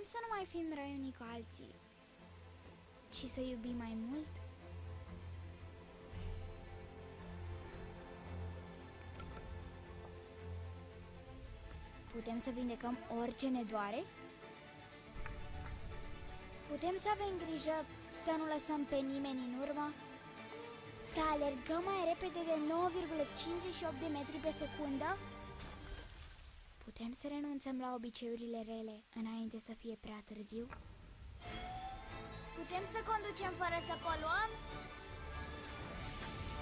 Putem să nu mai fim răi unii cu alții și să iubim mai mult? Putem să vindecăm orice ne doare? Putem să avem grijă să nu lăsăm pe nimeni în urmă? Să alergăm mai repede de 9,58 de metri pe secundă? Putem să renunțăm la obiceiurile rele înainte să fie prea târziu? Putem să conducem fără să poluăm?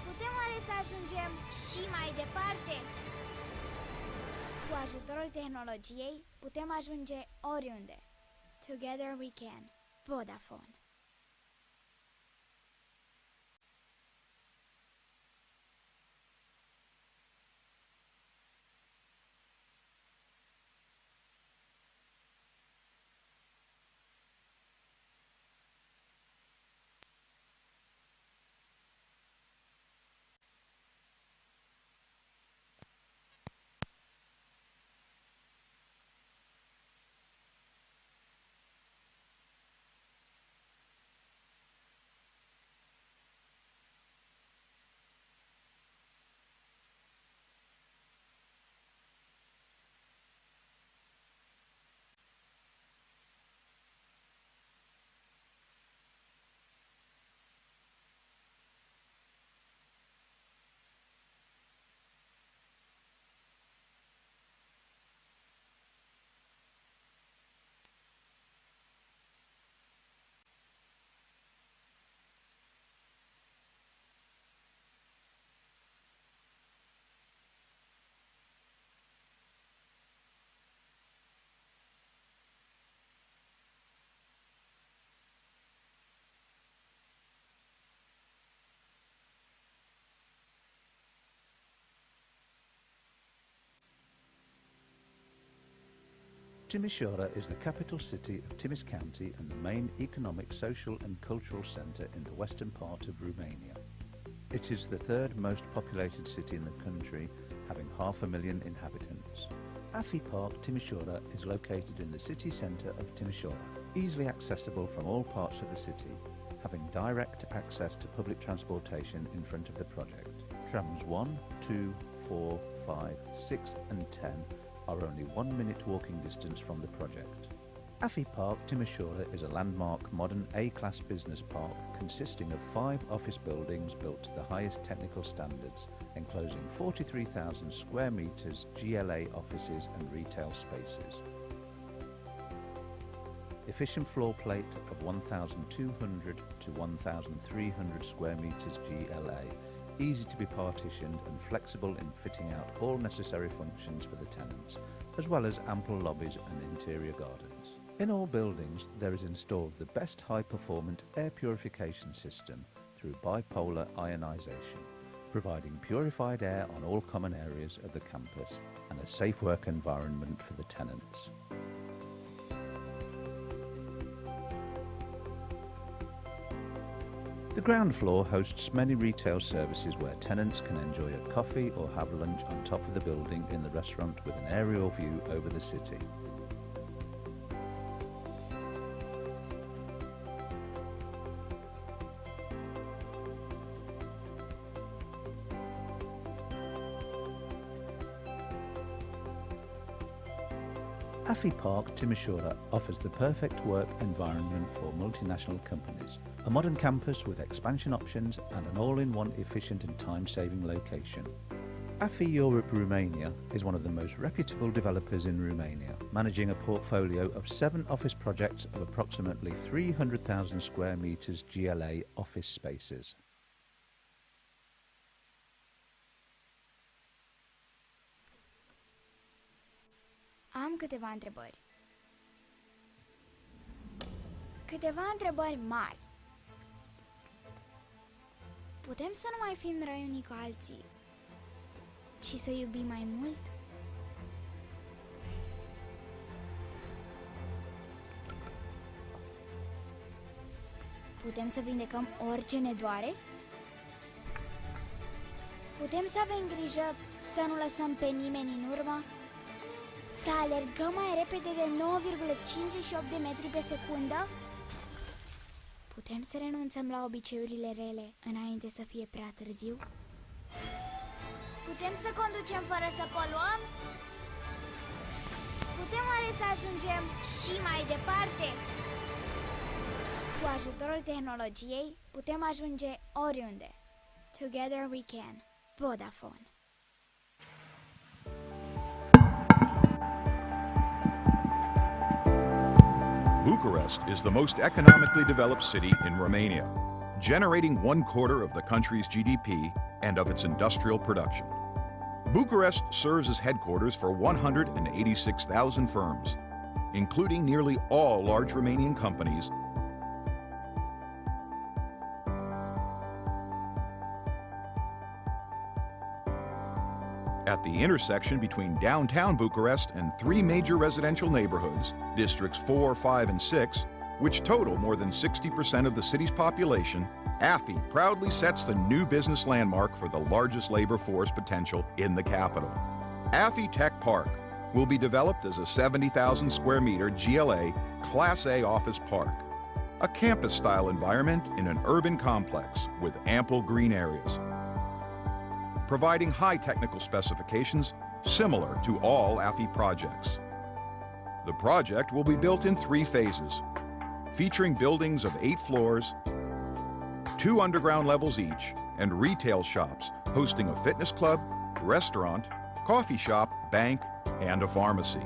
Putem oare să ajungem și mai departe? Cu ajutorul tehnologiei putem ajunge oriunde. Together we can. Vodafone. Timișoara is the capital city of Timis County and the main economic, social and cultural centre in the western part of Romania. It is the third most populated city in the country, having 500,000 inhabitants. Afi Park, Timișoara is located in the city centre of Timișoara, easily accessible from all parts of the city, having direct access to public transportation in front of the project. Trams 1, 2, 4, 5, 6 and 10 are only 1 minute walking distance from the project. Afi Park, Timișoara is a landmark modern A-class business park consisting of 5 office buildings built to the highest technical standards, enclosing 43,000 square metres GLA offices and retail spaces. Efficient floor plate of 1,200 to 1,300 square metres GLA, easy to be partitioned and flexible in fitting out all necessary functions for the tenants, as well as ample lobbies and interior gardens. In all buildings there is installed the best high-performant air purification system through bipolar ionisation, providing purified air on all common areas of the campus and a safe work environment for the tenants. The ground floor hosts many retail services where tenants can enjoy a coffee or have lunch on top of the building in the restaurant with an aerial view over the city. Afi Park, Timișoara offers the perfect work environment for multinational companies, a modern campus with expansion options and an all-in-one efficient and time-saving location. Afi Europe Romania is one of the most reputable developers in Romania, managing a portfolio of 7 office projects of approximately 300,000 square metres GLA office spaces. Am câteva întrebări. Câteva întrebări mari. Putem să nu mai fim răi unii cu alții și să iubim mai mult? Putem să vindecăm orice ne doare? Putem să avem grijă să nu lăsăm pe nimeni în urmă? Să alergăm mai repede de 9,58 de metri pe secundă? Putem să renunțăm la obiceiurile rele înainte să fie prea târziu? Putem să conducem fără să poluăm? Putem oare să ajungem și mai departe? Cu ajutorul tehnologiei putem ajunge oriunde. Together we can. Vodafone. Bucharest is the most economically developed city in Romania, generating 1/4 of the country's GDP and of its industrial production. Bucharest serves as headquarters for 186,000 firms, including nearly all large Romanian companies at the intersection between downtown Bucharest and 3 major residential neighborhoods, districts 4, 5, and 6, which total more than 60% of the city's population. AFI proudly sets the new business landmark for the largest labor force potential in the capital. AFI Tech Park will be developed as a 70,000 square meter GLA Class A office park, a campus-style environment in an urban complex with ample green areas, providing high technical specifications similar to all AFI projects. The project will be built in 3 phases, featuring buildings of 8 floors, 2 underground levels each, and retail shops hosting a fitness club, restaurant, coffee shop, bank, and a pharmacy.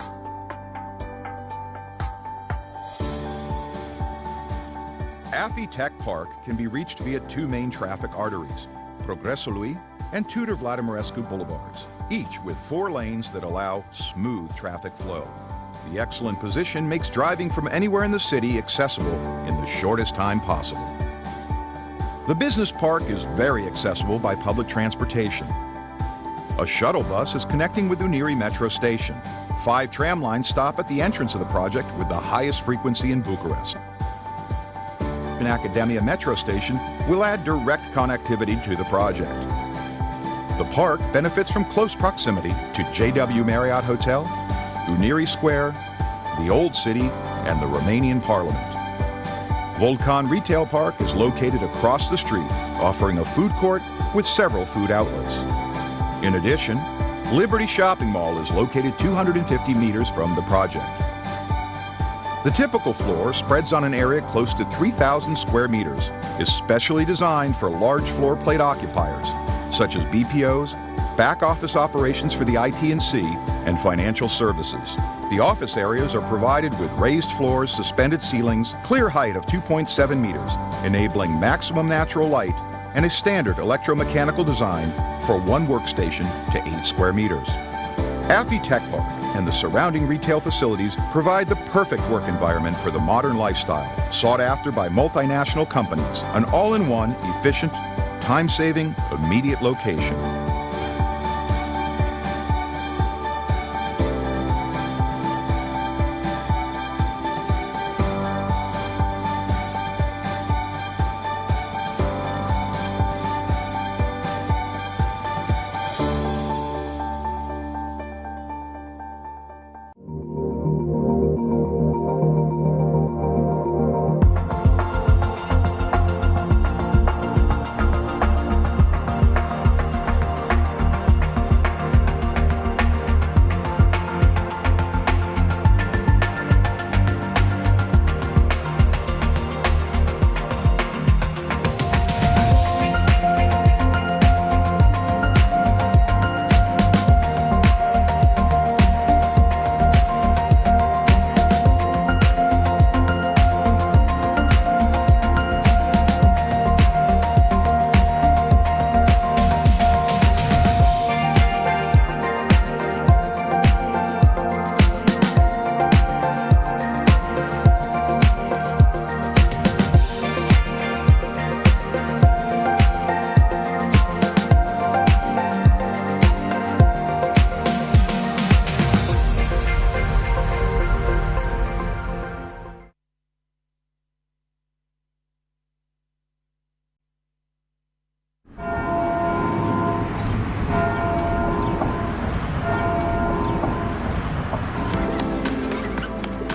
AFI Tech Park can be reached via 2 main traffic arteries, Progresului and Tudor Vladimirescu Boulevards, each with 4 lanes that allow smooth traffic flow. The excellent position makes driving from anywhere in the city accessible in the shortest time possible. The business park is very accessible by public transportation. A shuttle bus is connecting with Unirii metro station. 5 tram lines stop at the entrance of the project with the highest frequency in Bucharest. An Academia metro station will add direct connectivity to the project. The park benefits from close proximity to JW Marriott Hotel, Unirii Square, the Old City, and the Romanian Parliament. Volcan Retail Park is located across the street, offering a food court with several food outlets. In addition, Liberty Shopping Mall is located 250 meters from the project. The typical floor spreads on an area close to 3,000 square meters, is specially designed for large floor plate occupiers, such as BPOs, back office operations for the IT&C, and financial services. The office areas are provided with raised floors, suspended ceilings, clear height of 2.7 meters, enabling maximum natural light, and a standard electromechanical design for 1 workstation to 8 square meters. AFI Tech Park and the surrounding retail facilities provide the perfect work environment for the modern lifestyle, sought after by multinational companies, an all-in-one, efficient, time-saving, immediate location.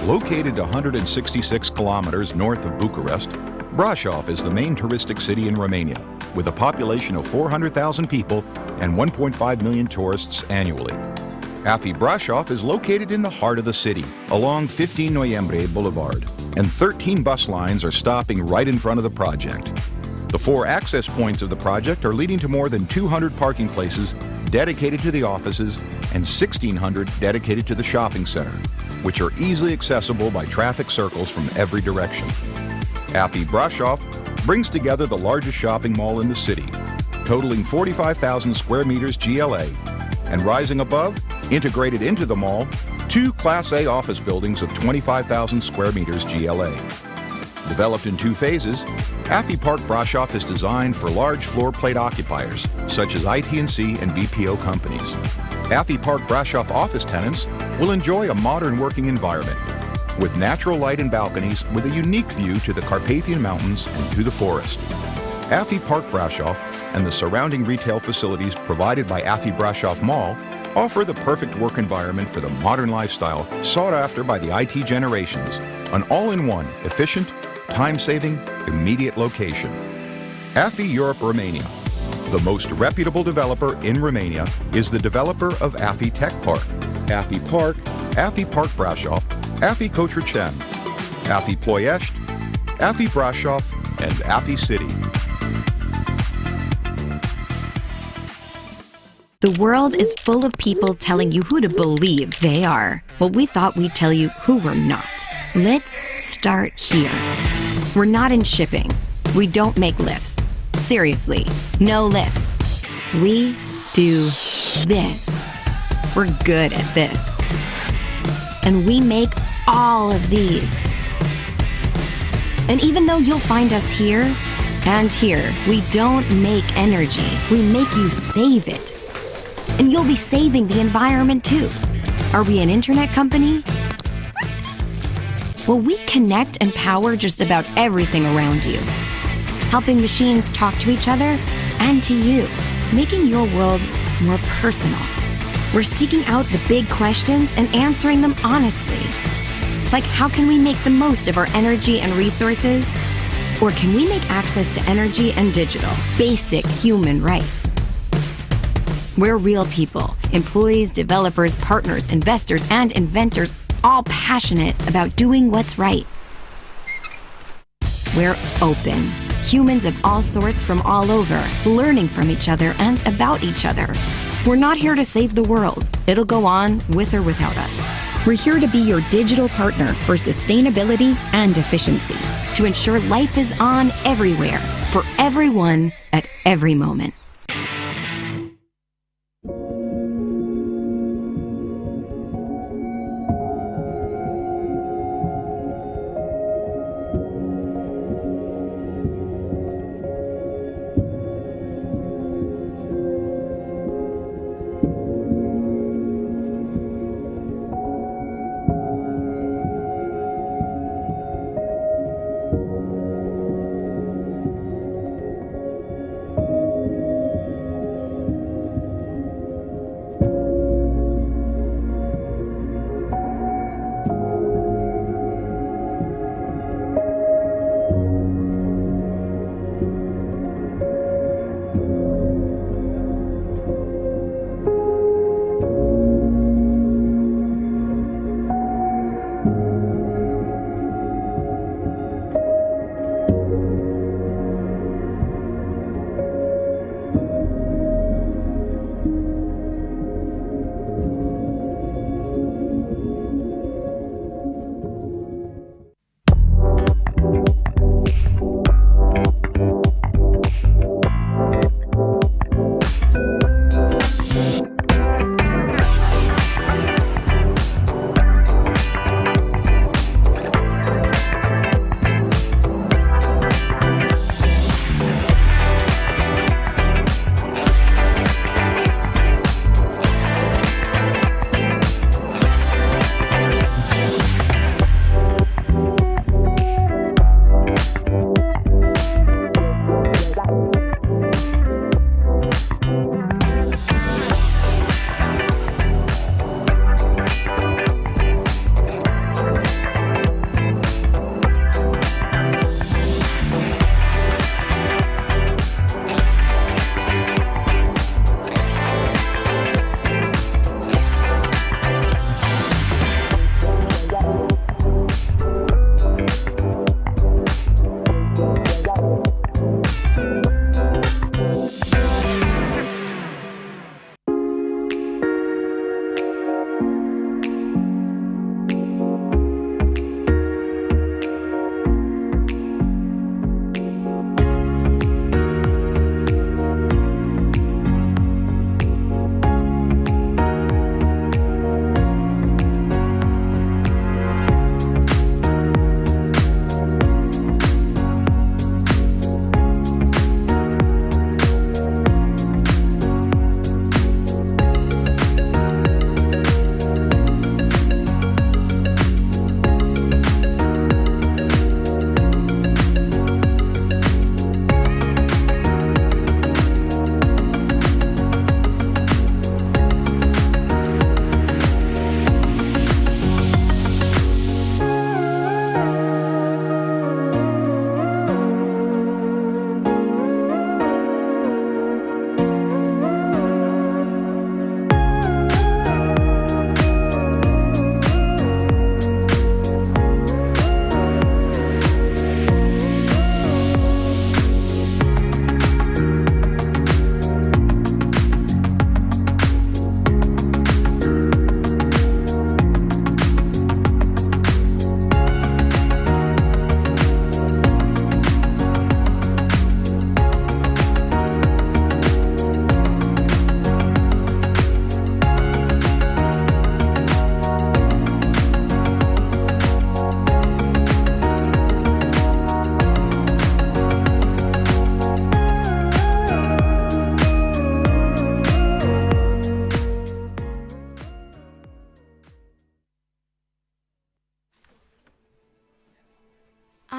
Located 166 kilometers north of Bucharest, Brașov is the main touristic city in Romania, with a population of 400,000 people and 1.5 million tourists annually. AFI Brașov is located in the heart of the city, along 15 Noiembrie Boulevard, and 13 bus lines are stopping right in front of the project. The 4 access points of the project are leading to more than 200 parking places dedicated to the offices and 1,600 dedicated to the shopping center, which are easily accessible by traffic circles from every direction. AFI Brașov brings together the largest shopping mall in the city, totaling 45,000 square meters GLA, and rising above, integrated into the mall, 2 Class A office buildings of 25,000 square meters GLA. Developed in 2 phases, AFI Park Brașov is designed for large floor plate occupiers, such as IT&C and BPO companies. AFI Park Brașov office tenants will enjoy a modern working environment, with natural light and balconies with a unique view to the Carpathian Mountains and to the forest. AFI Park Brașov and the surrounding retail facilities provided by AFI Brașov Mall offer the perfect work environment for the modern lifestyle sought after by the IT generations, an all-in-one, efficient, time-saving, immediate location. AFI Europe Romania, the most reputable developer in Romania, is the developer of AFI Tech Park, AFI Park, AFI Park Brașov, AFI Cotroceni, AFI Ploiești, AFI Brașov, and AFI City. The world is full of people telling you who to believe they are. Well, we thought we'd tell you who we're not. Let's start here. We're not in shipping. We don't make lifts. Seriously, no lifts. We do this. We're good at this. And we make all of these. And even though you'll find us here and here, we don't make energy. We make you save it. And you'll be saving the environment too. Are we an internet company? Well, we connect and power just about everything around you, helping machines talk to each other and to you, making your world more personal. We're seeking out the big questions and answering them honestly. Like, how can we make the most of our energy and resources? Or can we make access to energy and digital basic human rights? We're real people, employees, developers, partners, investors, and inventors, all passionate about doing what's right. We're open. Humans of all sorts from all over, learning from each other and about each other. We're not here to save the world. It'll go on with or without us. We're here to be your digital partner for sustainability and efficiency, to ensure life is on everywhere, for everyone, at every moment.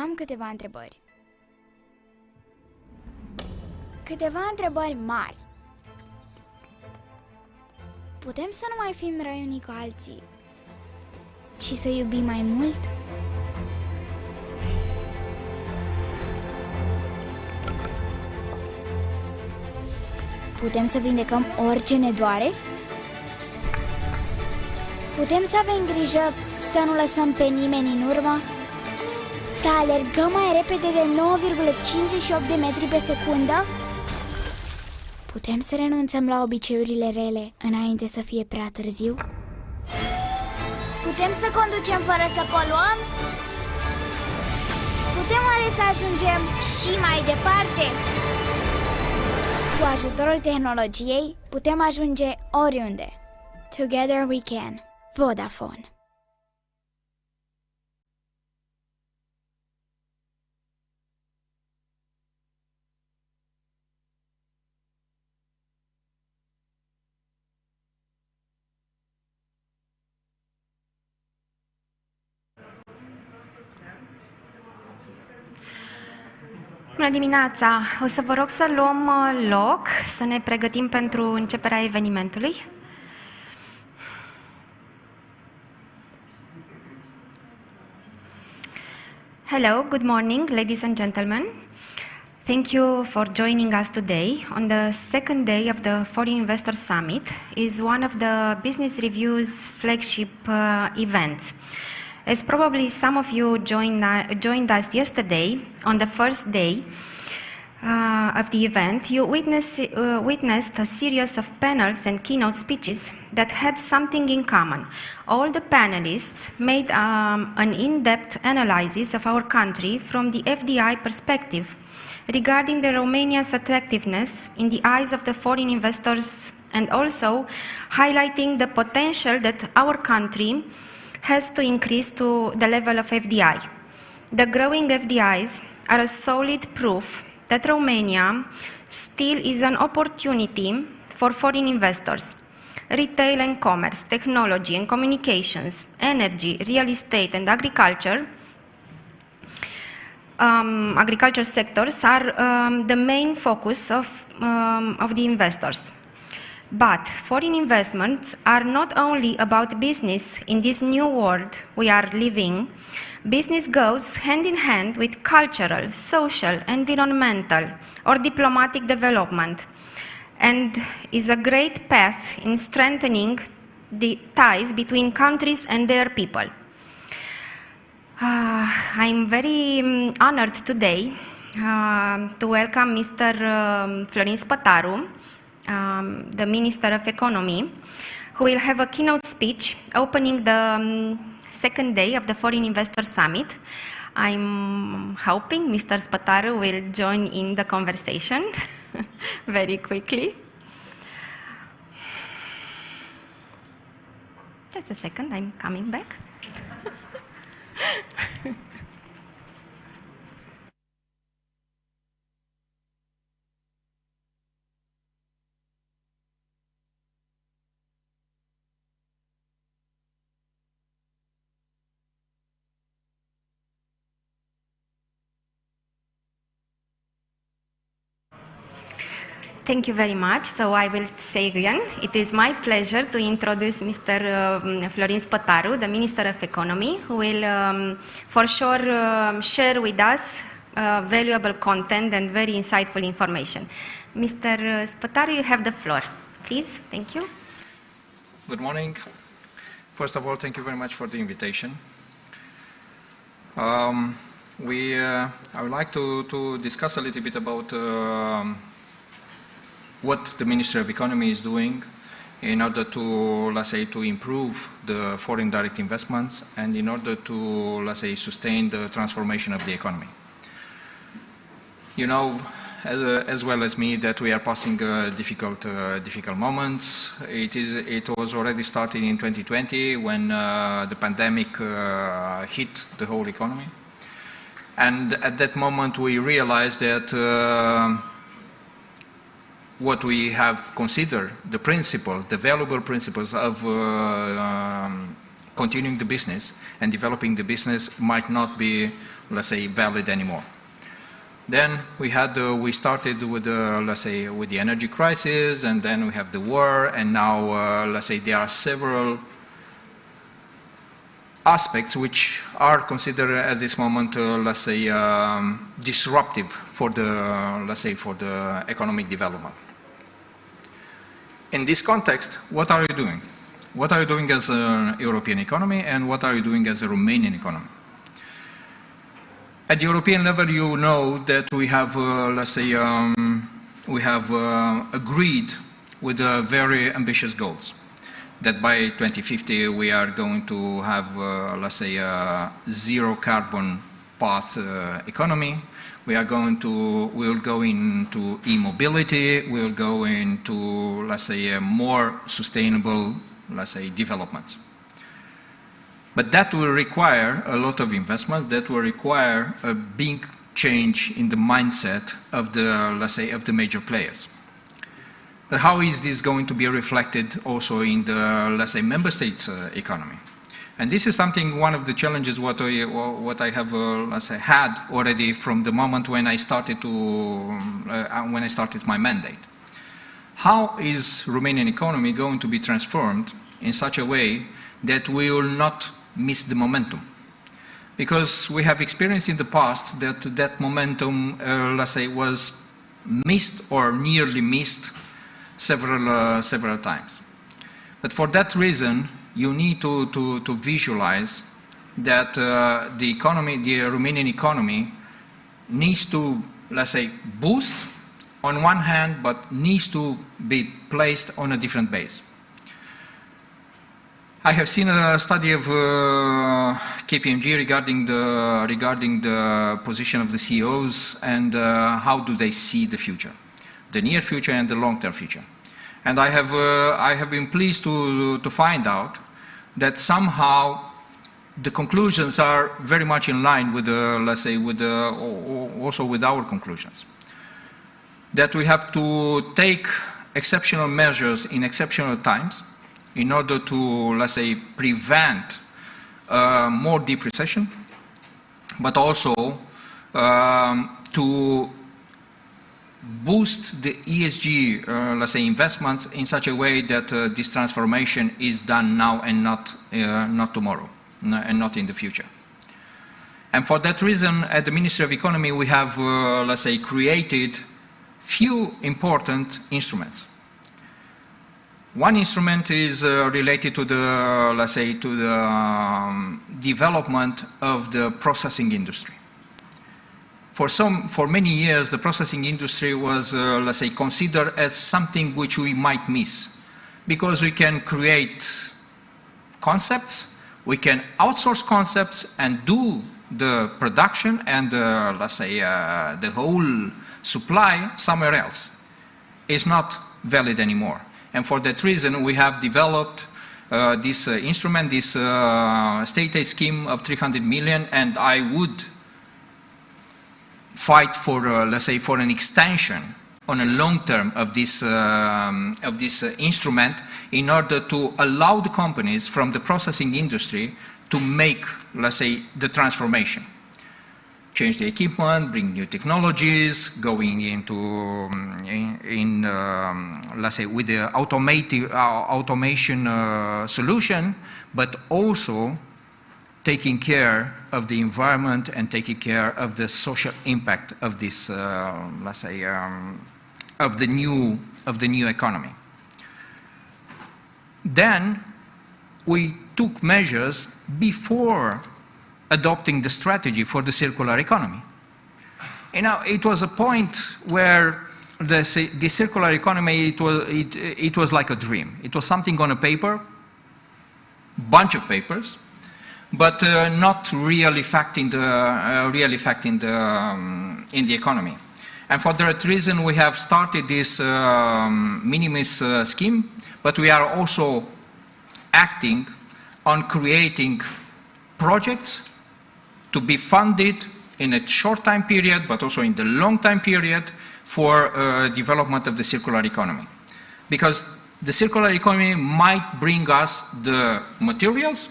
Am câteva întrebări. Câteva întrebări mari. Putem să nu mai fim răi unii cu alții și să iubim mai mult? Putem să vindecăm orice ne doare? Putem să avem grijă să nu lăsăm pe nimeni în urmă? Să alergăm mai repede de 9,58 de metri pe secundă? Putem să renunțăm la obiceiurile rele înainte să fie prea târziu? Putem să conducem fără să poluăm? Putem oare să ajungem și mai departe? Cu ajutorul tehnologiei putem ajunge oriunde. Together we can. Vodafone. Bună dimineața! O să vă rog să luăm loc, să ne pregătim pentru începerea evenimentului. Hello, good morning, ladies and gentlemen. Thank you for joining us today on the second day of the Foreign Investor Summit. Is one of the Business Review's flagship events. As probably some of you joined us yesterday, on the first day of the event, you witnessed a series of panels and keynote speeches that had something in common. All the panelists made an in-depth analysis of our country from the FDI perspective regarding the Romania's attractiveness in the eyes of the foreign investors, and also highlighting the potential that our country has to increase to the level of FDI. The growing FDIs are a solid proof that Romania still is an opportunity for foreign investors. Retail and commerce, technology and communications, energy, real estate and agriculture sectors are the main focus of the investors. But foreign investments are not only about business in this new world we are living. Business goes hand in hand with cultural, social, environmental, or diplomatic development, and is a great path in strengthening the ties between countries and their people. I'm very honored today to welcome Mr. Florin Spătaru, the Minister of Economy, who will have a keynote speech opening the second day of the Foreign Investor Summit. I'm hoping Mr. Spătaru will join in the conversation very quickly. Just a second, I'm coming back. Thank you very much. So I will say again, it is my pleasure to introduce Mr. Florin Spătaru, the Minister of Economy, who will for sure share with us valuable content and very insightful information. Mr. Spătaru, you have the floor. Please, thank you. Good morning. First of all, thank you very much for the invitation. I would like to discuss a little bit about what the Ministry of Economy is doing in order to, let's say, to improve the foreign direct investments and in order to, let's say, sustain the transformation of the economy. You know, as well as me, that we are passing difficult moments. It was already starting in 2020 when the pandemic hit the whole economy. And at that moment we realized that what we have considered the principles, the valuable principles of continuing the business and developing the business might not be, let's say, valid anymore. Then we started with let's say, with the energy crisis, and then we have the war, and now, let's say, there are several aspects which are considered at this moment, let's say, disruptive for the, let's say, for the economic development. In this context, what are you doing? What are you doing as a European economy, and what are you doing as a Romanian economy? At the European level, you know that we have, let's say, we have agreed with very ambitious goals. That by 2050 we are going to have, let's say, a zero carbon path economy. We'll go into e-mobility. We'll go into, let's say, a more sustainable, let's say, development. But that will require a lot of investments. That will require a big change in the mindset of the, let's say, of the major players. But how is this going to be reflected also in the, let's say, member states' economy? And this is something, one of the challenges what I have, let's say, had already from the moment when I started my mandate. How is Romanian economy going to be transformed in such a way that we will not miss the momentum? Because we have experienced in the past that that momentum, let's say, was missed or nearly missed several times. But for that reason, you need to visualize that the economy, the Romanian economy, needs to, let's say, boost on one hand, but needs to be placed on a different base. I have seen a study of KPMG regarding the position of the CEOs and how do they see the future, the near future and the long-term future. And I have been pleased to find out that somehow the conclusions are very much in line with the, let's say, with the, also with our conclusions. That we have to take exceptional measures in exceptional times in order to, let's say, prevent more deep recession, but also to boost the ESG, let's say, investments in such a way that this transformation is done now and not tomorrow, and not in the future. And for that reason, at the Ministry of Economy, we have, let's say, created few important instruments. One instrument is related to the, let's say, to the development of the processing industry. For many years, the processing industry was, let's say, considered as something which we might miss, because we can create concepts, we can outsource concepts and do the production and, let's say, the whole supply somewhere else. It's not valid anymore. And for that reason, we have developed this instrument, this state aid scheme of 300 million, and I would fight for, let's say, for an extension on a long term of this instrument in order to allow the companies from the processing industry to make, let's say, the transformation. Change the equipment, bring new technologies, going into, let's say, with the automation solution, but also taking care of the environment and taking care of the social impact of this, let's say, of the new economy. Then we took measures before adopting the strategy for the circular economy. You know, it was a point where the circular economy, it was like a dream. It was something on a paper, bunch of papers, but not really affecting the in the economy. And for that reason, we have started this minimis scheme, but we are also acting on creating projects to be funded in a short time period, but also in the long time period for development of the circular economy. Because the circular economy might bring us the materials,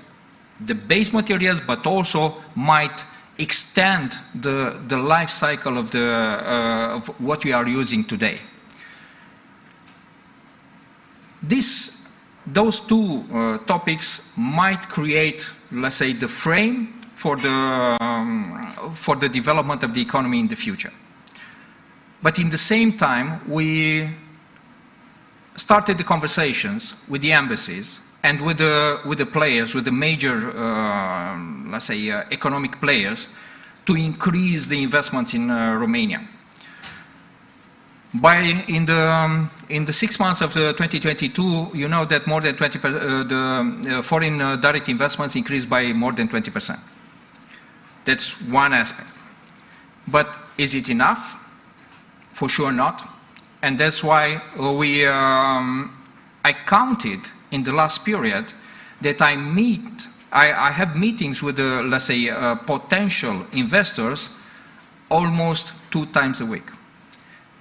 the base materials, but also might extend the life cycle of what we are using today. Those two topics might create, let's say, the frame for the development of the economy in the future. But in the same time, we started the conversations with the embassies and with the players, with the major, let's say, economic players, to increase the investments in Romania. In the 6 months of 2022, you know that more than 20%, the foreign direct investments increased by more than 20%. That's one aspect. But is it enough? For sure not. And that's why I counted in the last period that I have meetings with the, let's say, potential investors almost 2 times a week.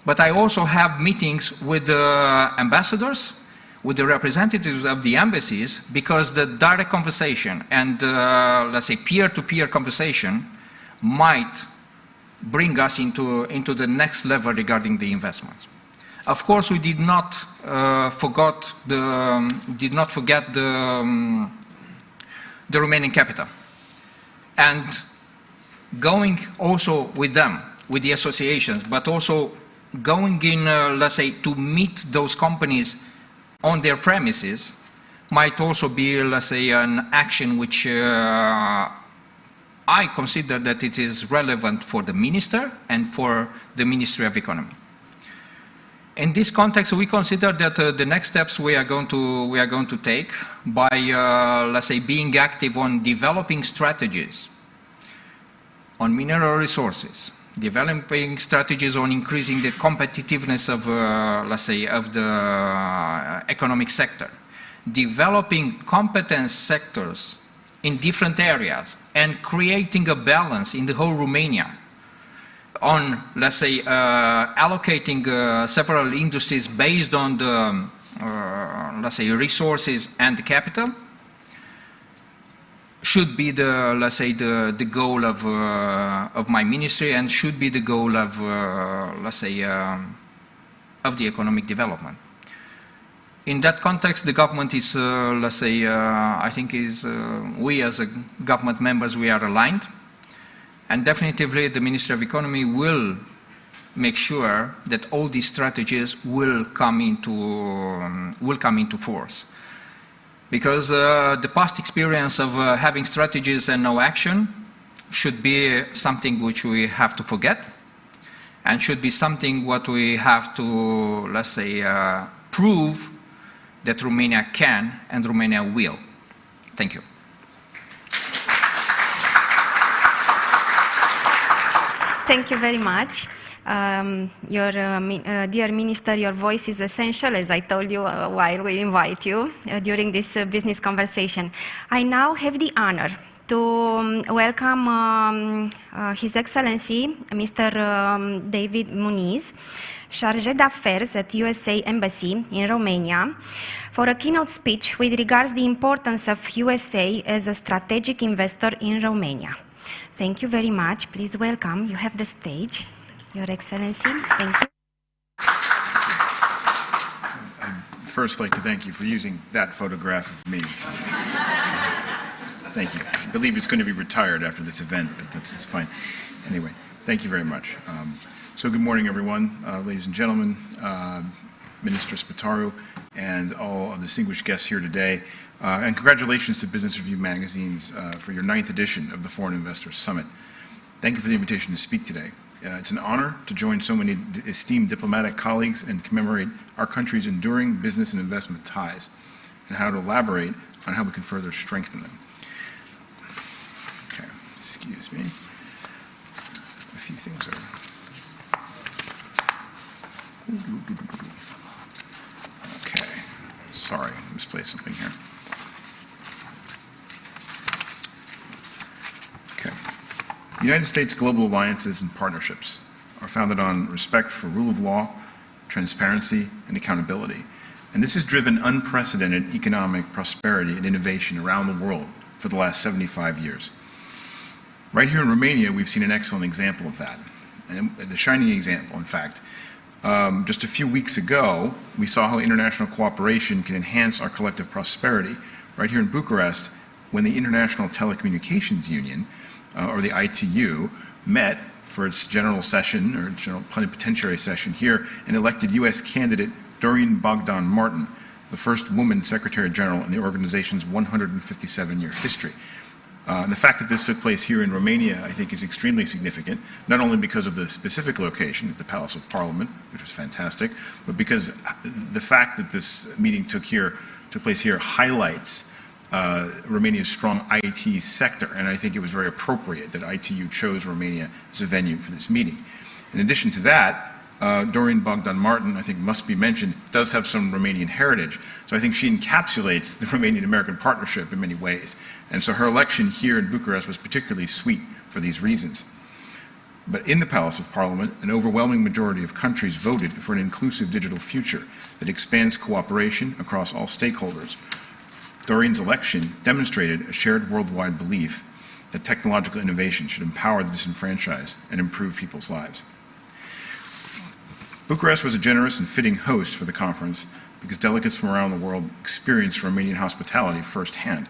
But I also have meetings with the ambassadors, with the representatives of the embassies, because the direct conversation and, let's say, peer-to-peer conversation might bring us into the next level regarding the investments. Of course, we did not forget the Romanian capital, and going also with them, with the associations, but also going in, let's say, to meet those companies on their premises might also be, let's say, an action which I consider that it is relevant for the minister and for the Ministry of Economy. In this context, we consider that the next steps we are going to take by, let's say, being active on developing strategies on mineral resources, developing strategies on increasing the competitiveness of, let's say, of the economic sector, developing competence sectors in different areas, and creating a balance in the whole Romania on, let's say, allocating several industries based on the, let's say, resources and the capital, should be the, let's say, the goal of my ministry, and should be the goal of, let's say, of the economic development. In that context, the government is, let's say, I think we as government members, we are aligned. And definitively, the Ministry of Economy will make sure that all these strategies will come into force. Because the past experience of having strategies and no action should be something which we have to forget, and should be something what we have to, let's say, prove that Romania can and Romania will. Thank you. Thank you very much. Dear Minister, your voice is essential, as I told you while we invite you during this business conversation. I now have the honor to welcome His Excellency, Mr. David Muniz, Chargé d'Affaires at USA Embassy in Romania, for a keynote speech with regards to the importance of USA as a strategic investor in Romania. Thank you very much. Please welcome. You have the stage, Your Excellency. Thank you. I'd first like to thank you for using that photograph of me. Thank you. I believe it's going to be retired after this event, but that's fine. Anyway, thank you very much. So good morning, everyone, ladies and gentlemen, Minister Spataru, and all distinguished guests here today. And congratulations to Business Review magazines for your 9th edition of the Foreign Investors Summit. Thank you for the invitation to speak today. It's an honor to join so many esteemed diplomatic colleagues and commemorate our country's enduring business and investment ties, and how to elaborate on how we can further strengthen them. Okay, excuse me. A few things are... Okay, sorry, I misplaced something here. The United States global alliances and partnerships are founded on respect for rule of law, transparency, and accountability. And this has driven unprecedented economic prosperity and innovation around the world for the last 75 years. Right here in Romania, we've seen an excellent example of that, and a shining example, in fact. Just a few weeks ago, we saw how international cooperation can enhance our collective prosperity. Right here in Bucharest, when the International Telecommunications Union, or the ITU, met for its general session, or general plenipotentiary session here, and elected U.S. candidate Doreen Bogdan Martin, the first woman Secretary General in the organization's 157-year history. And the fact that this took place here in Romania, I think, is extremely significant, not only because of the specific location at the Palace of Parliament, which was fantastic, but because the fact that this meeting took place here highlights Romania's strong IT sector, and I think it was very appropriate that ITU chose Romania as a venue for this meeting. In addition to that, Doreen Bogdan Martin, I think must be mentioned, does have some Romanian heritage, so I think she encapsulates the Romanian-American partnership in many ways. And so her election here in Bucharest was particularly sweet for these reasons. But in the Palace of Parliament, an overwhelming majority of countries voted for an inclusive digital future that expands cooperation across all stakeholders. Doreen's election demonstrated a shared worldwide belief that technological innovation should empower the disenfranchised and improve people's lives. Bucharest was a generous and fitting host for the conference because delegates from around the world experienced Romanian hospitality firsthand.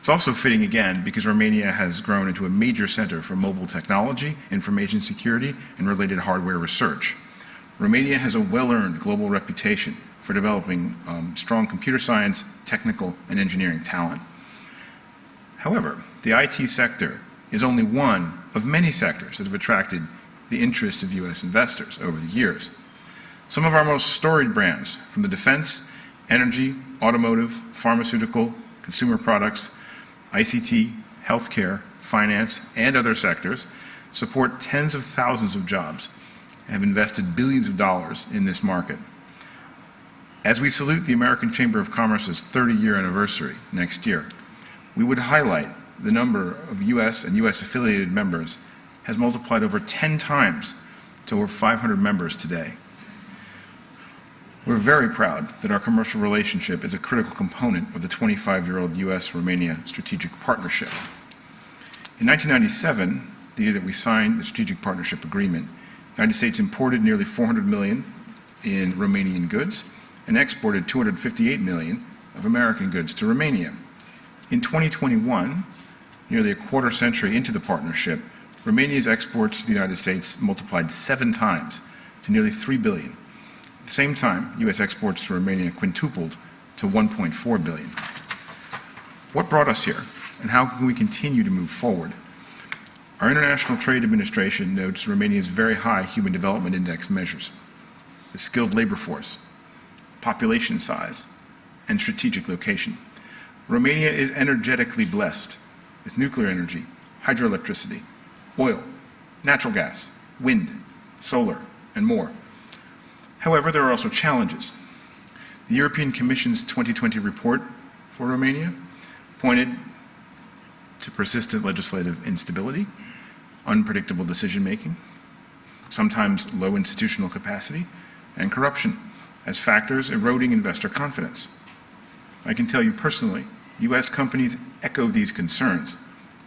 It's also fitting again because Romania has grown into a major center for mobile technology, information security, and related hardware research. Romania has a well-earned global reputation for developing strong computer science, technical, and engineering talent. However, the IT sector is only one of many sectors that have attracted the interest of U.S. investors over the years. Some of our most storied brands, from the defense, energy, automotive, pharmaceutical, consumer products, ICT, healthcare, finance, and other sectors, support tens of thousands of jobs and have invested billions of dollars in this market. As we salute the American Chamber of Commerce's 30-year anniversary next year, we would highlight the number of U.S. and U.S.-affiliated members has multiplied over 10 times to over 500 members today. We're very proud that our commercial relationship is a critical component of the 25-year-old U.S.-Romania strategic partnership. In 1997, the year that we signed the strategic partnership agreement, the United States imported nearly $400 million in Romanian goods and exported $258 million of American goods to Romania. In 2021, nearly a quarter century into the partnership, Romania's exports to the United States multiplied 7 times to nearly $3 billion. At the same time, U.S. exports to Romania quintupled to $1.4 billion. What brought us here, and how can we continue to move forward? Our International Trade Administration notes Romania's very high Human Development Index measures, the skilled labor force, population size, and strategic location. Romania is energetically blessed with nuclear energy, hydroelectricity, oil, natural gas, wind, solar, and more. However, there are also challenges. The European Commission's 2020 report for Romania pointed to persistent legislative instability, unpredictable decision-making, sometimes low institutional capacity, and corruption as factors eroding investor confidence. I can tell you personally, U.S. companies echo these concerns,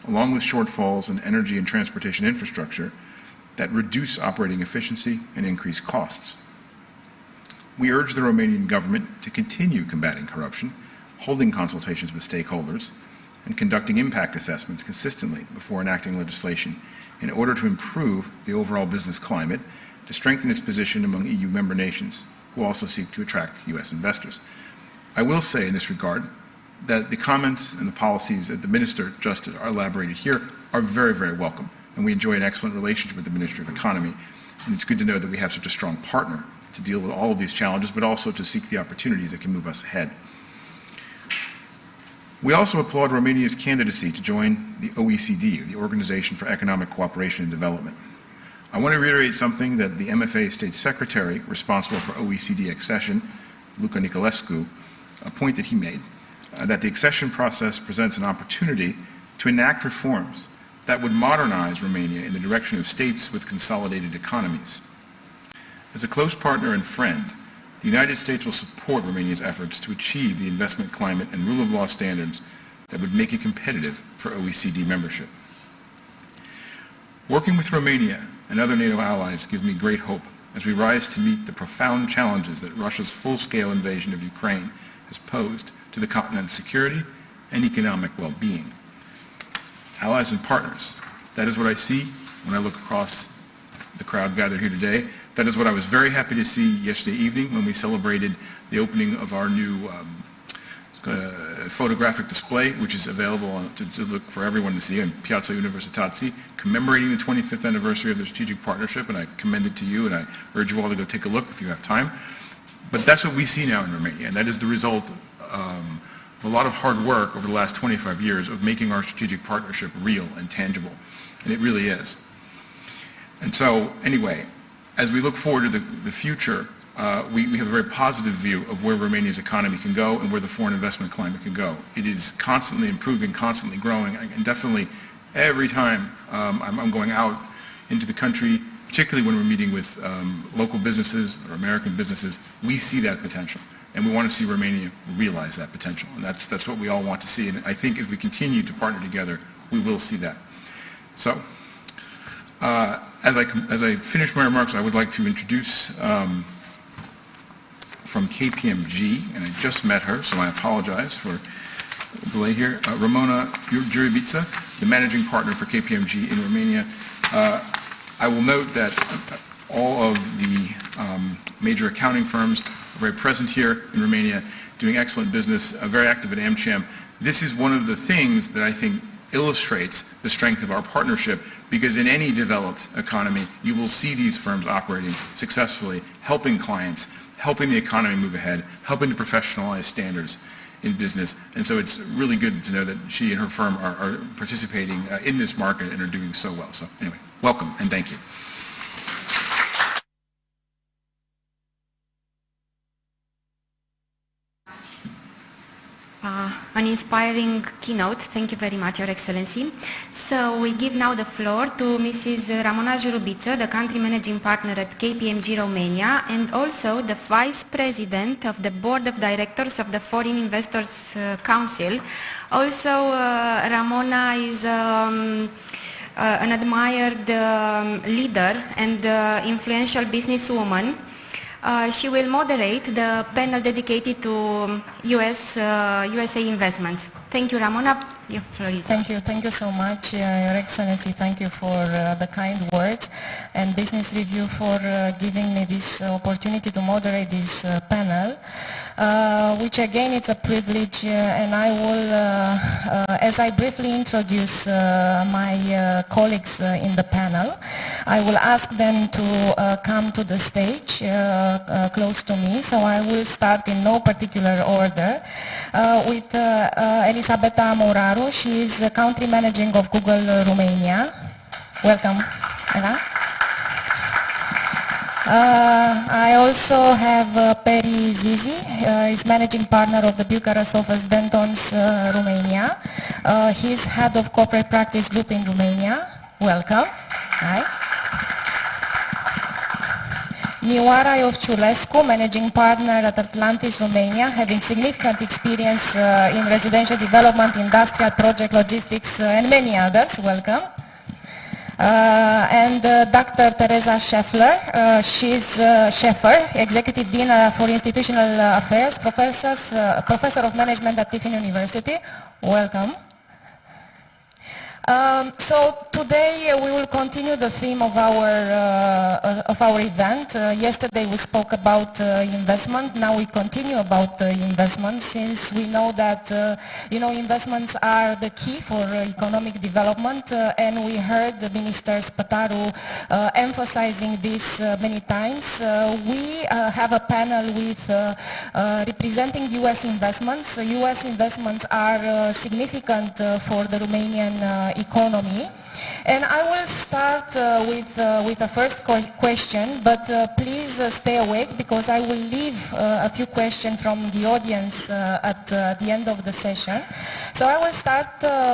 along with shortfalls in energy and transportation infrastructure that reduce operating efficiency and increase costs. We urge the Romanian government to continue combating corruption, holding consultations with stakeholders, and conducting impact assessments consistently before enacting legislation in order to improve the overall business climate, to strengthen its position among EU member nations who also seek to attract U.S. investors. I will say in this regard that the comments and the policies that the Minister just elaborated here are very, very welcome, and we enjoy an excellent relationship with the Ministry of Economy, and it's good to know that we have such a strong partner to deal with all of these challenges, but also to seek the opportunities that can move us ahead. We also applaud Romania's candidacy to join the OECD, the Organization for Economic Cooperation and Development. I want to reiterate something that the MFA State Secretary responsible for OECD accession, Luca Nicolescu, a point that he made, that the accession process presents an opportunity to enact reforms that would modernize Romania in the direction of states with consolidated economies. As a close partner and friend, the United States will support Romania's efforts to achieve the investment climate and rule of law standards that would make it competitive for OECD membership. Working with Romania and other NATO allies gives me great hope as we rise to meet the profound challenges that Russia's full-scale invasion of Ukraine has posed to the continent's security and economic well-being. Allies and partners, that is what I see when I look across the crowd gathered here today. That is what I was very happy to see yesterday evening when we celebrated the opening of our new photographic display, which is available to look for everyone to see in Piazza Universitatea, commemorating the 25th anniversary of the strategic partnership, and I commend it to you, and I urge you all to go take a look if you have time. But that's what we see now in Romania, and that is the result of a lot of hard work over the last 25 years of making our strategic partnership real and tangible, and it really is. And so, anyway, as we look forward to the future, we have a very positive view of where Romania's economy can go and where the foreign investment climate can go. It is constantly improving, constantly growing, and definitely every time I'm going out into the country, particularly when we're meeting with local businesses or American businesses, we see that potential. And we want to see Romania realize that potential. And that's what we all want to see. And I think as we continue to partner together, we will see that. So, as I finish my remarks, I would like to introduce from KPMG, and I just met her, so I apologize for the delay here, Ramona Juribița, the managing partner for KPMG in Romania. I will note that all of the major accounting firms are very present here in Romania, doing excellent business, very active at AmCham. This is one of the things that I think illustrates the strength of our partnership, because in any developed economy, you will see these firms operating successfully, helping clients, helping the economy move ahead, helping to professionalize standards in business. And so it's really good to know that she and her firm are participating in this market and are doing so well. So anyway, welcome and thank you. An inspiring keynote. Thank you very much, Your Excellency. So we give now the floor to Mrs. Ramona Juribița, the country managing partner at KPMG Romania, and also the vice president of the board of directors of the Foreign Investors Council. Also, Ramona is an admired leader and influential businesswoman. She will moderate the panel dedicated to USA investments. Thank you, Ramona. Your floor is Thank you so much, Your Excellency. Thank you for the kind words, and Business Review for giving me this opportunity to moderate this panel, which again it's a privilege, and I will, as I briefly introduce my colleagues in the panel, I will ask them to come to the stage close to me. So I will start in no particular order with Elisabeta Moraru. She is the country managing of Google Romania. Welcome, Ela. I also have Peri Zizi, is managing partner of the Bucharest office Dentons Romania. He's head of corporate practice group in Romania. Welcome. Hi. Mioara Iovciulescu, managing partner at Atlantis Romania, having significant experience in residential development, industrial project logistics, and many others. Welcome. And Dr. Teresa Scheffler, she's Scheffer, Executive Dean for Institutional Affairs, Professor of Management at Tiffin University. Welcome. So today we will continue the theme of our event. Yesterday we spoke about investment. Now we continue about investment, since we know that investments are the key for economic development, and we heard the Minister Spătaru emphasizing this many times. We have a panel with representing U.S. investments. U.S. investments are significant for the Romanian economy. And I will start with the first question, but please stay awake because I will leave a few questions from the audience at the end of the session. So I will start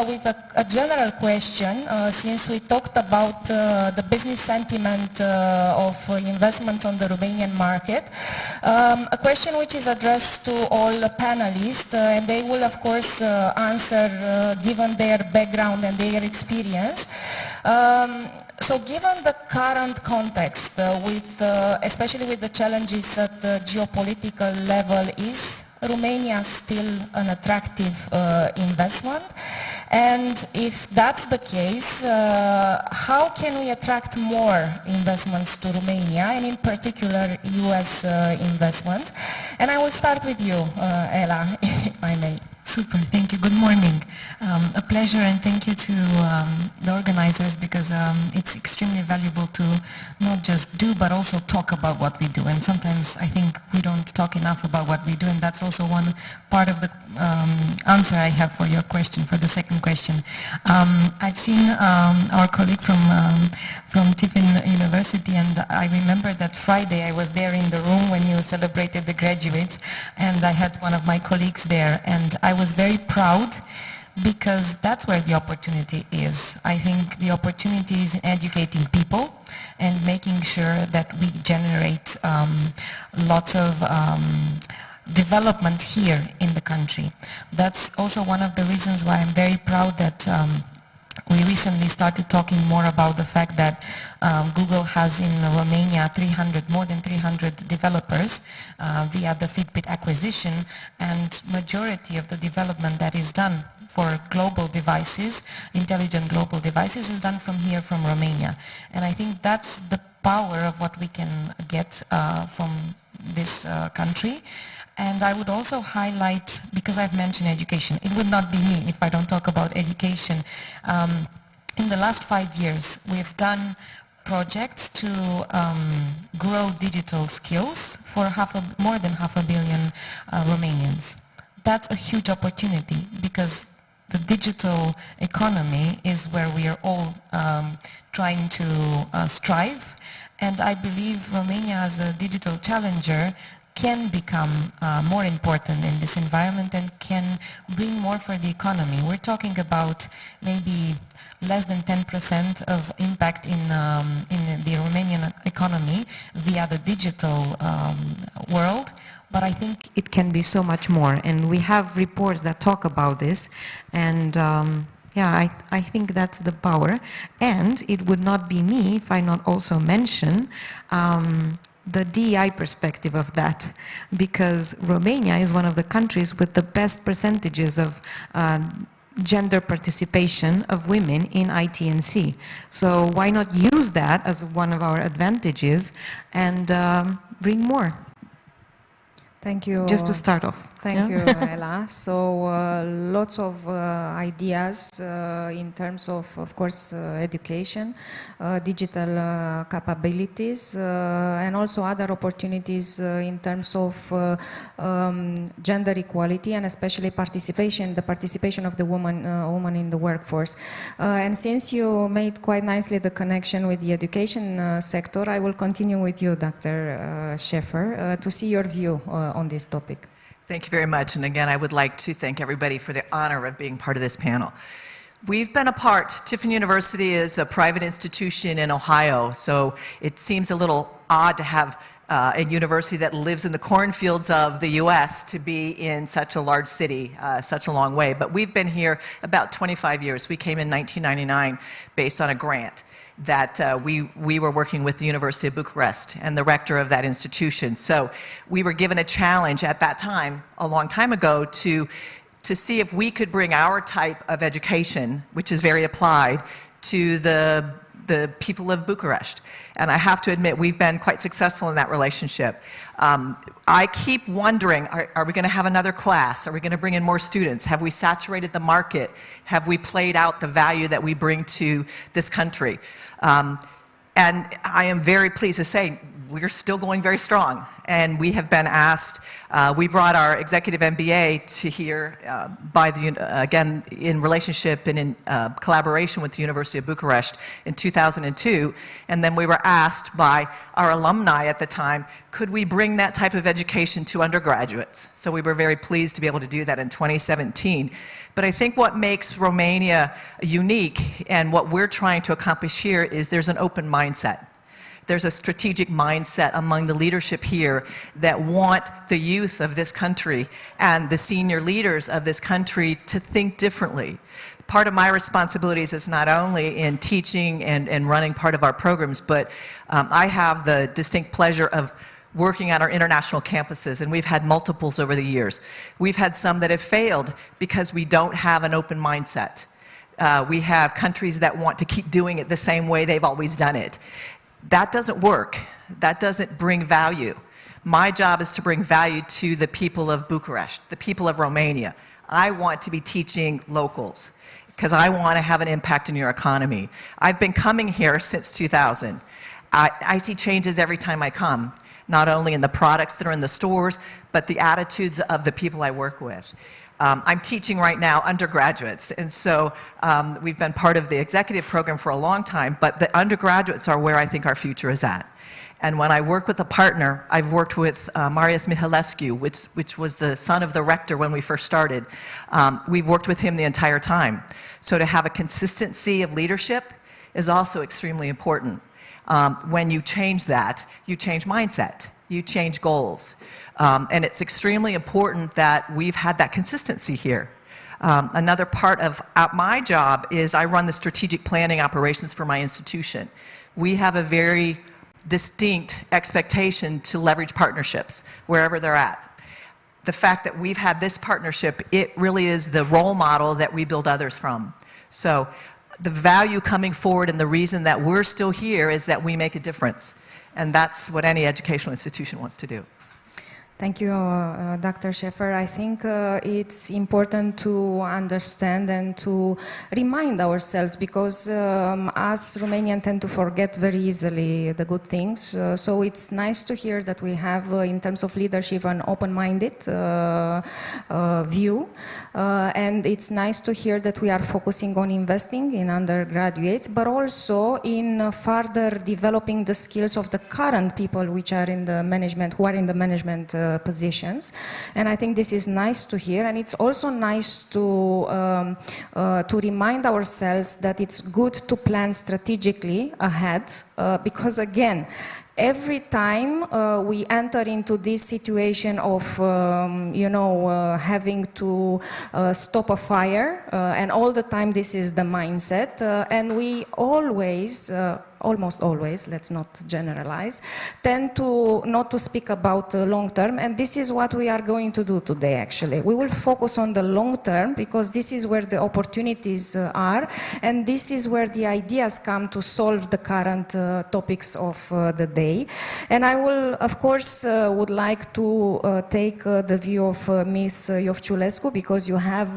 with a general question since we talked about the business sentiment of investments on the Romanian market. A question which is addressed to all panelists and they will of course answer given their background and their experience. So given the current context, especially with the challenges at the geopolitical level, is Romania still an attractive investment? And if that's the case, how can we attract more investments to Romania, and in particular US investments? And I will start with you, Ela, if I may. Super, thank you. Good morning. A pleasure, and thank you to the organizers because it's extremely valuable to not just do but also talk about what we do. And sometimes I think we don't talk enough about what we do, and that's also one part of the answer I have for your question, for the second question. I've seen our colleague from Tiffin University, and I remember that Friday I was there in the room when you celebrated the graduates, and I had one of my colleagues there, and I was very proud because that's where the opportunity is. I think the opportunity is in educating people and making sure that we generate lots of development here in the country. That's also one of the reasons why I'm very proud that we recently started talking more about the fact that Google has in Romania more than 300 developers via the Fitbit acquisition, and majority of the development that is done for global devices, intelligent global devices, is done from here, from Romania. And I think that's the power of what we can get from this country. And I would also highlight, because I've mentioned education, it would not be me if I don't talk about education. In the last 5 years, we've done projects to grow digital skills for more than 500 million Romanians. That's a huge opportunity because the digital economy is where we are all trying to strive. And I believe Romania as a digital challenger can become more important in this environment and can bring more for the economy. We're talking about maybe less than 10% of impact in the Romanian economy via the digital world, but I think it can be so much more. And we have reports that talk about this, and yeah, I think that's the power. And it would not be me if I not also mention the DEI perspective of that, because Romania is one of the countries with the best percentages of gender participation of women in IT&C. So why not use that as one of our advantages and bring more? Thank you. Just to start off. Thank you, Ela. So lots of ideas in terms of course, education, digital capabilities, and also other opportunities in terms of gender equality and especially the participation of the woman in the workforce. And since you made quite nicely the connection with the education sector, I will continue with you, Dr. Scheffer, to see your view on this topic. Thank you very much. And again, I would like to thank everybody for the honor of being part of this panel. We've been a part. Tiffin University is a private institution in Ohio, so it seems a little odd to have a university that lives in the cornfields of the U.S. to be in such a large city, such a long way. But we've been here about 25 years. We came in 1999 based on a grant that we were working with the University of Bucharest and the rector of that institution. So we were given a challenge at that time, a long time ago, to see if we could bring our type of education, which is very applied, to the people of Bucharest. And I have to admit, we've been quite successful in that relationship. I keep wondering, are we going to have another class? Are we going to bring in more students? Have we saturated the market? Have we played out the value that we bring to this country? And I am very pleased to say we're still going very strong. And we have been asked, we brought our executive MBA to here by again, in relationship and in collaboration with the University of Bucharest in 2002. And then we were asked by our alumni at the time, could we bring that type of education to undergraduates? So we were very pleased to be able to do that in 2017. But I think what makes Romania unique and what we're trying to accomplish here is there's an open mindset. There's a strategic mindset among the leadership here that want the youth of this country and the senior leaders of this country to think differently. Part of my responsibilities is not only in teaching and running part of our programs, but I have the distinct pleasure of working at our international campuses, and we've had multiples over the years. We've had some that have failed because we don't have an open mindset. We have countries that want to keep doing it the same way they've always done it. That doesn't work. That doesn't bring value. My job is to bring value to the people of Bucharest, the people of Romania. I want to be teaching locals because I want to have an impact in your economy. I've been coming here since 2000. I see changes every time I come, not only in the products that are in the stores, but the attitudes of the people I work with. I'm teaching right now undergraduates, and so we've been part of the executive program for a long time, but the undergraduates are where I think our future is at. And when I work with a partner, I've worked with Marius Mihalescu, which was the son of the rector when we first started. We've worked with him the entire time. So to have a consistency of leadership is also extremely important. When you change that, you change mindset, you change goals. And it's extremely important that we've had that consistency here. Another part of my job is I run the strategic planning operations for my institution. We have a very distinct expectation to leverage partnerships wherever they're at. The fact that we've had this partnership, it really is the role model that we build others from. So the value coming forward and the reason that we're still here is that we make a difference. And that's what any educational institution wants to do. Thank you, Dr. Scheffer. I think it's important to understand and to remind ourselves because us Romanians tend to forget very easily the good things. So it's nice to hear that we have, in terms of leadership, an open-minded view. And it's nice to hear that we are focusing on investing in undergraduates, but also in further developing the skills of the current people which are in the management, who are in the management positions, and I think this is nice to hear. And it's also nice to remind ourselves that it's good to plan strategically ahead, because again, every time we enter into this situation of, having to stop a fire, and all the time this is the mindset, and we always, almost always, let's not generalize, tend to not to speak about long term, and this is what we are going to do today actually. We will focus on the long term because this is where the opportunities are, and this is where the ideas come to solve the current topics of the day. And I will, of course, would like to take the view of Ms. Iovciulescu, because you have,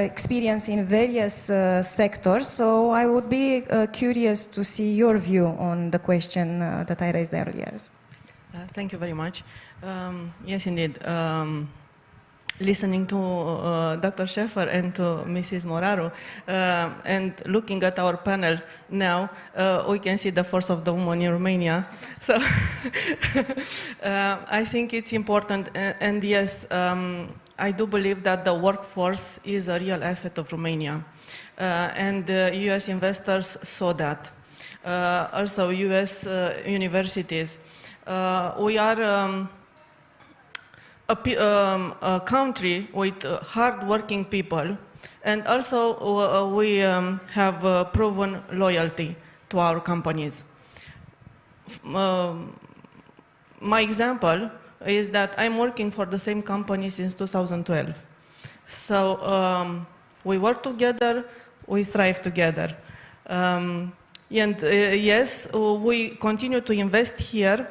experience in various sectors, so I would be curious to see your view on the question that I raised earlier. Thank you very much. Yes, indeed. Listening to Dr. Scheffer and to Mrs. Moraru, and looking at our panel now, we can see the force of the woman in Romania. So I think it's important, and yes, I do believe that the workforce is a real asset of Romania. And US investors saw that. Also US universities. We are a country with hard-working people, and also we have proven loyalty to our companies. My example is that I'm working for the same company since 2012. So we work together, we thrive together. And yes, we continue to invest here.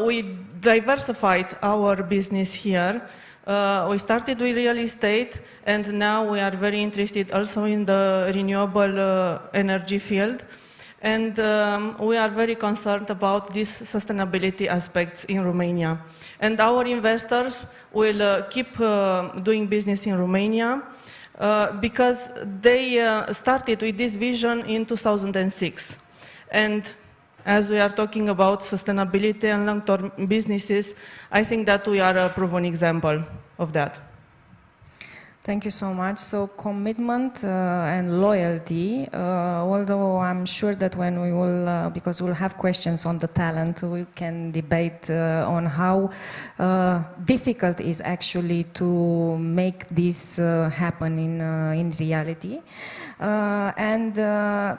We diversified our business here. We started with real estate, and now we are very interested also in the renewable energy field. And we are very concerned about these sustainability aspects in Romania. And our investors will keep doing business in Romania because they started with this vision in 2006. And as we are talking about sustainability and long-term businesses, I think that we are a proven example of that. Thank you so much. So commitment and loyalty, although I'm sure that when we will, because we'll have questions on the talent, we can debate on how difficult it is actually to make this happen in reality.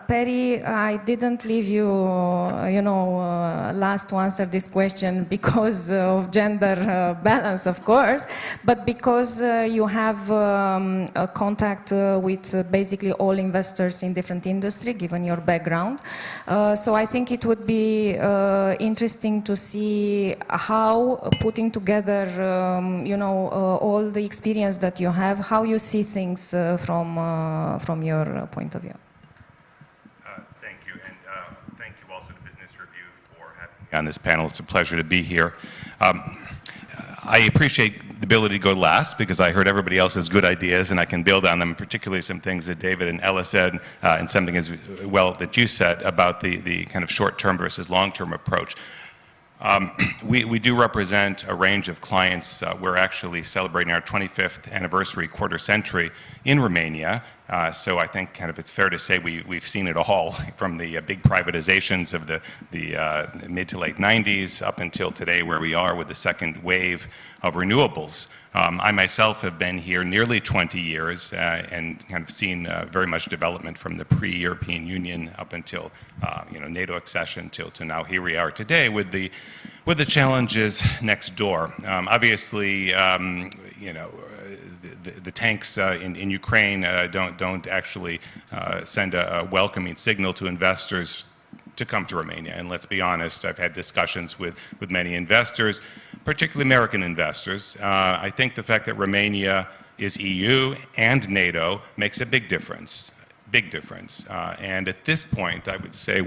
Perry, I didn't leave you, last to answer this question because of gender balance, of course, but because you have a contact with basically all investors in different industry, given your background. So I think it would be interesting to see how putting together, all the experience that you have, how you see things from your point of view. Thank you, and thank you also to Business Review for having me on this panel. It's a pleasure to be here. I appreciate the ability to go last because I heard everybody else's good ideas and I can build on them, particularly some things that David and Ella said and something as well that you said about the kind of short-term versus long-term approach. We do represent a range of clients. We're actually celebrating our 25th anniversary quarter century in Romania. So I think kind of it's fair to say we've seen it all from the big privatizations of the mid to late 90s up until today where we are with the second wave of renewables. I myself have been here nearly 20 years and kind of seen very much development from the pre-European Union up until NATO accession to now here we are today with the challenges next door. Obviously, the tanks in Ukraine don't actually send a welcoming signal to investors to come to Romania. And let's be honest, I've had discussions with many investors, particularly American investors. I think the fact that Romania is EU and NATO makes a big difference. And at this point, I would say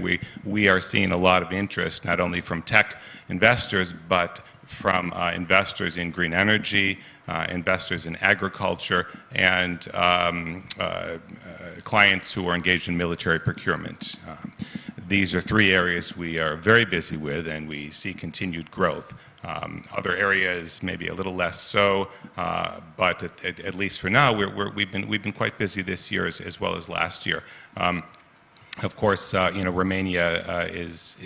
we are seeing a lot of interest, not only from tech investors, but from investors in green energy, investors in agriculture, and clients who are engaged in military procurement. These are three areas we are very busy with, and we see continued growth. Other areas maybe a little less so, but at least for now, we've been quite busy this year as well as last year. Of course, Romania is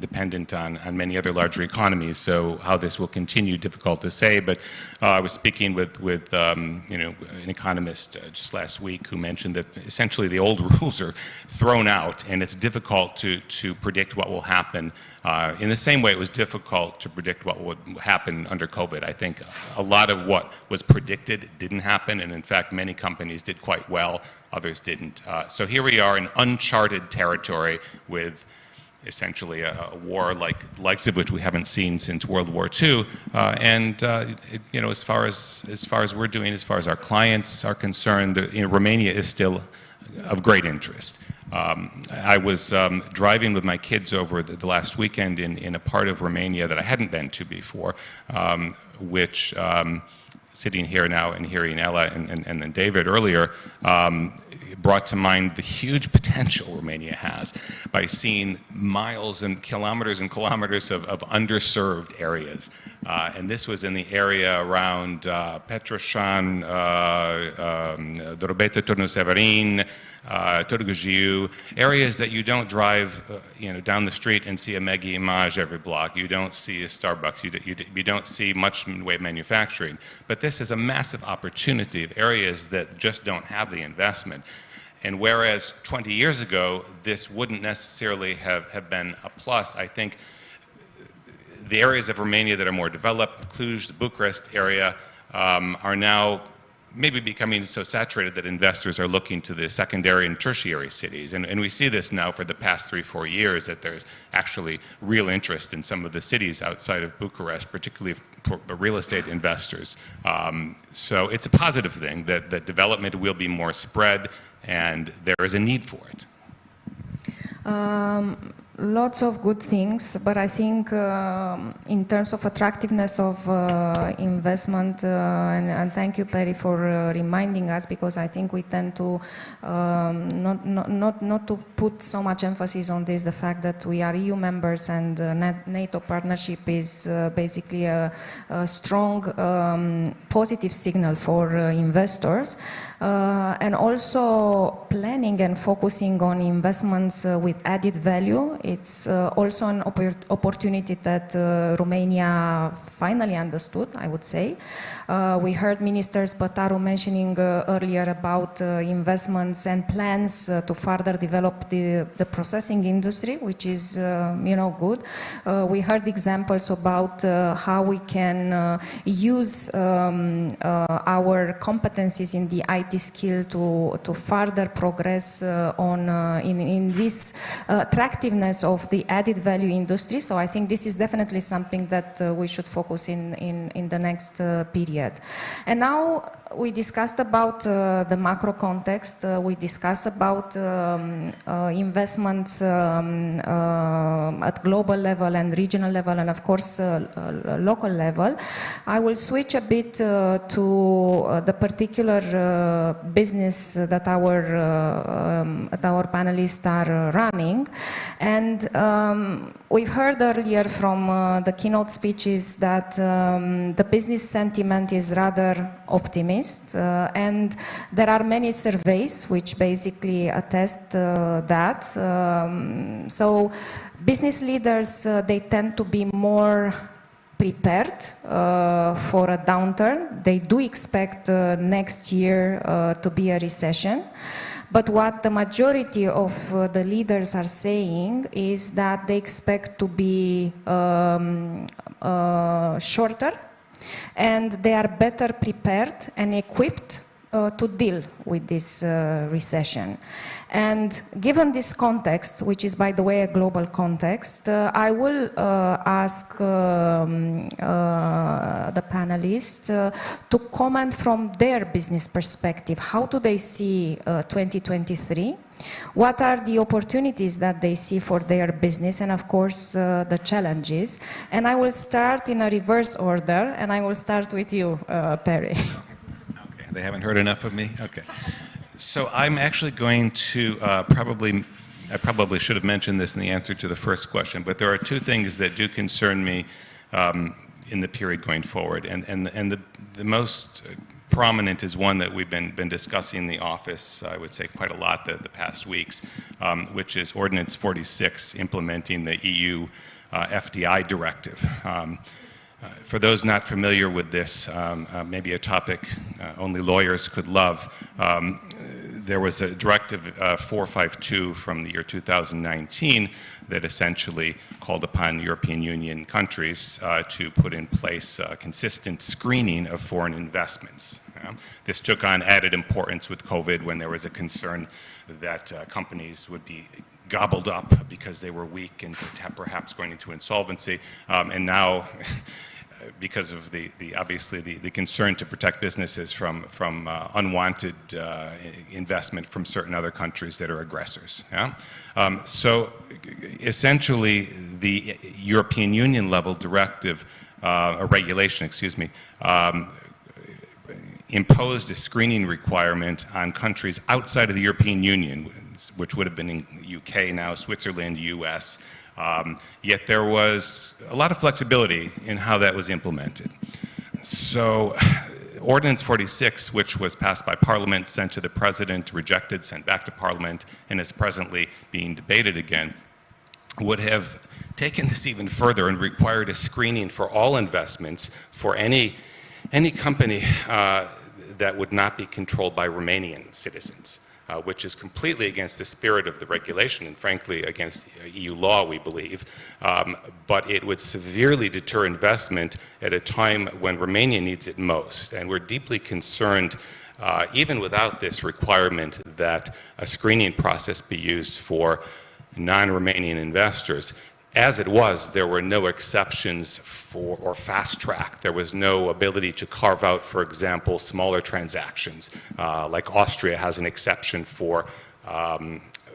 dependent on many other larger economies, so how this will continue, difficult to say. But I was speaking with an economist just last week who mentioned that essentially the old rules are thrown out, and it's difficult to predict what will happen. In the same way, it was difficult to predict what would happen under COVID. I think a lot of what was predicted didn't happen, and in fact, many companies did quite well. Others didn't. So here we are in uncharted territory with essentially a war likes of which we haven't seen since World War II. As far as we're doing, as far as our clients are concerned, Romania is still of great interest. I was driving with my kids over the last weekend in a part of Romania that I hadn't been to before, which sitting here now and hearing Ella and then David earlier, brought to mind the huge potential Romania has by seeing miles and kilometers of underserved areas. And this was in the area around Petroșan, Drobeta, Turnul Severin, Târgu Jiu, areas that you don't drive down the street and see a Mega Image every block. You don't see a Starbucks. You don't see much in the way of manufacturing. But this is a massive opportunity of areas that just don't have the investment. And whereas 20 years ago, this wouldn't necessarily have been a plus, I think the areas of Romania that are more developed, Cluj, the Bucharest area, are now maybe becoming so saturated that investors are looking to the secondary and tertiary cities. And we see this now for the past 3-4 years, that there's actually real interest in some of the cities outside of Bucharest, particularly for real estate investors. So it's a positive thing that development will be more spread, and there is a need for it. Lots of good things, but I think in terms of attractiveness of investment, and thank you, Perry, for reminding us, because I think we tend to not to put so much emphasis on this, the fact that we are EU members and NATO partnership is basically a strong positive signal for investors. And also planning and focusing on investments with added value. It's also an opportunity that Romania finally understood, I would say. We heard Minister Spătaru mentioning earlier about investments and plans to further develop the processing industry, which is, good. We heard examples about how we can use our competencies in the IT skill to further progress in this attractiveness of the added value industry. So I think this is definitely something that we should focus in the next period. And now we discussed about the macro context. We discussed about investments at global level and regional level, and of course local level. I will switch a bit to the particular business that our panelists are running. And we've heard earlier from the keynote speeches that the business sentiment is rather optimist, and there are many surveys which basically attest that. So business leaders, they tend to be more prepared for a downturn. They do expect next year to be a recession. But what the majority of the leaders are saying is that they expect to be shorter, and they are better prepared and equipped to deal with this recession. And given this context, which is, by the way, a global context, I will ask the panelists to comment from their business perspective. How do they see 2023? What are the opportunities that they see for their business, and of course the challenges? And I will start in a reverse order, and I will start with you, Perry. Okay, they haven't heard enough of me? Okay. So I'm actually going to I probably should have mentioned this in the answer to the first question, but there are two things that do concern me in the period going forward. And the most prominent is one that we've been discussing in the office, I would say quite a lot the past weeks, which is Ordinance 46, implementing the EU FDI directive. For those not familiar with this, maybe a topic only lawyers could love, there was a directive 452 from the year 2019 that essentially called upon European Union countries to put in place consistent screening of foreign investments. This took on added importance with COVID, when there was a concern that companies would be gobbled up because they were weak and perhaps going into insolvency, and now because of obviously the concern to protect businesses from unwanted investment from certain other countries that are aggressors. Yeah? So essentially the European Union level directive, or regulation, excuse me, imposed a screening requirement on countries outside of the European Union, which would have been in UK now, Switzerland, US, yet there was a lot of flexibility in how that was implemented. So Ordinance 46, which was passed by Parliament, sent to the President, rejected, sent back to Parliament, and is presently being debated again, would have taken this even further and required a screening for all investments for any company that would not be controlled by Romanian citizens. Which is completely against the spirit of the regulation and frankly against EU law, we believe. But it would severely deter investment at a time when Romania needs it most. And we're deeply concerned, even without this requirement, that a screening process be used for non-Romanian investors. As it was, there were no exceptions for, or fast track. There was no ability to carve out, for example, smaller transactions, like Austria has an exception for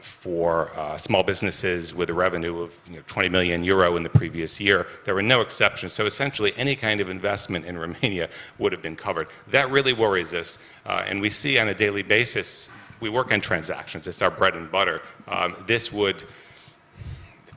for small businesses with a revenue of 20 million euro in the previous year. There were no exceptions. So essentially any kind of investment in Romania would have been covered. That really worries us. And we see on a daily basis, we work on transactions. It's our bread and butter. This would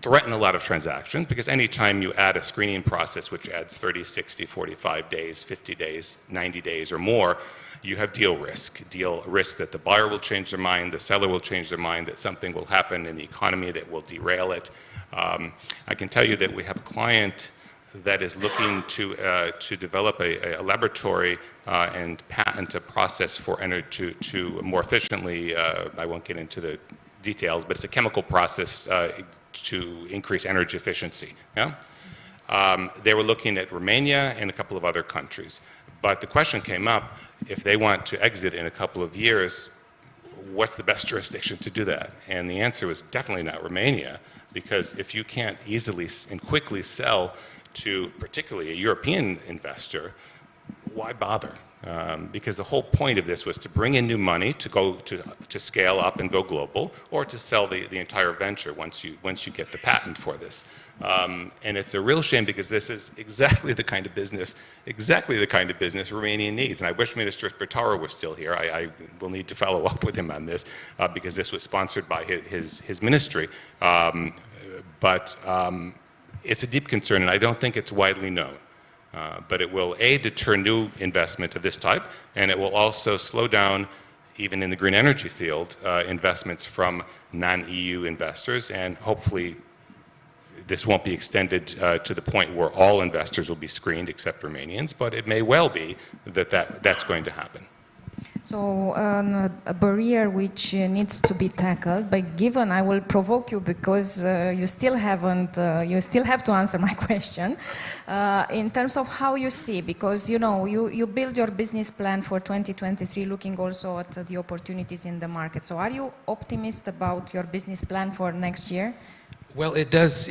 threaten a lot of transactions because any time you add a screening process which adds 30, 60, 45 days, 50 days, 90 days or more, you have deal risk that the buyer will change their mind, the seller will change their mind, that something will happen in the economy that will derail it. I can tell you that we have a client that is looking to develop a laboratory and patent a process for energy to more efficiently, I won't get into the details, but it's a chemical process to increase energy efficiency. Yeah? They were looking at Romania and a couple of other countries. But the question came up, if they want to exit in a couple of years, what's the best jurisdiction to do that? And the answer was definitely not Romania, because if you can't easily and quickly sell to particularly a European investor, why bother? Because the whole point of this was to bring in new money to go to scale up and go global, or to sell the entire venture once you get the patent for this. And it's a real shame because this is exactly the kind of business Romania needs. And I wish Minister Spataro was still here. I will need to follow up with him on this because this was sponsored by his ministry. But it's a deep concern, and I don't think it's widely known. But it will, A, deter new investment of this type, and it will also slow down, even in the green energy field, investments from non-EU investors, and hopefully this won't be extended to the point where all investors will be screened except Romanians, but it may well be that's going to happen. So a barrier which needs to be tackled, but given I will provoke you because you still have to answer my question in terms of how you see, because you build your business plan for 2023 looking also at the opportunities in the market. So are you optimistic about your business plan for next year? Well, it does.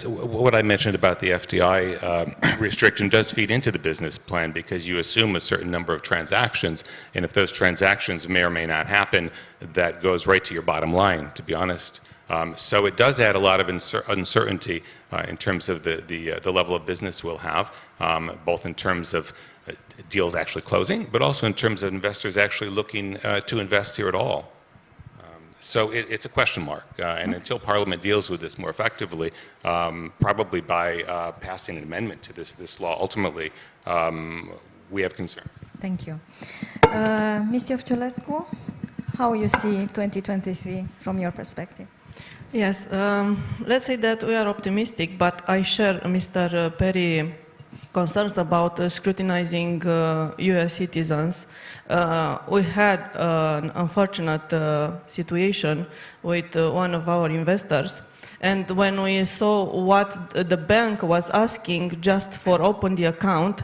What I mentioned about the FDI restriction does feed into the business plan because you assume a certain number of transactions, and if those transactions may or may not happen, that goes right to your bottom line, to be honest. So it does add a lot of uncertainty in terms of the level of business we'll have, both in terms of deals actually closing, but also in terms of investors actually looking to invest here at all. So it's a question mark, and until Parliament deals with this more effectively, probably by passing an amendment to this law, ultimately, we have concerns. Thank you. Ms. Iovciulescu, how you see 2023 from your perspective? Yes, let's say that we are optimistic, but I share Mr. Perry's concerns about scrutinizing US citizens. We had an unfortunate situation with one of our investors, and when we saw what the bank was asking just for open the account,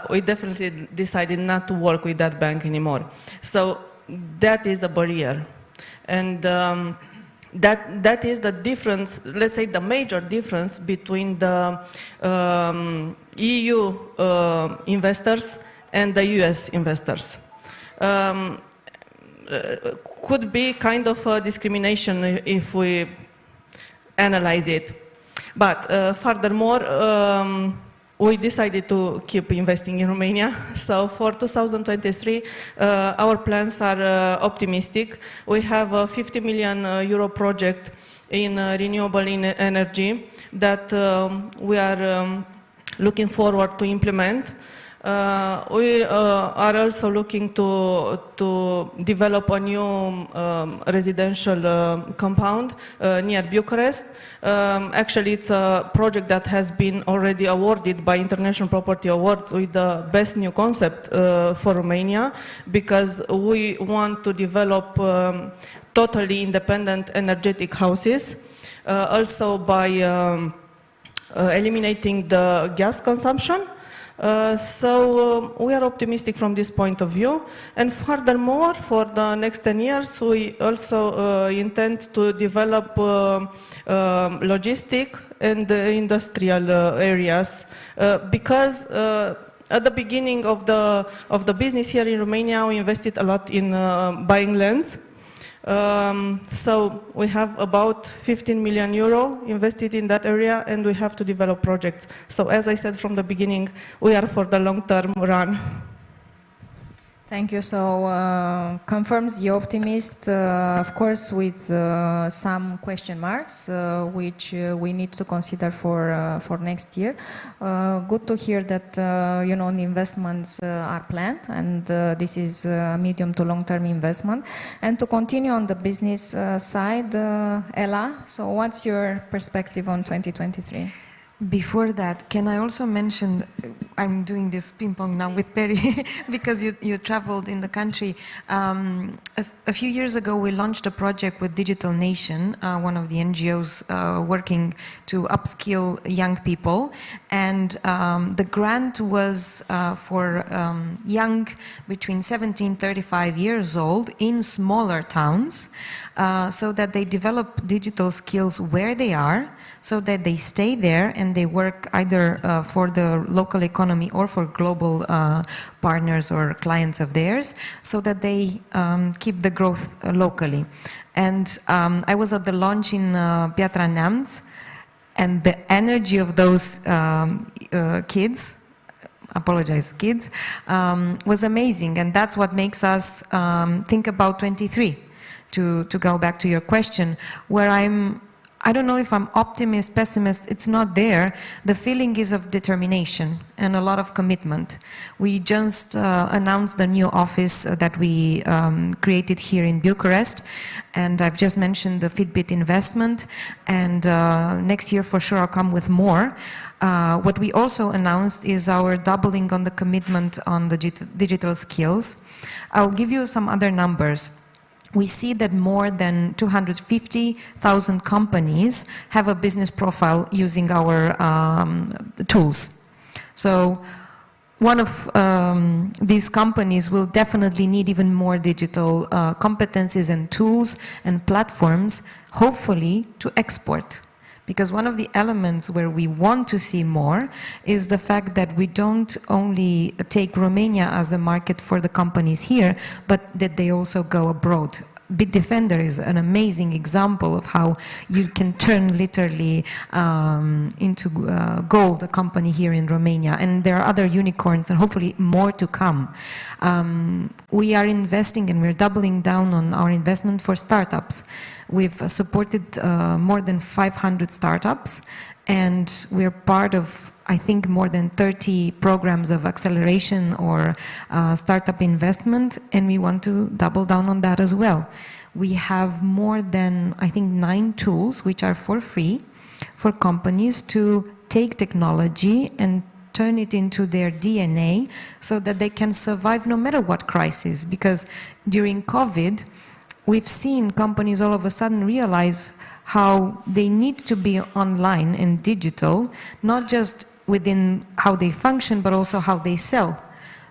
we definitely decided not to work with that bank anymore. So that is a barrier, and that is the difference, let's say the major difference between the EU investors and the US investors. Could be kind of a discrimination if we analyze it. But furthermore, we decided to keep investing in Romania. So for 2023, our plans are optimistic. We have a 50 million euro project in renewable energy that we are looking forward to implement. We are also looking to develop a new residential compound near Bucharest. Actually, it's a project that has been already awarded by International Property Awards with the best new concept for Romania, because we want to develop totally independent energetic houses, also by eliminating the gas consumption. So we are optimistic from this point of view, and furthermore, for the next 10 years, we also intend to develop logistic and industrial areas, because at the beginning of the business here in Romania, we invested a lot in buying lands. So we have about 15 million euro invested in that area, and we have to develop projects. So as I said from the beginning, we are for the long-term run. Thank you. So confirms the optimist, of course, with some question marks, which we need to consider for next year. Good to hear that you know, the investments are planned, and this is medium to long-term investment. And to continue on the business side, Ella, so what's your perspective on 2023? Before that, can I also mention, I'm doing this ping pong now with Perry, because you traveled in the country. A few years ago, we launched a project with Digital Nation, one of the NGOs working to upskill young people. And the grant was for young between 17 and 35 years old in smaller towns, so that they develop digital skills where they are, so that they stay there and they work either for the local economy or for global partners or clients of theirs, so that they keep the growth locally. And I was at the launch in Piatra Neamț, and the energy of those kids, was amazing. And that's what makes us think about 23, to go back to your question, where I don't know if I'm optimist, pessimist, it's not there. The feeling is of determination and a lot of commitment. We just announced the new office that we created here in Bucharest, and I've just mentioned the Fitbit investment, and next year for sure I'll come with more. What we also announced is our doubling on the commitment on the digital skills. I'll give you some other numbers. We see that more than 250,000 companies have a business profile using our tools. So one of these companies will definitely need even more digital competencies and tools and platforms, hopefully to export. Because one of the elements where we want to see more is the fact that we don't only take Romania as a market for the companies here, but that they also go abroad. Bitdefender is an amazing example of how you can turn literally into gold a company here in Romania. And there are other unicorns and hopefully more to come. We are investing and we're doubling down on our investment for startups. We've supported more than 500 startups, and we're part of, I think, more than 30 programs of acceleration or startup investment, and we want to double down on that as well. We have more than, I think, 9 tools which are for free for companies to take technology and turn it into their DNA so that they can survive no matter what crisis. Because during COVID, we've seen companies all of a sudden realize how they need to be online and digital, not just within how they function, but also how they sell.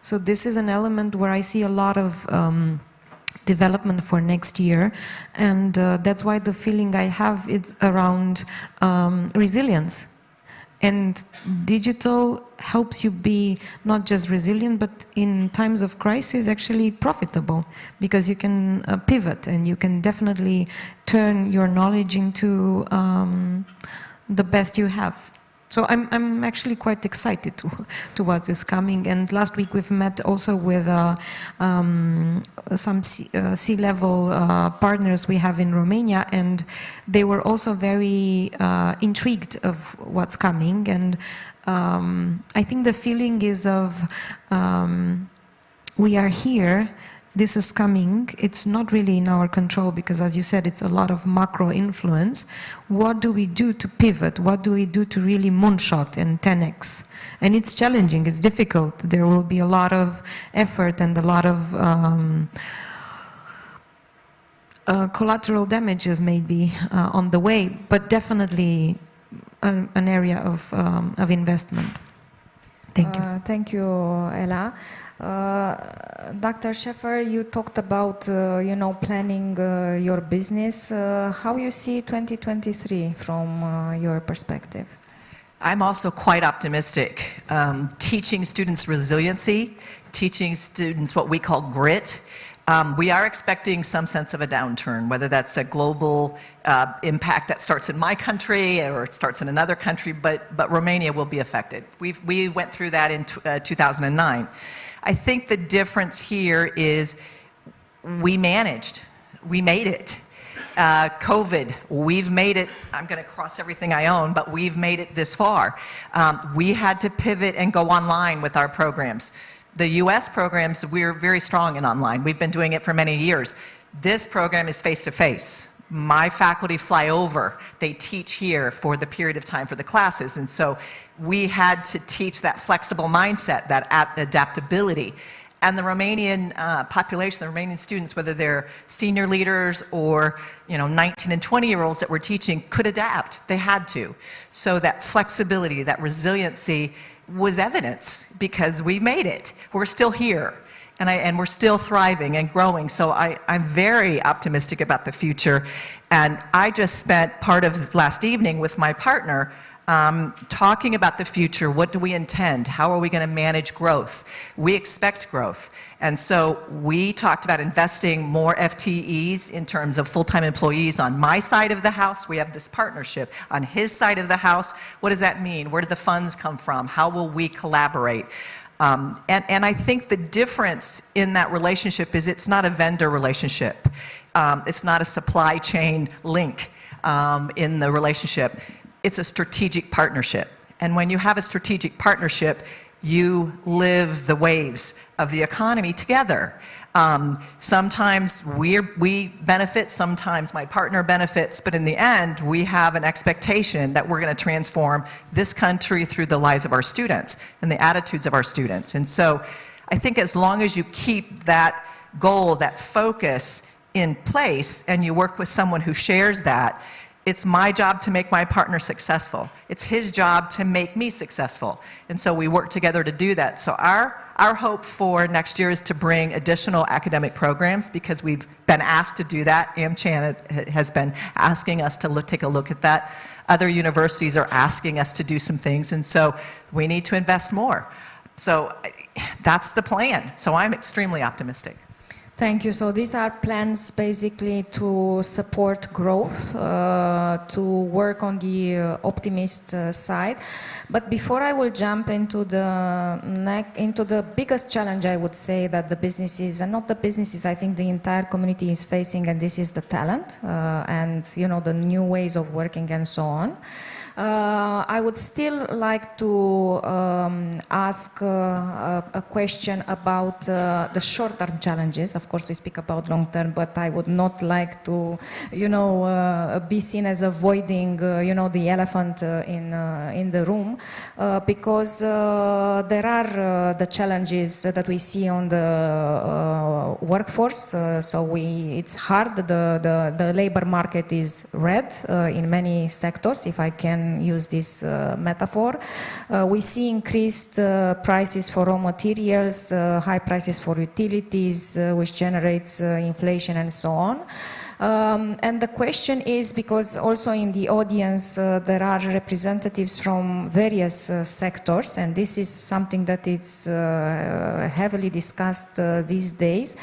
So this is an element where I see a lot of development for next year, and that's why the feeling I have is around resilience. And digital helps you be not just resilient, but in times of crisis actually profitable, because you can pivot and you can definitely turn your knowledge into the best you have. So I'm actually quite excited to what is coming. And last week we've met also with some C-level partners we have in Romania, and they were also very intrigued of what's coming. And I think the feeling is of we are here. This is coming. It's not really in our control because, as you said, it's a lot of macro influence. What do we do to pivot? What do we do to really moonshot and 10x? And it's challenging. It's difficult. There will be a lot of effort and a lot of collateral damages maybe on the way, but definitely an area of investment. Thank you. Thank you, Ella. Dr. Scheffer, you talked about, planning your business. How you see 2023 from your perspective? I'm also quite optimistic. Teaching students resiliency, teaching students what we call grit, We are expecting some sense of a downturn, whether that's a global impact that starts in my country or it starts in another country, but Romania will be affected. We went through that in 2009. I think the difference here is we managed. We made it. COVID, we've made it. I'm going to cross everything I own, but we've made it this far. We had to pivot and go online with our programs. The US programs, we're very strong in online. We've been doing it for many years. This program is face-to-face. My faculty fly over. They teach here for the period of time for the classes. And so we had to teach that flexible mindset, that adaptability. And the Romanian population, the Romanian students, whether they're senior leaders or 19 and 20-year-olds that we're teaching, could adapt. They had to. So that flexibility, that resiliency was evidence because we made it. We're still here. And we're still thriving and growing. So I'm very optimistic about the future. And I just spent part of last evening with my partner talking about the future. What do we intend? How are we going to manage growth? We expect growth. And so we talked about investing more FTEs in terms of full-time employees on my side of the house. We have this partnership. On his side of the house, what does that mean? Where do the funds come from? How will we collaborate? And I think the difference in that relationship is it's not a vendor relationship. It's not a supply chain link in the relationship. It's a strategic partnership. And when you have a strategic partnership, you live the waves of the economy together. Sometimes we benefit, sometimes my partner benefits, but in the end, we have an expectation that we're going to transform this country through the lives of our students and the attitudes of our students. And so I think as long as you keep that goal, that focus in place, and you work with someone who shares that, it's my job to make my partner successful. It's his job to make me successful. And so we work together to do that. So our hope for next year is to bring additional academic programs because we've been asked to do that. AmCham has been asking us to take a look at that. Other universities are asking us to do some things, and so we need to invest more. So that's the plan. So I'm extremely optimistic. Thank you. So these are plans basically to support growth, to work on the optimist side. But before I will jump into the biggest challenge, I would say that the businesses, and not the businesses, I think the entire community is facing, and this is the talent and the new ways of working and so on. I would still like to ask a question about the short-term challenges. Of course, we speak about long-term, but I would not like to, be seen as avoiding, the elephant in the room, because there are the challenges that we see on the workforce. So it's hard. The labor market is red in many sectors, if I can use this metaphor. We see increased prices for raw materials, high prices for utilities, which generates inflation and so on. And the question is, because also in the audience there are representatives from various sectors, and this is something that is heavily discussed these days.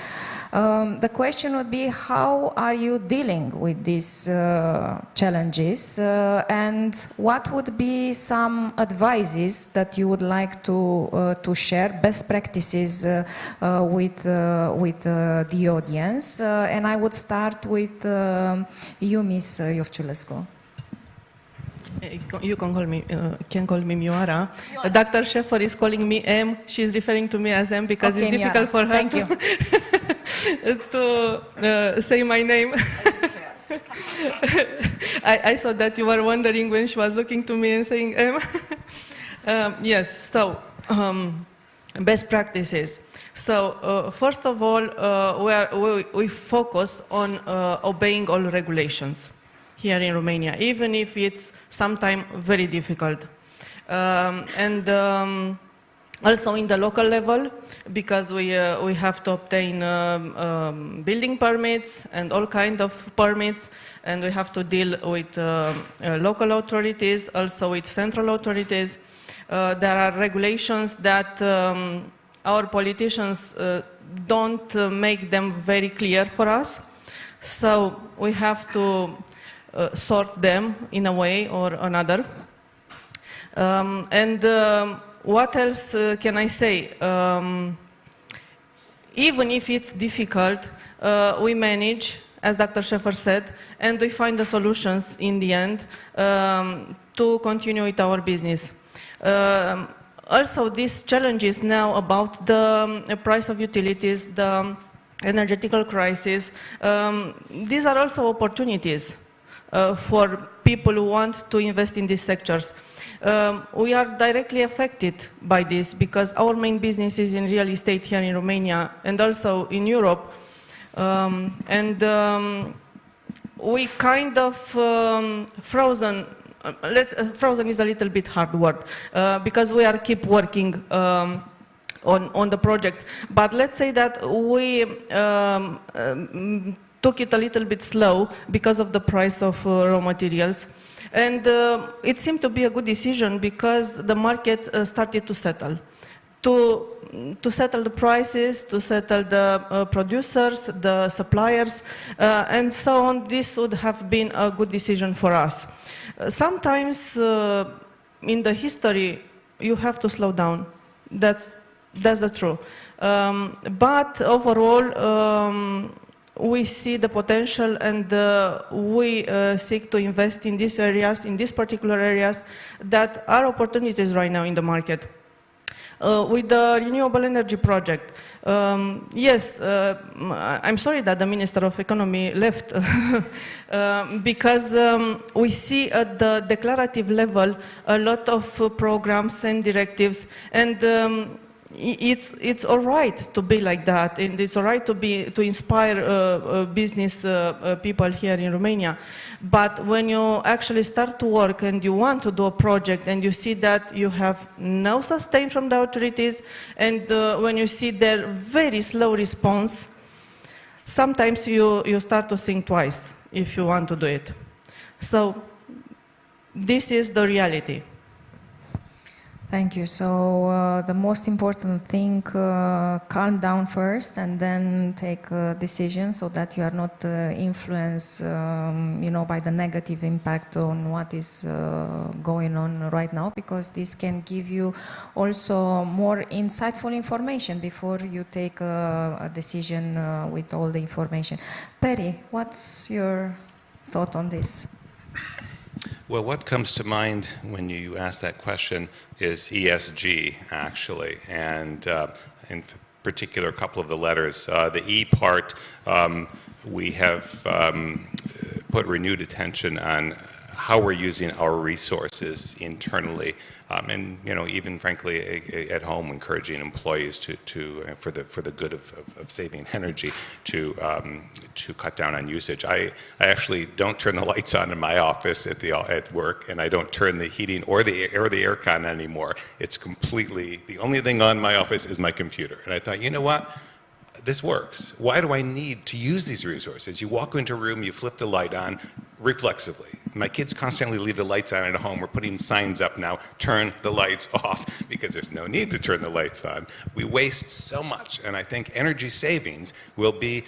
The question would be, how are you dealing with these challenges, and what would be some advices that you would like to share, best practices with the audience? And I would start with you, Ms. Iovciulescu. You can call me Mioara. Dr. Sheffer is calling me M. She's referring to me as M because it's difficult for her to say my name. I saw that you were wondering when she was looking to me and saying M. Yes, so best practices. So first of all, we focus on obeying all regulations here in Romania, even if it's sometimes very difficult. And also in the local level, because we have to obtain building permits and all kinds of permits, and we have to deal with local authorities, also with central authorities. There are regulations that our politicians don't make them very clear for us. So we have to sort them in a way or another. What else can I say? Even if it's difficult, we manage, as Dr. Scheffer said, and we find the solutions in the end to continue with our business. Also, these challenges now about the price of utilities, the energetical crisis, these are also opportunities for people who want to invest in these sectors. We are directly affected by this because our main business is in real estate here in Romania and also in Europe. We kind of frozen. Frozen is a little bit hard word because we are keep working on the projects. But let's say that we took it a little bit slow because of the price of raw materials. And it seemed to be a good decision because the market started to settle. To settle the prices, to settle the producers, the suppliers, and so on. This would have been a good decision for us. Sometimes in the history, you have to slow down. That's the truth. But overall, we see the potential and we seek to invest in these areas, in these particular areas that are opportunities right now in the market. With the renewable energy project, yes, I'm sorry that the Minister of Economy left because we see at the declarative level a lot of programs and directives, and it's all right to be like that, and it's all right to inspire business people here in Romania. But when you actually start to work and you want to do a project and you see that you have no sustain from the authorities, and when you see their very slow response, sometimes you start to think twice if you want to do it. So this is the reality. Thank you. So the most important thing, calm down first and then take a decision so that you are not influenced, by the negative impact on what is going on right now, because this can give you also more insightful information before you take a decision with all the information. Perry, what's your thought on this? Well, what comes to mind when you ask that question is ESG, actually, and in particular, a couple of the letters. The E part, we have put renewed attention on how we're using our resources internally, and even frankly at home, encouraging employees to for the good of saving energy to cut down on usage. I actually don't turn the lights on in my office at work, and I don't turn the heating or the aircon anymore. It's completely, the only thing on in my office is my computer. And I thought, you know what? This works. Why do I need to use these resources? You walk into a room, you flip the light on reflexively. My kids constantly leave the lights on at home. We're putting signs up now, turn the lights off, because there's no need to turn the lights on. We waste so much, and I think energy savings will be,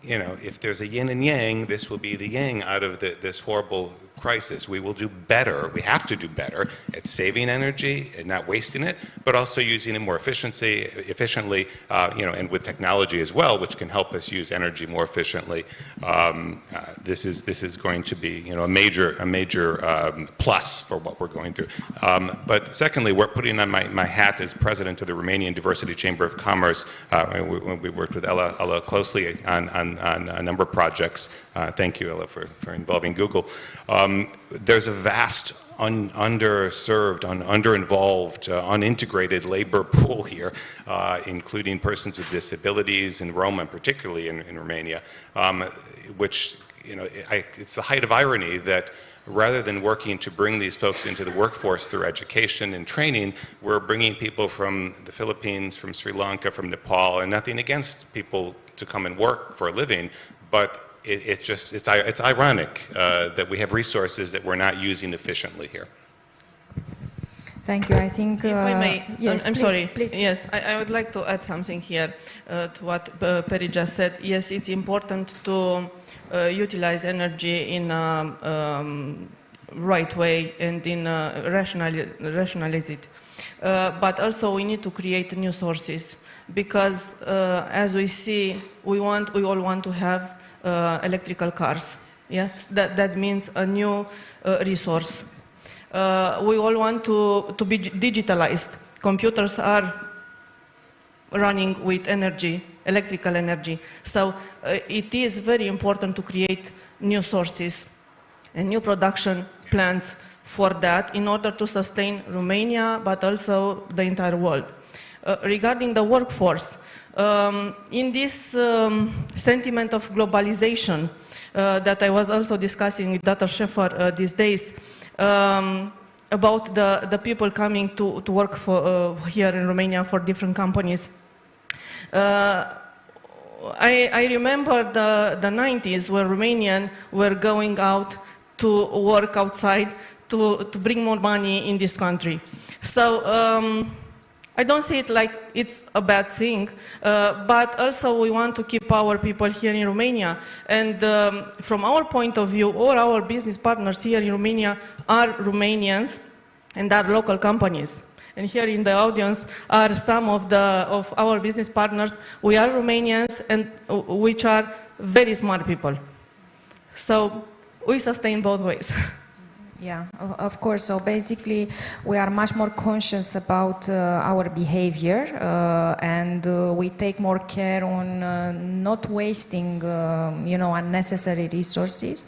if there's a yin and yang, this will be the yang out of this horrible crisis. We will do better, we have to do better at saving energy and not wasting it, but also using it more efficiently, and with technology as well, which can help us use energy more efficiently. This is going to be, a major plus for what we're going through. But secondly, we're putting on my hat as president of the Romanian Diversity Chamber of Commerce. We worked with Ella closely on a number of projects. Thank you, Ella, for involving Google. There's a vast underserved, underinvolved, unintegrated labor pool here, including persons with disabilities and Roma, particularly in Romania, which, it's the height of irony that rather than working to bring these folks into the workforce through education and training, we're bringing people from the Philippines, from Sri Lanka, from Nepal, and nothing against people to come and work for a living, but it's ironic that we have resources that we're not using efficiently here. Thank you. I think. If I may, yes, I'm please, sorry. Please. Yes, I would like to add something here to what Perry just said. Yes, it's important to utilize energy in right way and in rationalize it. But also we need to create new sources because as we see, we all want to have electrical cars. Yes, that means a new resource. We all want to be digitalized. Computers are running with energy, electrical energy. So it is very important to create new sources and new production plants for that in order to sustain Romania, but also the entire world. Regarding the workforce, in this sentiment of globalization that I was also discussing with Dr. Schäfer these days, about the people coming to work for, here in Romania for different companies. I remember the 90s where Romanians were going out to work outside to bring more money in this country. So I don't see it like it's a bad thing, but also we want to keep our people here in Romania. And from our point of view, all our business partners here in Romania are Romanians and are local companies. And here in the audience are some of our business partners. We are Romanians and which are very smart people. So we sustain both ways. Yeah, of course. So basically, we are much more conscious about our behavior and we take more care on not wasting, unnecessary resources.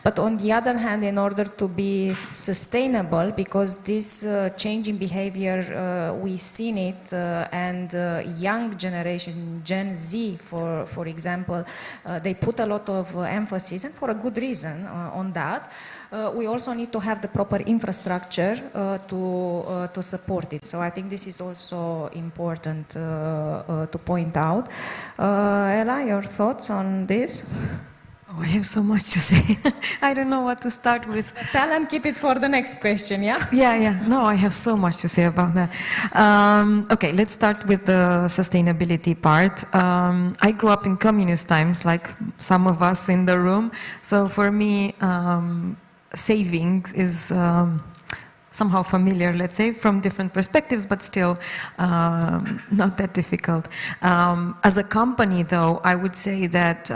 But on the other hand, in order to be sustainable, because this change in behavior, we've seen it, and young generation, Gen Z, for example, they put a lot of emphasis, and for a good reason, on that. We also need to have the proper infrastructure to support it. So I think this is also important to point out. Ella, your thoughts on this? Oh, I have so much to say. I don't know what to start with. Tell and keep it for the next question, yeah? Yeah. No, I have so much to say about that. Okay, let's start with the sustainability part. I grew up in communist times, like some of us in the room. So for me, saving is somehow familiar, let's say, from different perspectives, but still not that difficult. As a company, though, I would say that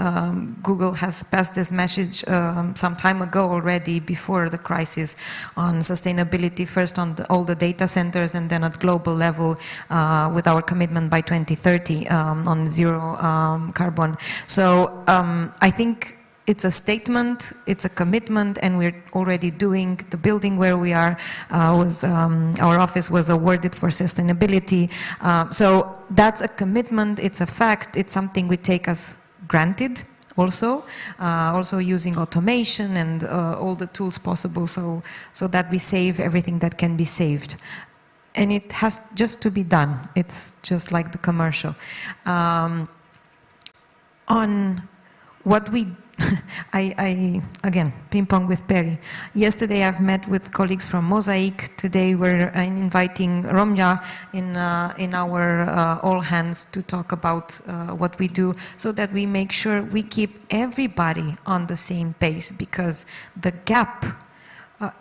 Google has passed this message some time ago already, before the crisis, on sustainability, first on all the data centers and then at global level with our commitment by 2030 on zero carbon. So I think it's a statement, it's a commitment, and we're already doing. The building where we are, our office was awarded for sustainability. So that's a commitment, it's a fact, it's something we take as granted also. Also using automation and all the tools possible so that we save everything that can be saved. And it has just to be done. It's just like the commercial. On what we I again, ping pong with Perry. Yesterday I've met with colleagues from Mosaic. Today we're inviting Romania in our all hands to talk about what we do, so that we make sure we keep everybody on the same pace, because the gap,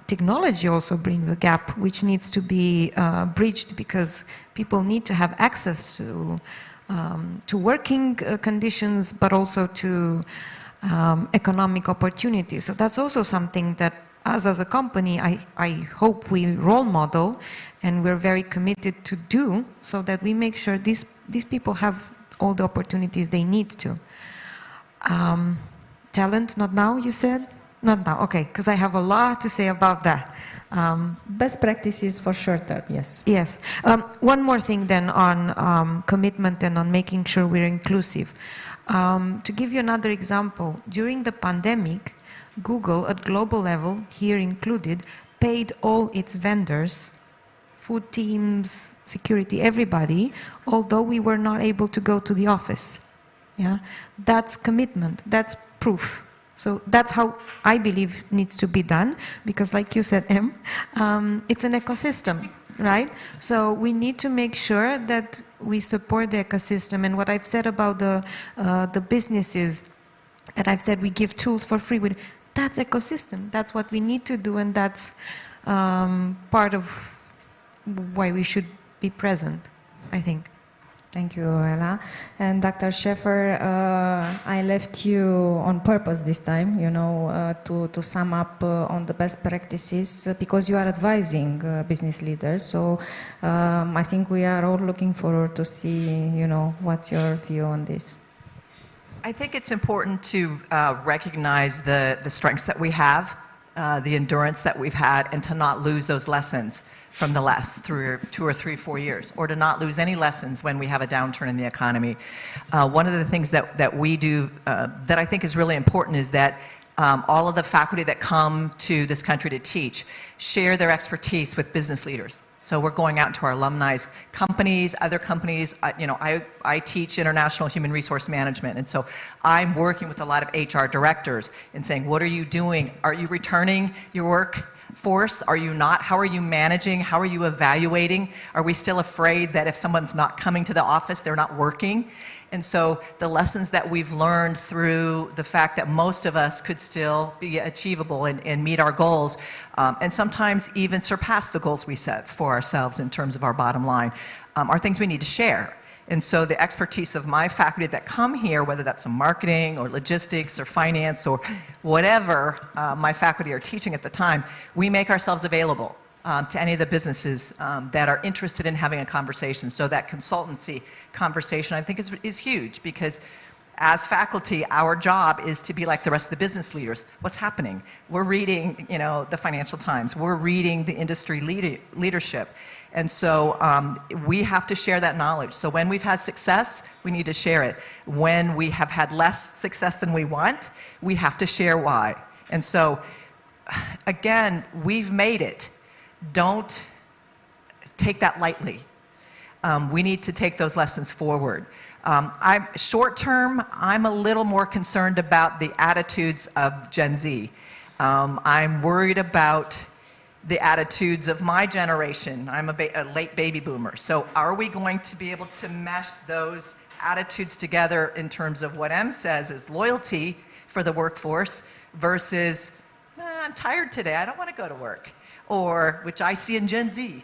technology also brings a gap which needs to be bridged, because people need to have access to working conditions, but also to economic opportunities. So that's also something that us as a company, I hope we role model, and we're very committed to do, so that we make sure these people have all the opportunities they need to. Talent, not now, you said? Not now, okay, because I have a lot to say about that. Best practices for short term, yes. Yes. One more thing then on commitment and on making sure we're inclusive. To give you another example, during the pandemic, Google at global level, here included, paid all its vendors, food teams, security, everybody, although we were not able to go to the office. Yeah? That's commitment, that's proof. So that's how I believe needs to be done, because like you said, Em, it's an ecosystem. right? So we need to make sure that we support the ecosystem. And what I've said about the businesses, that I've said we give tools for free, that's ecosystem. That's what we need to do, and that's part of why we should be present, I think. Thank you, Ella. And Dr. Schaeffer, I left you on purpose this time, you know, to sum up on the best practices because you are advising business leaders. So I think we are all looking forward to see, you know, what's your view on this. I think it's important to recognize the strengths that we have, the endurance that we've had, and to not lose those lessons from the last 2 or 3, 4 years, or to not lose any lessons when we have a downturn in the economy. One of the things that we do that I think is really important is that all of the faculty that come to this country to teach share their expertise with business leaders. So we're going out to our alumni's companies, other companies. You know, I teach international human resource management, and so I'm working with a lot of HR directors and saying, what are you doing? Are you returning your workforce? Are you not? How are you managing? How are you evaluating? Are we still afraid that if someone's not coming to the office, they're not working? And so the lessons that we've learned through the fact that most of us could still be achievable and meet our goals, and sometimes even surpass the goals we set for ourselves in terms of our bottom line, are things we need to share. And so the expertise of my faculty that come here, whether that's in marketing or logistics or finance or whatever my faculty are teaching at the time, we make ourselves available to any of the businesses that are interested in having a conversation. So that consultancy conversation, I think, is huge, because as faculty, our job is to be like the rest of the business leaders. What's happening? We're reading, you know, the Financial Times. We're reading the industry leadership. And so we have to share that knowledge. So when we've had success, we need to share it. When we have had less success than we want, we have to share why. And so, again, we've made it. Don't take that lightly. We need to take those lessons forward. Short term, I'm a little more concerned about the attitudes of Gen Z. I'm worried about the attitudes of my generation. I'm a late baby boomer. So are we going to be able to mesh those attitudes together in terms of what Em says is loyalty for the workforce versus, I'm tired today, I don't want to go to work, or which I see in Gen Z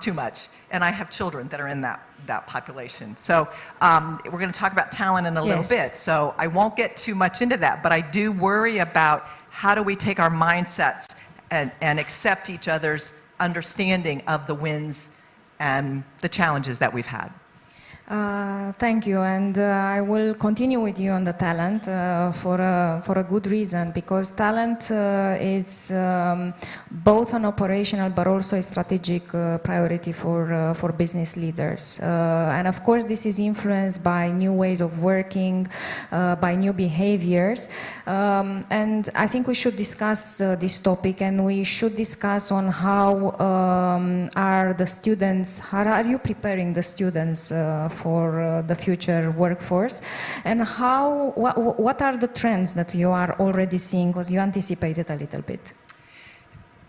too much. And I have children that are in that population. So we're going to talk about talent in a little bit. So I won't get too much into that, but I do worry about how do we take our mindsets and accept each other's understanding of the wins and the challenges that we've had. Thank you, and I will continue with you on the talent for a good reason, because talent is both an operational but also a strategic priority for business leaders. And of course this is influenced by new ways of working, by new behaviors, and I think we should discuss this topic, and we should discuss on how are you preparing the students for the future workforce, and what are the trends that you are already seeing, because you anticipated a little bit?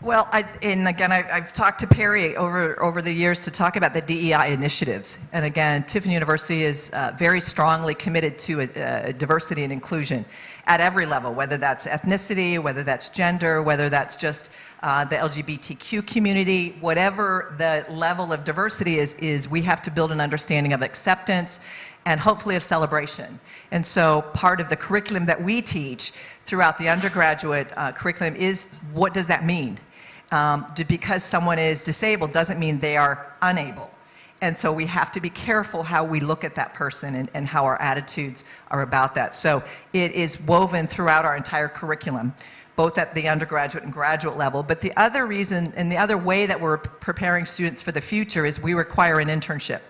Well, I've talked to Perry over the years to talk about the DEI initiatives. And again, Tiffin University is very strongly committed to diversity and inclusion at every level, whether that's ethnicity, whether that's gender, whether that's just the LGBTQ community, whatever the level of diversity is, we have to build an understanding of acceptance and hopefully of celebration. And so part of the curriculum that we teach throughout the undergraduate curriculum is, what does that mean? Because someone is disabled doesn't mean they are unable. And so we have to be careful how we look at that person and how our attitudes are about that. So it is woven throughout our entire curriculum, both at the undergraduate and graduate level. But the other reason and the other way that we're preparing students for the future is we require an internship.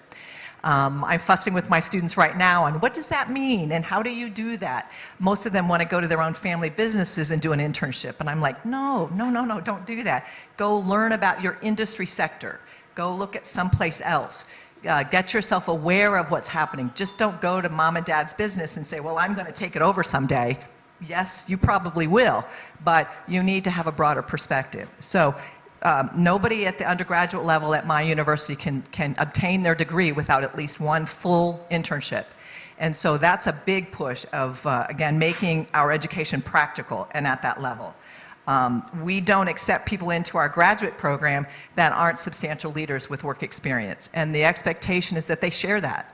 I'm fussing with my students right now on what does that mean and how do you do that? Most of them want to go to their own family businesses and do an internship. And I'm like, no, don't do that. Go learn about your industry sector. Go look at someplace else. Get yourself aware of what's happening. Just don't go to mom and dad's business and say, well, I'm going to take it over someday. Yes, you probably will, but you need to have a broader perspective. So Nobody at the undergraduate level at my university can obtain their degree without at least one full internship. And so that's a big push of, again, making our education practical and at that level. We don't accept people into our graduate program that aren't substantial leaders with work experience. And the expectation is that they share that.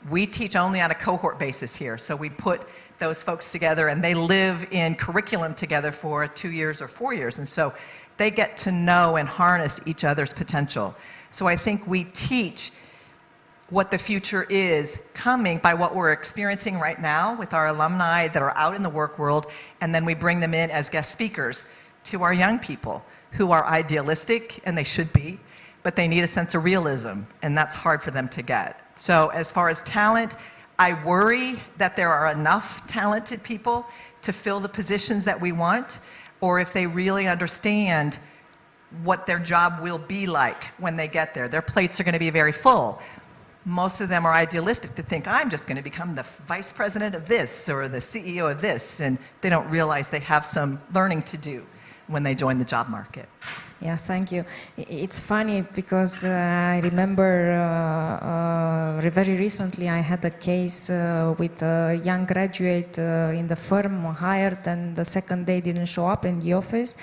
We teach only on a cohort basis here. So we put those folks together and they live in curriculum together for 2 years or 4 years. And so they get to know and harness each other's potential. So I think we teach what the future is coming by what we're experiencing right now with our alumni that are out in the work world, and then we bring them in as guest speakers to our young people who are idealistic, and they should be, but they need a sense of realism, and that's hard for them to get. So as far as talent, I worry that there are enough talented people to fill the positions that we want, or if they really understand what their job will be like when they get there. Their plates are going to be very full. Most of them are idealistic to think, I'm just going to become the vice president of this or the CEO of this, and they don't realize they have some learning to do when they join the job market. Yeah, thank you. It's funny because I remember very recently I had a case with a young graduate in the firm hired, and the second day didn't show up in the office.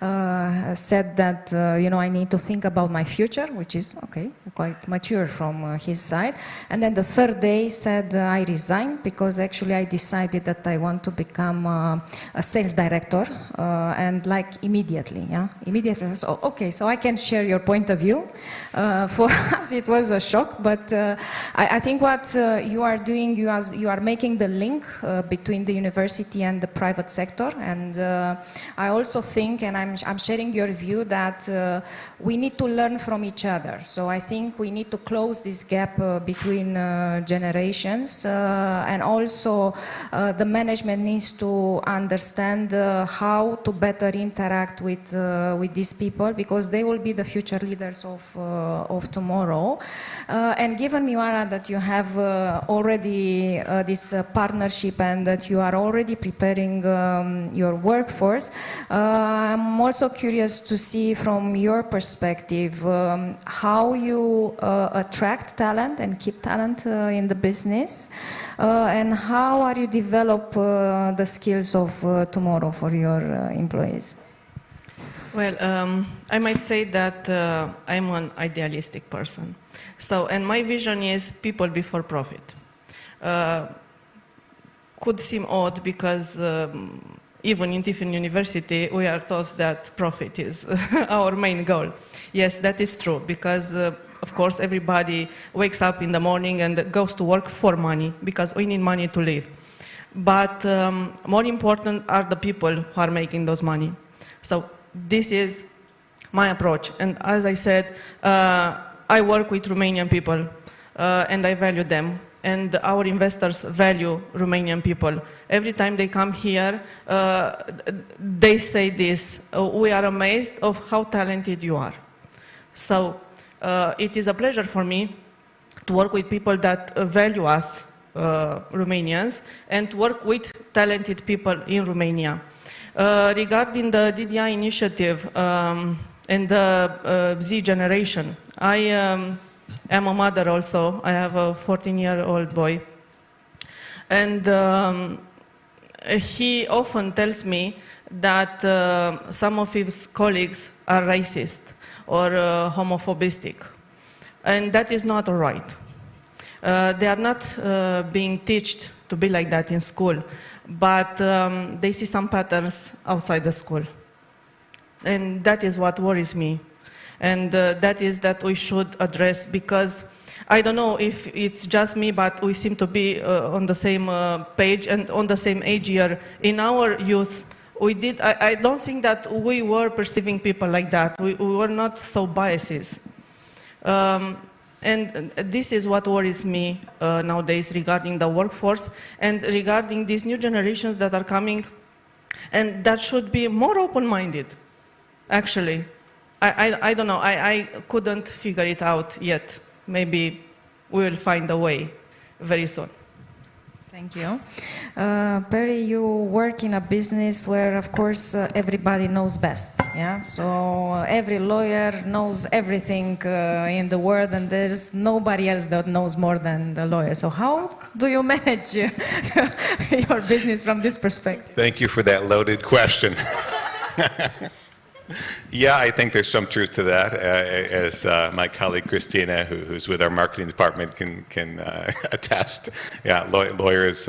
Said that, you know, I need to think about my future, which is, okay, quite mature from his side. And then the third day said, I resign because actually I decided that I want to become a sales director, and like immediately, yeah, immediately. So, okay, so I can share your point of view. For us, it was a shock, but I think what you are doing, you are making the link between the university and the private sector, and I also think, and I'm sharing your view, that we need to learn from each other. So I think we need to close this gap between generations, and also the management needs to understand how to better interact with these people, because they will be the future leaders of tomorrow. And given, Mioara, that you have already this partnership and that you are already preparing your workforce, I'm also curious to see from your perspective how you attract talent and keep talent in the business, and how are you develop the skills of tomorrow for your employees? Well, I might say that I'm an idealistic person. So, and my vision is people before profit. Could seem odd because even in Tiffin University, we are taught that profit is our main goal. Yes, that is true, because of course everybody wakes up in the morning and goes to work for money, because we need money to live. But more important are the people who are making those money. So this is my approach. And as I said, I work with Romanian people and I value them. And our investors value Romanian people. Every time they come here, they say this: we are amazed of how talented you are. So it is a pleasure for me to work with people that value us, Romanians, and to work with talented people in Romania. Regarding the DDI initiative and the Z generation, I am a mother also. I have a 14-year-old boy. And he often tells me that some of his colleagues are racist or homophobistic. And that is not all right. They are not being taught to be like that in school, but they see some patterns outside the school. And that is what worries me. And that is that we should address, because I don't know if it's just me, but we seem to be on the same page and on the same age here. In our youth, we did, I don't think that we were perceiving people like that. We were not so biased. And this is what worries me nowadays regarding the workforce and regarding these new generations that are coming, and that should be more open-minded, actually. I don't know, I couldn't figure it out yet. Maybe we will find a way very soon. Thank you. Perry, you work in a business where, of course, everybody knows best. Yeah. So every lawyer knows everything in the world, and there's nobody else that knows more than the lawyer. So how do you manage your business from this perspective? Thank you for that loaded question. Yeah, I think there's some truth to that, as my colleague Christina, who's with our marketing department, can attest. Yeah, lawyers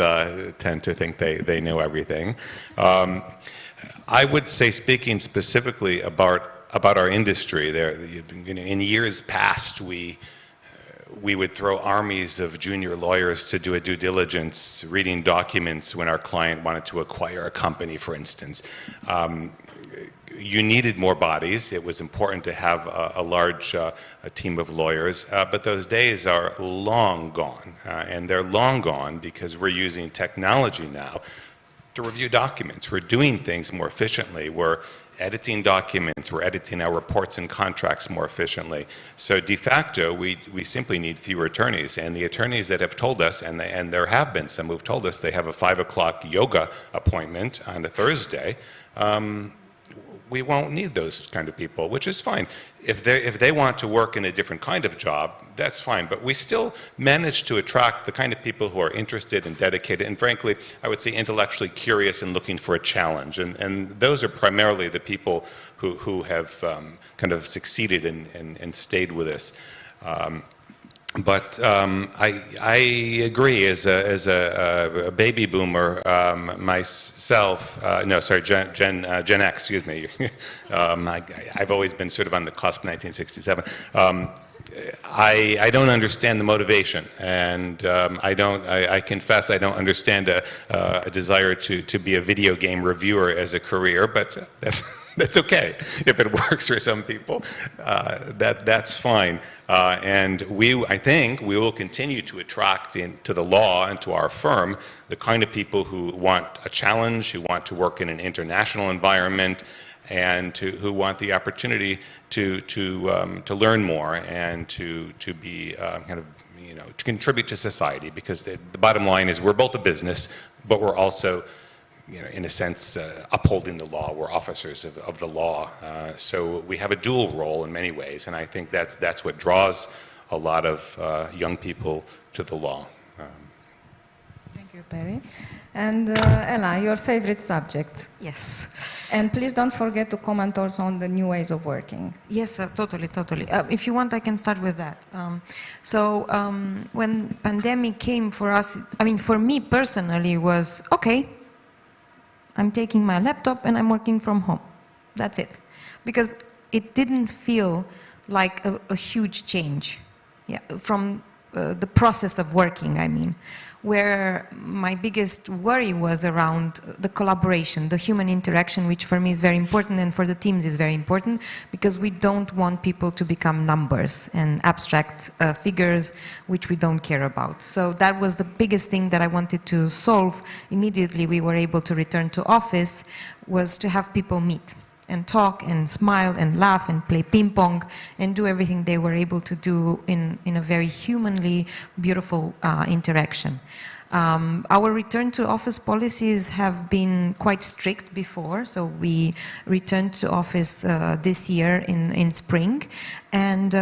tend to think they know everything. I would say, speaking specifically about our industry, in years past, we would throw armies of junior lawyers to do a due diligence, reading documents when our client wanted to acquire a company, for instance. You needed more bodies. It was important to have a large team of lawyers, but those days are long gone, and they're long gone because we're using technology now to review documents. We're doing things more efficiently. We're editing documents. We're editing our reports and contracts more efficiently. So de facto, we simply need fewer attorneys, and the attorneys that have told us, and there have been some who've told us they have a 5 o'clock yoga appointment on a Thursday, we won't need those kind of people, which is fine. If they want to work in a different kind of job, that's fine. But we still manage to attract the kind of people who are interested and dedicated, and frankly, I would say intellectually curious and looking for a challenge. And those are primarily the people who have kind of succeeded and stayed with us. But I agree, as a baby boomer myself, no, sorry, Gen X, excuse me. I've always been sort of on the cusp of 1967. I don't understand the motivation, and I confess I don't understand a desire to be a video game reviewer as a career, but that's okay. If it works for some people, that's fine. And I think we will continue to attract into the law and to our firm the kind of people who want a challenge, who want to work in an international environment, and who want the opportunity to learn more and to be kind of, to contribute to society. Because the bottom line is we're both a business, but we're also, in a sense, upholding the law. We're officers of the law. So we have a dual role in many ways, and I think that's what draws a lot of young people to the law. Thank you, Perry. And Ella, your favorite subject. Yes. And please don't forget to comment also on the new ways of working. Yes, totally. If you want, I can start with that. When pandemic came for us, I mean, for me personally, was okay. I'm taking my laptop and I'm working from home. That's it. Because it didn't feel like a huge change from the process of working, I mean, where my biggest worry was around the collaboration, the human interaction, which for me is very important and for the teams is very important, because we don't want people to become numbers and abstract figures which we don't care about. So that was the biggest thing that I wanted to solve. Immediately we were able to return to office, was to have people meet and talk and smile and laugh and play ping pong and do everything they were able to do in a very humanly beautiful interaction. Our return to office policies have been quite strict before, so we returned to office this year in spring, and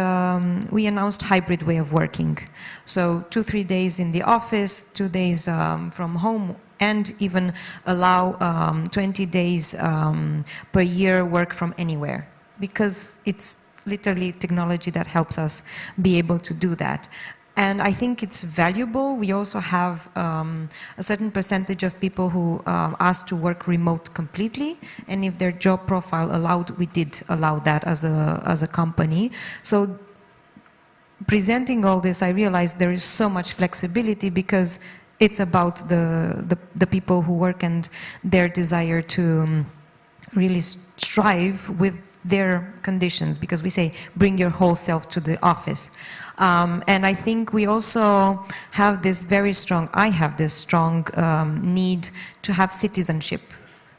we announced hybrid way of working. So 2-3 days in the office, 2 days from home, and even allow 20 days per year work from anywhere, because it's literally technology that helps us be able to do that. And I think it's valuable. We also have a certain percentage of people who ask to work remote completely, and if their job profile allowed, we did allow that as a company. So presenting all this, I realized there is so much flexibility, because it's about the people who work and their desire to really strive with their conditions, because we say bring your whole self to the office. And I think we also have this very strong, I have this strong need to have citizenship.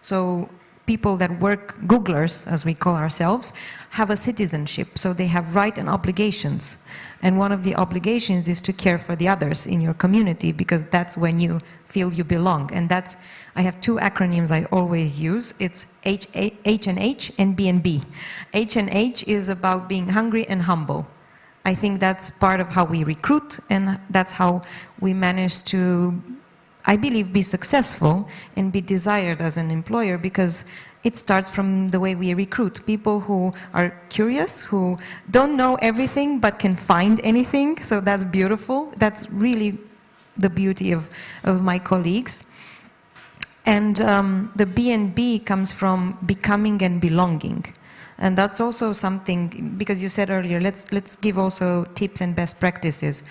So people that work, Googlers, as we call ourselves, have a citizenship. So they have rights and obligations. And one of the obligations is to care for the others in your community, because that's when you feel you belong. And that's, I have two acronyms I always use. It's H&H and B&B. H&H is about being hungry and humble. I think that's part of how we recruit, and that's how we manage to, I believe, be successful and be desired as an employer, because it starts from the way we recruit. People who are curious, who don't know everything but can find anything, so that's beautiful. That's really the beauty of my colleagues. And the B&B comes from becoming and belonging. And that's also something, because you said earlier, let's give also tips and best practices.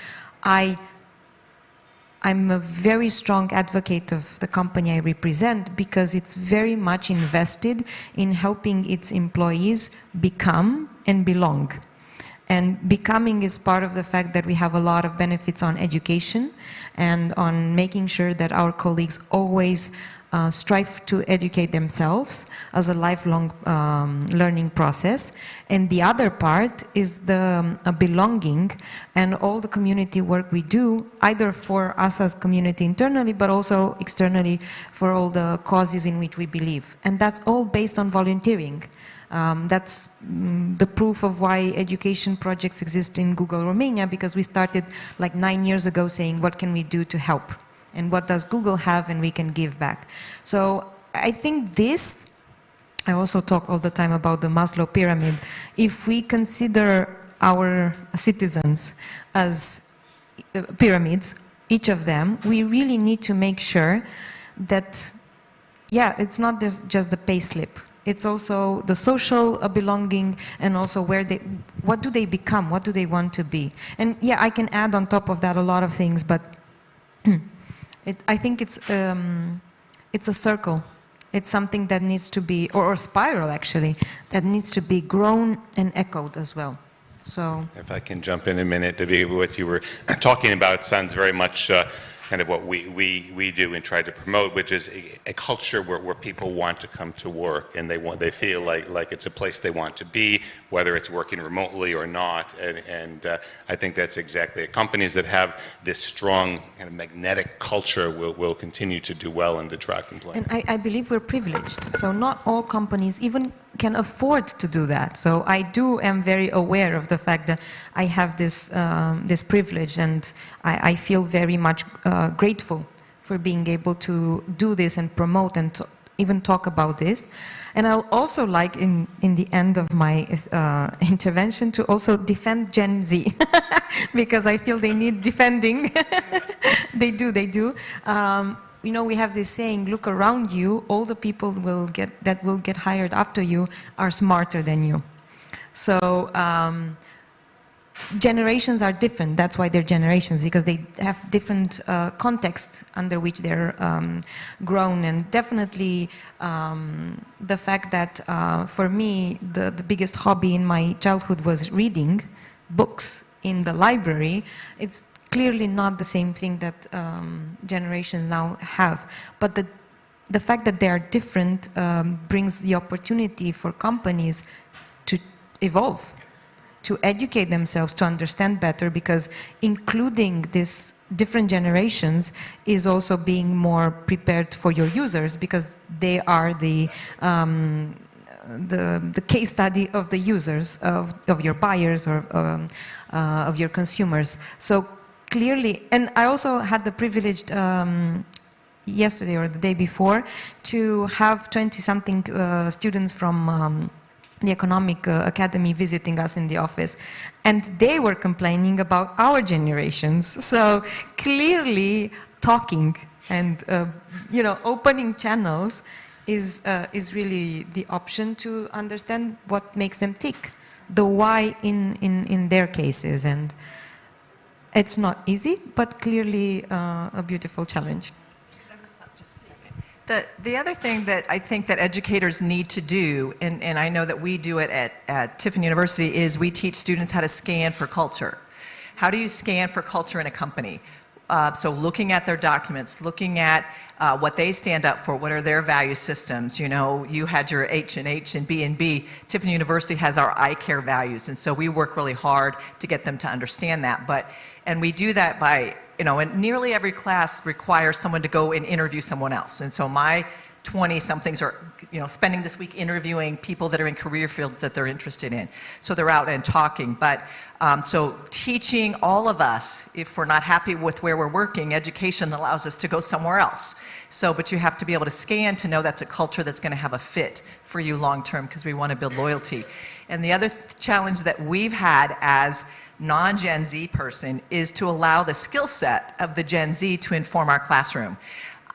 I'm a very strong advocate of the company I represent, because it's very much invested in helping its employees become and belong. And becoming is part of the fact that we have a lot of benefits on education and on making sure that our colleagues always strive to educate themselves as a lifelong learning process. And the other part is the belonging and all the community work we do, either for us as community internally, but also externally for all the causes in which we believe. And that's all based on volunteering. That's the proof of why education projects exist in Google Romania, because we started like 9 years ago saying, what can we do to help? And what does Google have, and we can give back. So I think this, I also talk all the time about the Maslow pyramid. If we consider our citizens as pyramids, each of them, we really need to make sure that, yeah, it's not just the pay slip. It's also the social belonging, and also what do they become, what do they want to be. And yeah, I can add on top of that a lot of things, but I think it's a circle. It's something that needs to be, or a spiral actually, that needs to be grown and echoed as well. So, if I can jump in a minute, David, what you were talking about sounds very much kind of what we do and try to promote, which is a culture where people want to come to work, and they feel like it's a place they want to be, whether it's working remotely or not. And I think that's exactly it. Companies that have this strong kind of magnetic culture will continue to do well and attract employees. And I believe we're privileged. So not all companies even can afford to do that. So I am very aware of the fact that I have this privilege, and I feel very much grateful for being able to do this and promote and even talk about this. And I'll also like in the end of my intervention to also defend Gen Z because I feel they need defending. They do. You know, we have this saying, look around you, all the people that will get hired after you are smarter than you. So generations are different. That's why they're generations, because they have different contexts under which they're grown. And definitely the fact that for me, the biggest hobby in my childhood was reading books in the library. It's clearly not the same thing that generations now have. But the fact that they are different brings the opportunity for companies to evolve, to educate themselves, to understand better, because including these different generations is also being more prepared for your users, because they are the case study of the users, of your buyers, or of your consumers. So clearly, and I also had the privilege yesterday or the day before to have 20-something students from the Economic Academy visiting us in the office, and they were complaining about our generations. So clearly talking and opening channels is really the option to understand what makes them tick, the why in their cases. And it's not easy, but clearly a beautiful challenge. The other thing that I think that educators need to do, and I know that we do it at Tiffin University, is we teach students how to scan for culture. How do you scan for culture in a company? So looking at their documents, looking at what they stand up for, what are their value systems. You know, you had your H&H and B&B. Tiffany University has our I care values, and so we work really hard to get them to understand that. And we do that by, you know, and nearly every class requires someone to go and interview someone else. And so my 20-somethings are, you know, spending this week interviewing people that are in career fields that they're interested in. So they're out and talking. But so teaching all of us, if we're not happy with where we're working, education allows us to go somewhere else. So, but you have to be able to scan to know that's a culture that's going to have a fit for you long term, because we want to build loyalty. And the other challenge that we've had as non-Gen Z person is to allow the skill set of the Gen Z to inform our classroom.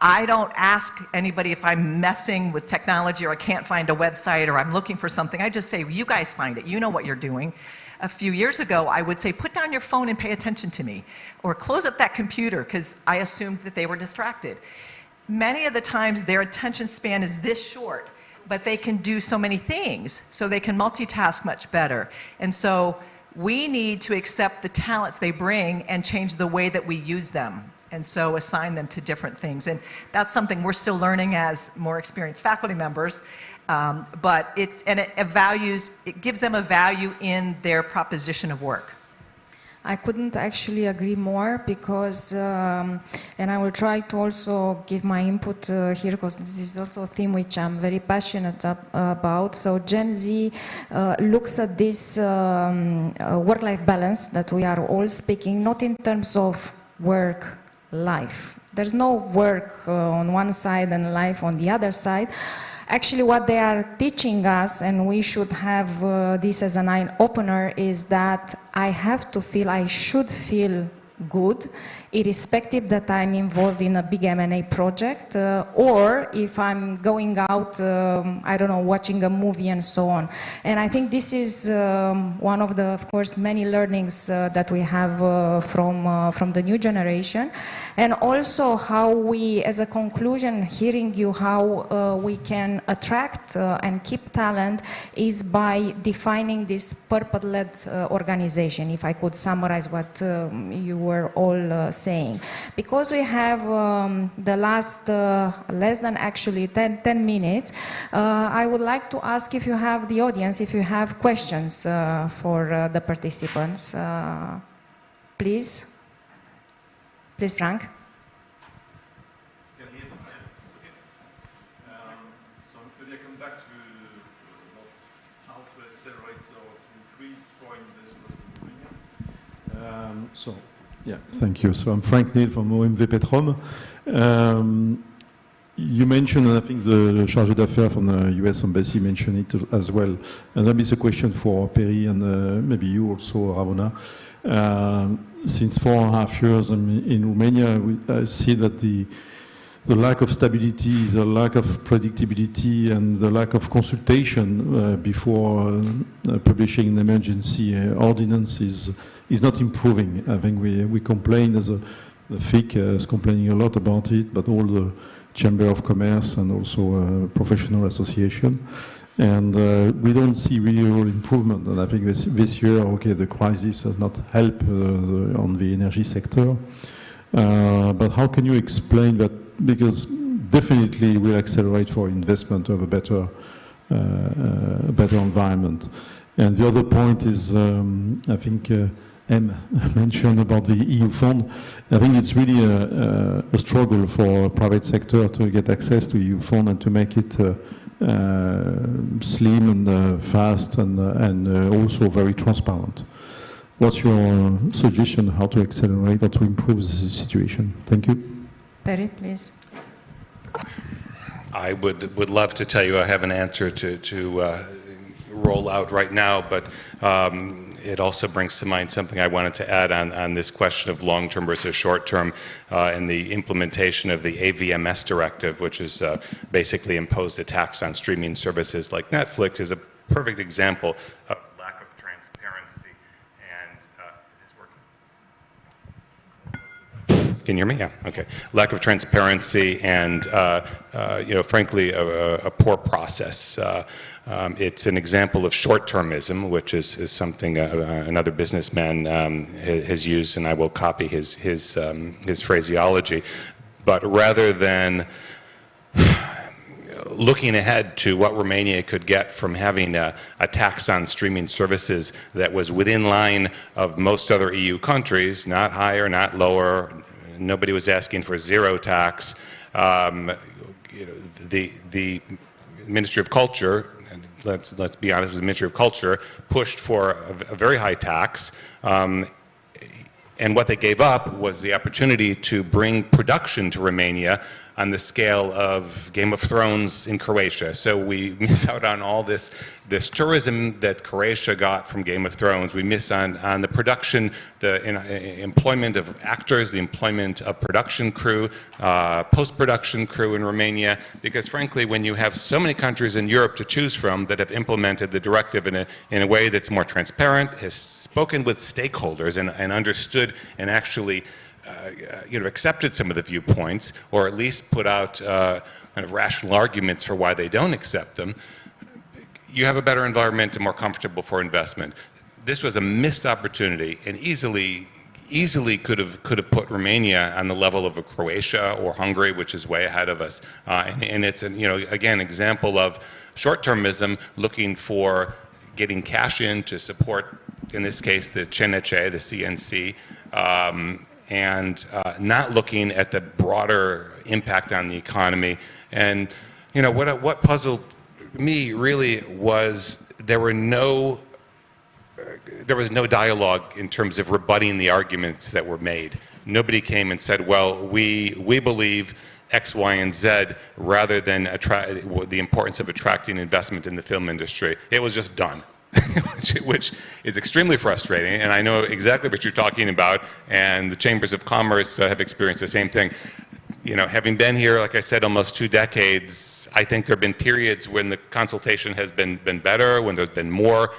I don't ask anybody if I'm messing with technology or I can't find a website or I'm looking for something. I just say, you guys find it. You know what you're doing. A few years ago, I would say, put down your phone and pay attention to me. Or close up that computer, because I assumed that they were distracted. Many of the times, their attention span is this short, but they can do so many things, so they can multitask much better. And so we need to accept the talents they bring and change the way that we use them. And so assign them to different things. And that's something we're still learning as more experienced faculty members. But it gives them a value in their proposition of work. I couldn't actually agree more, because, and I will try to also give my input here, because this is also a theme which I'm very passionate about. So Gen Z looks at this work-life balance that we are all speaking, not in terms of work, life. There's no work on one side and life on the other side. Actually, what they are teaching us, and we should have this as an eye-opener, is that I should feel good, irrespective that I'm involved in a big M&A project, or if I'm going out, I don't know, watching a movie and so on. And I think this is one of the, of course, many learnings that we have from the new generation. And also how we, as a conclusion, hearing you, how we can attract and keep talent is by defining this purpose-led organization, if I could summarize what you were all saying. Because we have the last less than actually 10 minutes, I would like to ask if you have the audience, if you have questions for the participants. Please. Please, Frank. So maybe I come back to how to accelerate or to increase foreign investment in Romania. Yeah, thank you. So I'm Frank Neal from OMV Petrom. You mentioned, and I think the chargé d'affaires from the US Embassy mentioned it as well, and that is a question for Perry and maybe you also, Ramona. Since 4.5 years in Romania, I see that the lack of stability, the lack of predictability, and the lack of consultation before publishing an emergency ordinance is not improving. I think we complain, as the FIC is complaining a lot about it, but all the Chamber of Commerce and also professional association. And we don't see real improvement. And I think this year, okay, the crisis has not helped on the energy sector. But how can you explain that? Because definitely will accelerate for investment to have a better environment. And the other point is, I think M mentioned about the EU fund. I think it's really a struggle for private sector to get access to EU fund and to make it slim and fast and also very transparent. What's your suggestion how to accelerate or to improve the situation? Thank you. Perry, please. I would love to tell you I have an answer to roll out right now, but it also brings to mind something I wanted to add on this question of long-term versus short-term and the implementation of the AVMS directive, which is basically imposed a tax on streaming services like Netflix, is a perfect example of lack of transparency. And is this working? Can Can you hear me? Yeah, okay. Lack of transparency and, frankly, a poor process. It's an example of short-termism, which is something another businessman has used, and I will copy his phraseology. But rather than looking ahead to what Romania could get from having a tax on streaming services that was within line of most other EU countries, not higher, not lower, nobody was asking for zero tax. The Ministry of Culture, and let's be honest, the Ministry of Culture pushed for a very high tax, and what they gave up was the opportunity to bring production to Romania on the scale of Game of Thrones in Croatia. So we miss out on all this tourism that Croatia got from Game of Thrones. We miss on the production, the employment of actors, the employment of production crew, post-production crew in Romania, because frankly, when you have so many countries in Europe to choose from that have implemented the directive in a way that's more transparent, has spoken with stakeholders and understood and actually accepted some of the viewpoints, or at least put out kind of rational arguments for why they don't accept them, you have a better environment and more comfortable for investment. This was a missed opportunity, and easily could have put Romania on the level of a Croatia or Hungary, which is way ahead of us. And it's again, example of short-termism, looking for getting cash in to support, in this case, the CNC, the CNC. And not looking at the broader impact on the economy. And what puzzled me really was there was no dialogue in terms of rebutting the arguments that were made. Nobody came and said, well, we believe X, Y, and Z, rather than the importance of attracting investment in the film industry. It was just done. which is extremely frustrating, and I know exactly what you're talking about, and the chambers of commerce have experienced the same thing. Having been here, like I said, almost 2 decades, I think there have been periods when the consultation has been better, when there's been more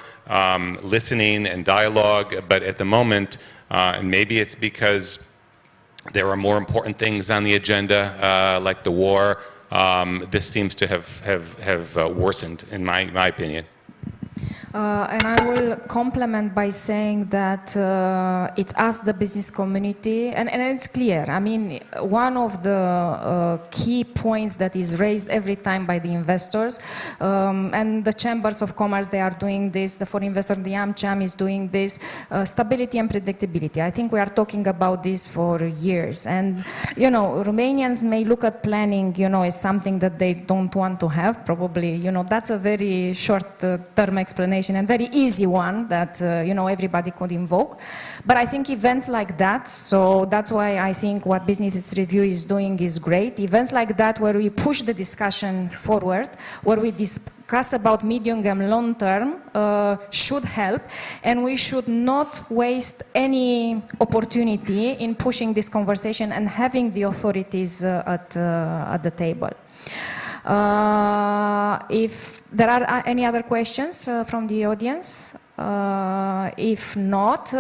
listening and dialogue, but at the moment, and maybe it's because there are more important things on the agenda, like the war, this seems to have worsened, in my opinion. And I will complement by saying that it's us, the business community, and it's clear. I mean, one of the key points that is raised every time by the investors, and the chambers of commerce, they are doing this, the foreign investor, the AmCham is doing this, stability and predictability. I think we are talking about this for years. And, Romanians may look at planning, as something that they don't want to have, probably, that's a very short-term explanation and very easy one that everybody could invoke. But I think events like that, so that's why I think what Business Review is doing is great. Events like that where we push the discussion forward, where we discuss about medium and long term should help, and we should not waste any opportunity in pushing this conversation and having the authorities at the table. If there are any other questions from the audience? If not,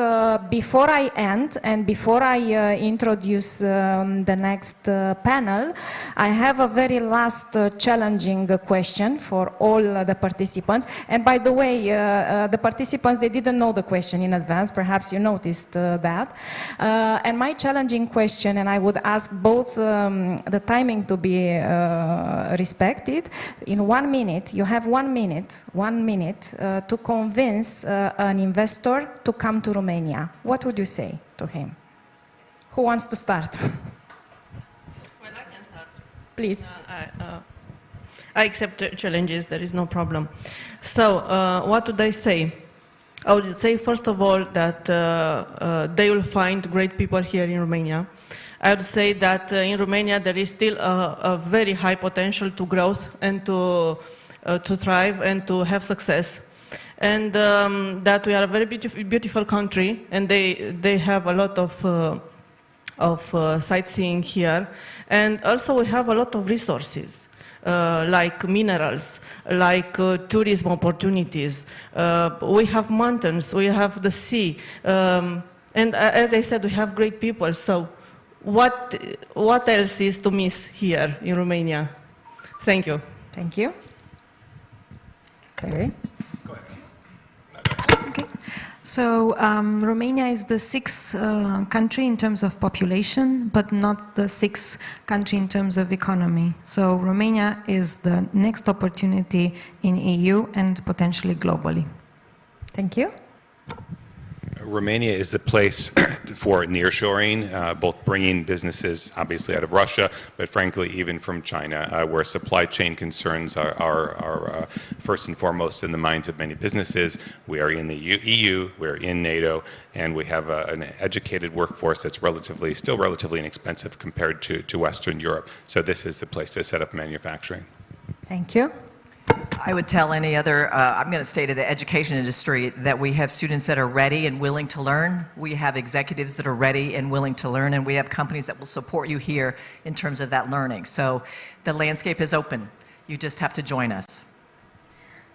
before I end and before I introduce the next panel, I have a very last challenging question for all the participants. And by the way, the participants, they didn't know the question in advance. Perhaps you noticed that. And my challenging question, and I would ask both the timing to be respected. In 1 minute, you have 1 minute to convince an investor to come to Romania. What would you say to him? Who wants to start? Well, I can start. Please. I accept challenges, there is no problem. So, what would I say? I would say, first of all, that they will find great people here in Romania. I would say that in Romania there is still a very high potential to growth and to thrive and to have success. And that we are a very beautiful country, and they have a lot of sightseeing here. And also we have a lot of resources, like minerals, like tourism opportunities. We have mountains, we have the sea. And as I said, we have great people. So what else is to miss here in Romania? Thank you. Thank you. Barry? Okay. So Romania is the sixth country in terms of population, but not the sixth country in terms of economy. So Romania is the next opportunity in EU and potentially globally. Thank you. Romania is the place for nearshoring, both bringing businesses obviously out of Russia, but frankly even from China, where supply chain concerns are first and foremost in the minds of many businesses. We are in the EU, we're in NATO, and we have an educated workforce that's still relatively inexpensive compared to Western Europe. So this is the place to set up manufacturing. Thank you. I would tell any other, I'm going to stay to the education industry, that we have students that are ready and willing to learn. We have executives that are ready and willing to learn, and we have companies that will support you here in terms of that learning. So the landscape is open. You just have to join us.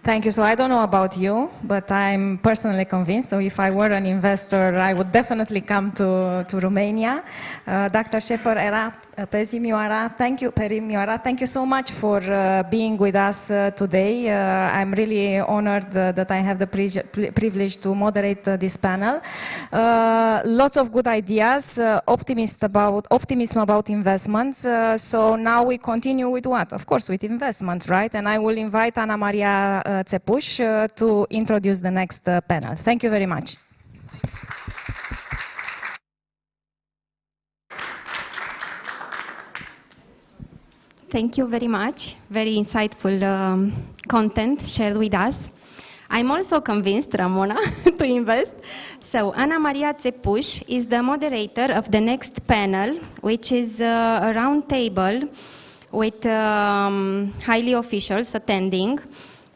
Thank you. So I don't know about you, but I'm personally convinced. So if I were an investor, I would definitely come to Romania. Dr. Șefer Peri Mioara, thank you so much for being with us today. I'm really honored that I have the privilege to moderate this panel. Lots of good ideas, optimism about investments. So now we continue with what? Of course, with investments, right? And I will invite Ana Maria Țepuș to introduce the next panel. Thank you very much. Thank you very much. Very insightful content shared with us. I'm also convinced, Ramona, to invest. So Ana Maria Țepuș is the moderator of the next panel, which is a round table with highly officials attending.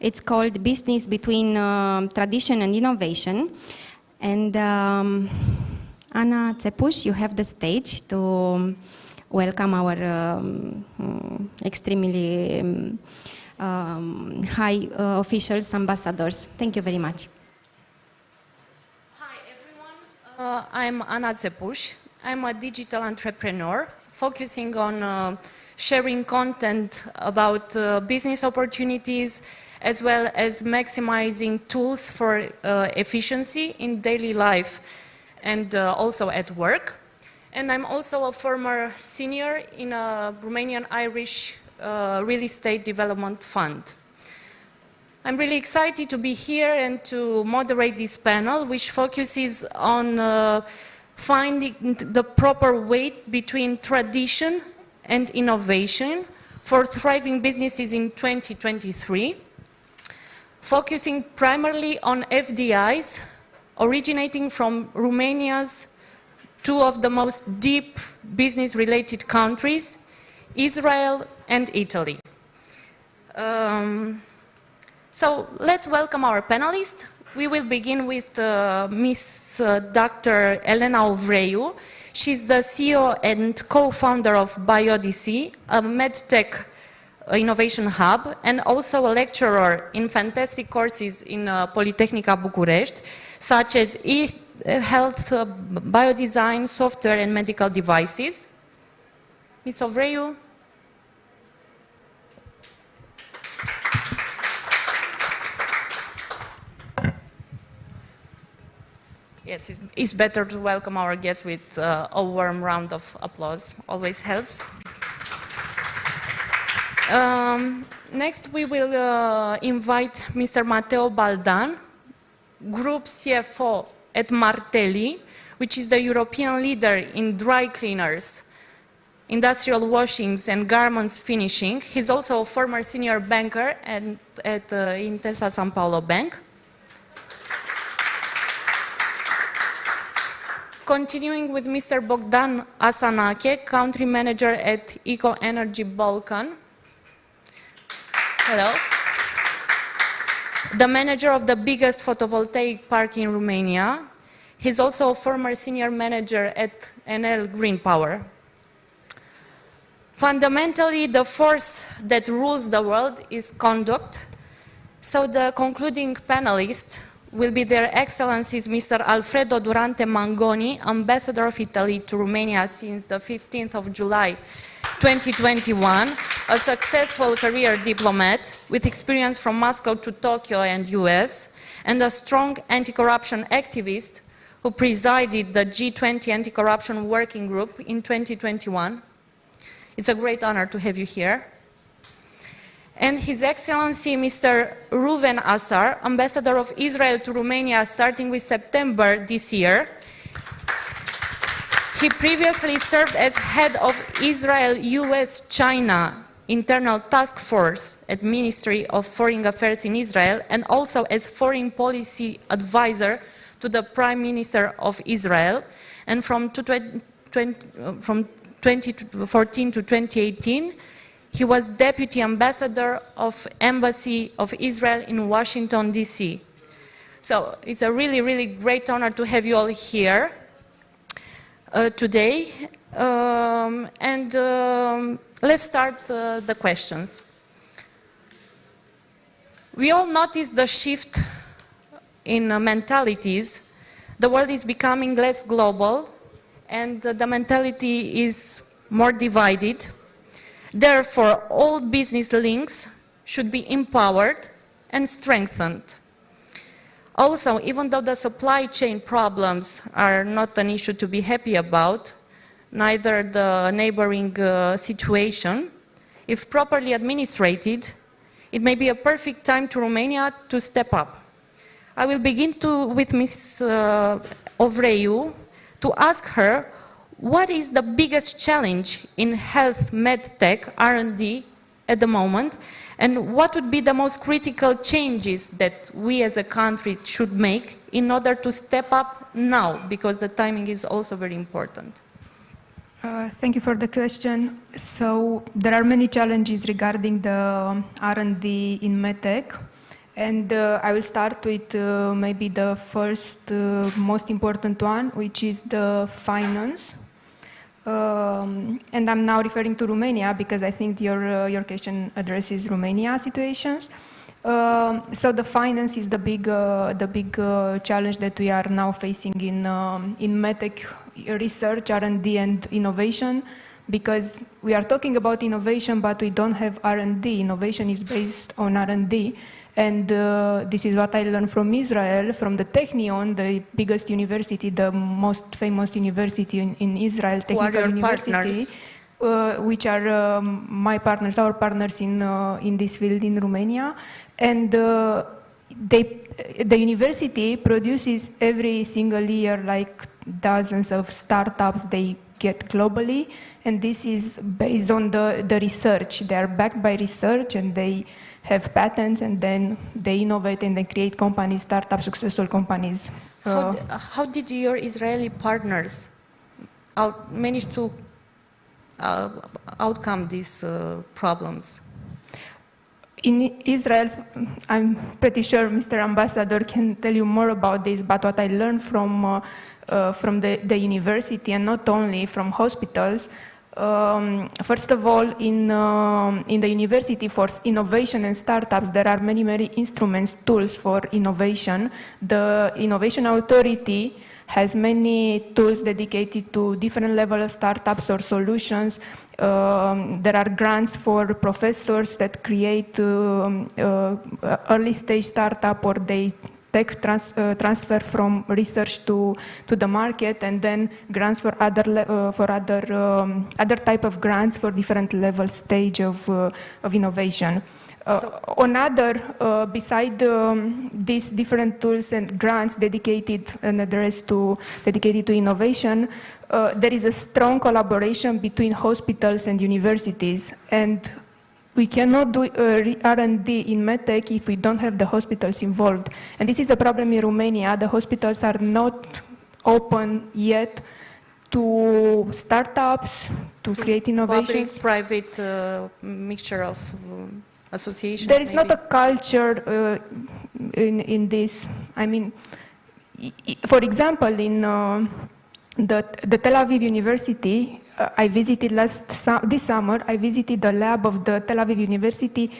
It's called Business Between Tradition and Innovation. And Ana Țepuș, you have the stage to welcome our extremely high officials, ambassadors. Thank you very much. Hi everyone, I'm Ana Țepuș. I'm a digital entrepreneur focusing on sharing content about business opportunities as well as maximizing tools for efficiency in daily life and also at work. And I'm also a former senior in a Romanian-Irish real estate development fund. I'm really excited to be here and to moderate this panel, which focuses on finding the proper weight between tradition and innovation for thriving businesses in 2023, focusing primarily on FDIs originating from Romania's two of the most deep business-related countries, Israel and Italy. So let's welcome our panelists. We will begin with Miss Dr. Elena Ovreu. She's the CEO and co-founder of BioDC, a medtech innovation hub, and also a lecturer in fantastic courses in Politehnica Bucharest, such as health, biodesign, software, and medical devices. Ms. Ovreu. Yes, it's better to welcome our guests with a warm round of applause. Always helps. Next, we will invite Mr. Matteo Baldan, Group CFO at Martelli, which is the European leader in dry cleaners, industrial washings, and garments finishing. He's also a former senior banker at Intesa Sanpaolo Bank. Continuing with Mr. Bogdan Asanache, country manager at Eco Energy Balkan. Hello. The manager of the biggest photovoltaic park in Romania. He's also a former senior manager at Enel Green Power. Fundamentally, the force that rules the world is conduct. So the concluding panelists will be Their Excellencies Mr. Alfredo Durante Mangoni, Ambassador of Italy to Romania since the 15th of July 2021, a successful career diplomat with experience from Moscow to Tokyo and US, and a strong anti-corruption activist who presided the G20 Anti-Corruption Working Group in 2021. It's a great honor to have you here. And His Excellency Mr. Ruven Asar, Ambassador of Israel to Romania starting with September this year. He previously served as head of Israel-US-China Internal Task Force at Ministry of Foreign Affairs in Israel, and also as foreign policy advisor to the Prime Minister of Israel. And from 2014 to 2018, he was Deputy Ambassador of Embassy of Israel in Washington, D.C. So it's a really, really great honor to have you all here today. Let's start the questions. We all notice the shift in mentalities. The world is becoming less global, and the mentality is more divided. Therefore, all business links should be empowered and strengthened. Also, even though the supply chain problems are not an issue to be happy about, neither the neighboring situation, if properly administrated, it may be a perfect time to Romania to step up. I will begin with Ms. Ovreu to ask her, what is the biggest challenge in health medtech R&D at the moment, and what would be the most critical changes that we as a country should make in order to step up now, because the timing is also very important? Thank you for the question. So there are many challenges regarding the R&D in medtech, and I will start with maybe the first most important one, which is the finance. And I'm now referring to Romania because I think your question addresses Romania situations. So the finance is the big challenge that we are now facing in medtech research, R&D, and innovation, because we are talking about innovation, but we don't have R&D. Innovation is based on R&D. And this is what I learned from Israel, from the Technion, the biggest university, the most famous university in Israel, Technical University, which are my partners, our partners in this field in Romania. And the university produces every single year like dozens of startups they get globally, and this is based on the research. They are backed by research, and they have patents, and then they innovate and they create companies, startups, successful companies. How did your Israeli partners manage to outcome these problems? In Israel, I'm pretty sure Mr. Ambassador can tell you more about this, but what I learned from the university, and not only from hospitals, first of all, in the university for innovation and startups, there are many instruments, tools for innovation. The Innovation Authority has many tools dedicated to different levels of startups or solutions. There are grants for professors that create early stage startup, or they tech transfer from research to the market, and then grants for other type of grants for different level stage of innovation. Beside these different tools and grants dedicated to innovation, there is a strong collaboration between hospitals and universities, and we cannot do R&D in medtech if we don't have the hospitals involved. And this is a problem in Romania. The hospitals are not open yet to startups, to create innovations. Public-private mixture of associations. There is not a culture in this. I mean, for example, in the Tel Aviv University, I visited this summer, I visited the lab of the Tel Aviv University.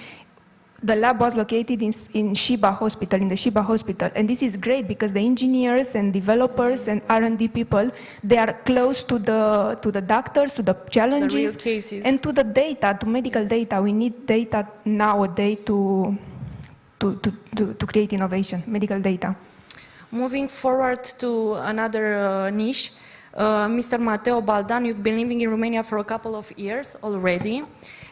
the lab was located in Sheba Hospital, in the Sheba Hospital. And this is great because the engineers and developers and R&D people, they are close to the doctors, to the challenges, the real cases, and to the data, to medical data. We need data nowadays to create innovation, medical data. Moving forward to another niche, Mr. Mateo Baldan, you've been living in Romania for a couple of years already,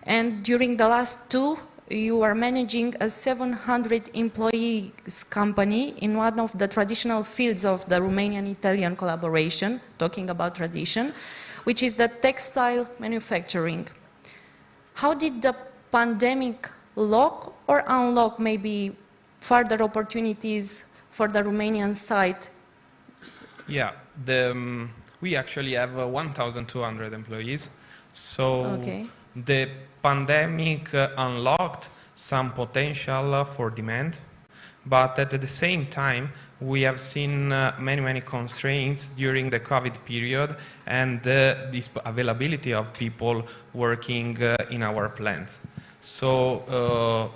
and during the last two, you are managing a 700 employees company in one of the traditional fields of the Romanian-Italian collaboration, talking about tradition, which is the textile manufacturing. How did the pandemic lock or unlock maybe further opportunities for the Romanian side? Yeah, we actually have 1,200 employees, so the pandemic unlocked some potential for demand, but at the same time we have seen many constraints during the COVID period and this availability of people working in our plants. So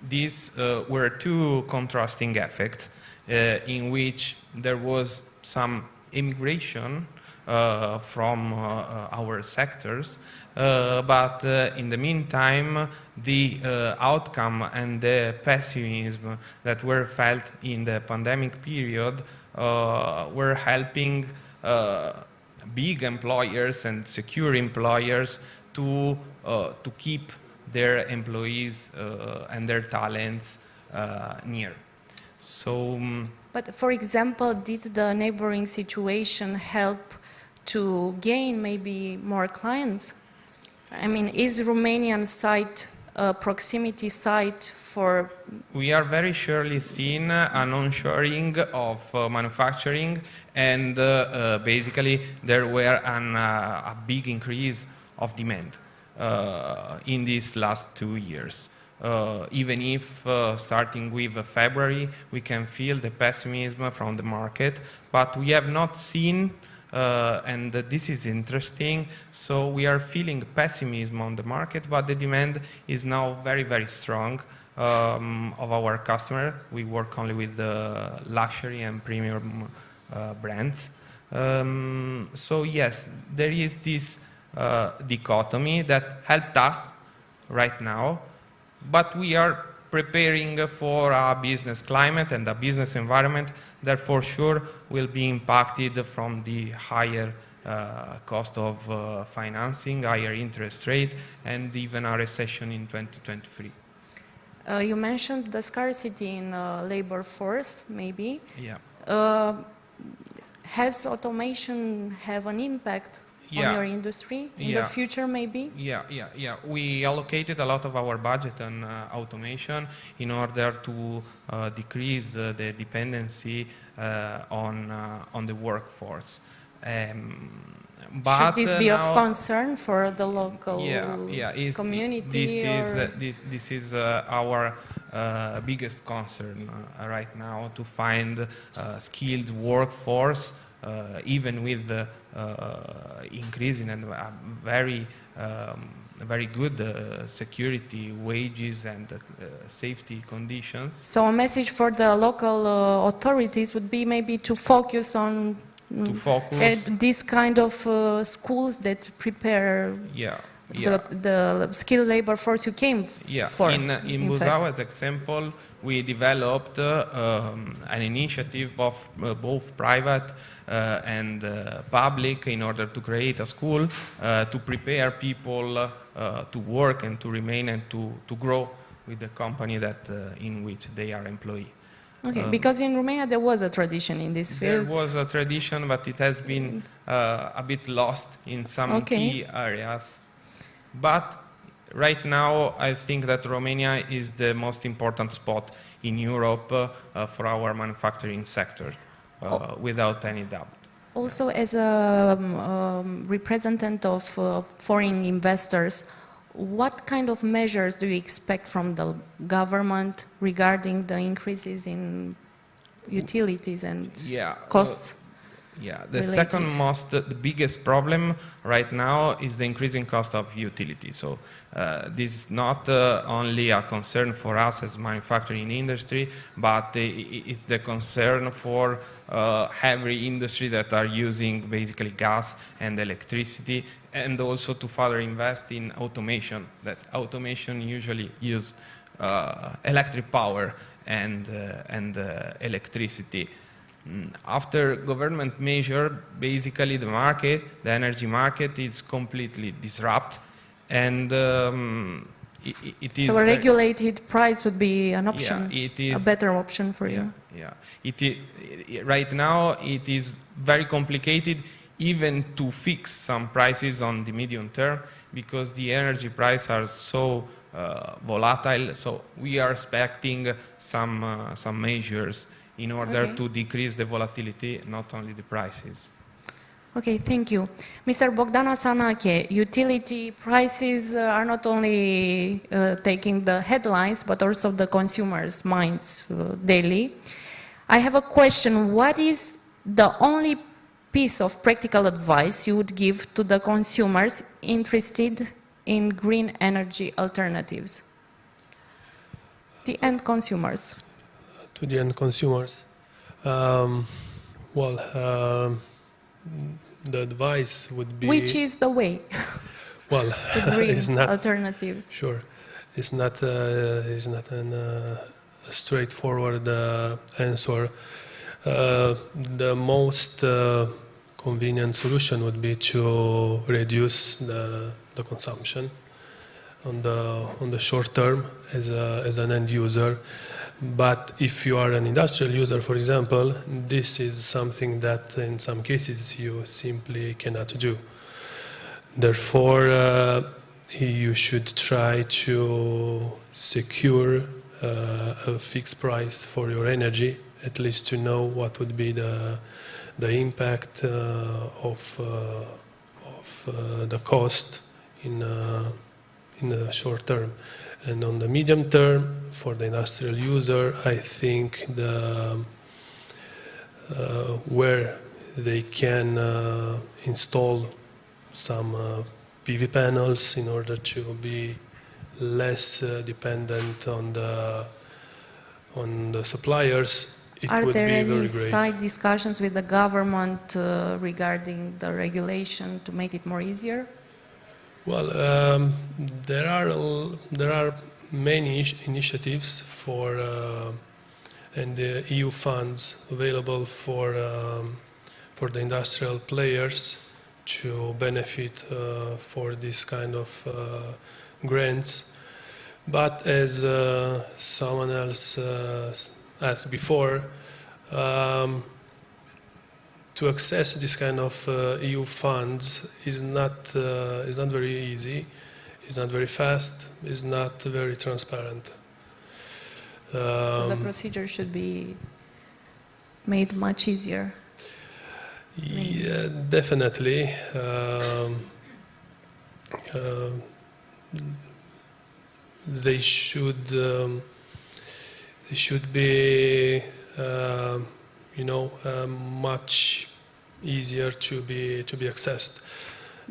these were two contrasting effects in which there was some immigration from our sectors, but in the meantime the outcome and the pessimism that were felt in the pandemic period were helping big employers and secure employers to keep their employees and their talents near. So, but for example, did the neighboring situation help to gain maybe more clients? I mean, is Romanian site a proximity site for... We are very surely seeing an onshoring of manufacturing, and basically there were a big increase of demand in these last 2 years. Even if starting with February we can feel the pessimism from the market, but we have not seen, and this is interesting, so we are feeling pessimism on the market, but the demand is now very strong of our customer. We work only with luxury and premium brands. So yes, there is this dichotomy that helped us right now, but we are preparing for a business climate and a business environment that for sure will be impacted from the higher cost of financing, higher interest rate, and even a recession in 2023. You mentioned the scarcity in labor force, maybe. Yeah. Has automation have an impact on your industry in the future, maybe? Yeah. We allocated a lot of our budget on automation in order to decrease the dependency on the workforce. But should this be of concern for the local community? This is our biggest concern right now, to find skilled workforce, even with the increasing and very good security, wages and safety conditions. So a message for the local authorities would be maybe to focus on this kind of schools that prepare the skilled labor force you came for. In Buzău, as example, we developed an initiative of both private and public in order to create a school to prepare people to work and to remain and to grow with the company that in which they are employed. Okay, because in Romania there was a tradition in this field. There was a tradition, but it has been a bit lost in some key areas. But right now, I think that Romania is the most important spot in Europe for our manufacturing sector, without any doubt. Also, as a representative of foreign investors, what kind of measures do you expect from the government regarding the increases in utilities and costs? Yeah, the second most, the biggest problem right now is the increasing cost of utility. So this is not only a concern for us as manufacturing industry, but it's the concern for every industry that are using basically gas and electricity, and also to further invest in automation. That automation usually use electric power and electricity. After government measure, basically the market, the energy market, is completely disrupted, and it is. So a regulated price would be an option, yeah, it is, a better option for you. Yeah, right now it is very complicated even to fix some prices on the medium term, because the energy prices are so volatile. So we are expecting some measures in order to decrease the volatility, not only the prices. Okay, thank you. Mr. Bogdana Sanake, utility prices are not only taking the headlines, but also the consumers' minds daily. I have a question. What is the only piece of practical advice you would give to the consumers interested in green energy alternatives? The end consumers. To the end consumers. The advice would be... Which is the way well, to green it's not, alternatives? Sure. It's not a straightforward answer. The most convenient solution would be to reduce the consumption on the short term as an end user. But if you are an industrial user, for example, this is something that in some cases you simply cannot do. Therefore, you should try to secure a fixed price for your energy, at least to know what would be the impact of the cost in the short term. And on the medium term, for the industrial user, I think where they can install some PV panels in order to be less dependent on the suppliers, it would be very great. Are there any side discussions with the government regarding the regulation to make it more easier? Well, there are many initiatives for and the EU funds available for the industrial players to benefit for this kind of grants. But as someone else asked before, to access this kind of EU funds is not very easy, it's not very fast, it's not very transparent. So the procedure should be made much easier. Yeah, definitely. They should be much easier to be accessed.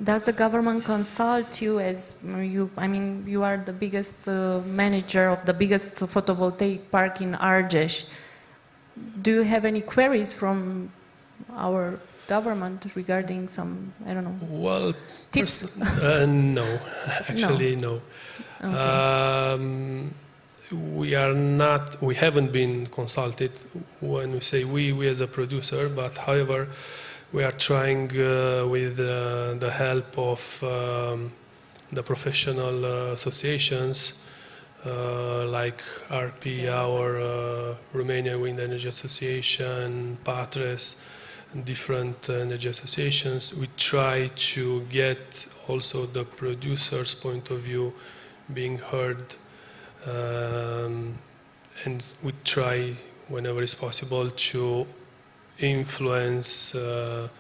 Does the government consult you as you? I mean, you are the biggest manager of the biggest photovoltaic park in Argeș. Do you have any queries from our government regarding some, I don't know, well, tips? No, actually no. Okay. We haven't been consulted when we say we as a producer, but however, we are trying with the help of the professional associations like RP, our Romanian Wind Energy Association, PATRES, and different energy associations. We try to get also the producer's point of view being heard, and we try whenever it's possible to influence the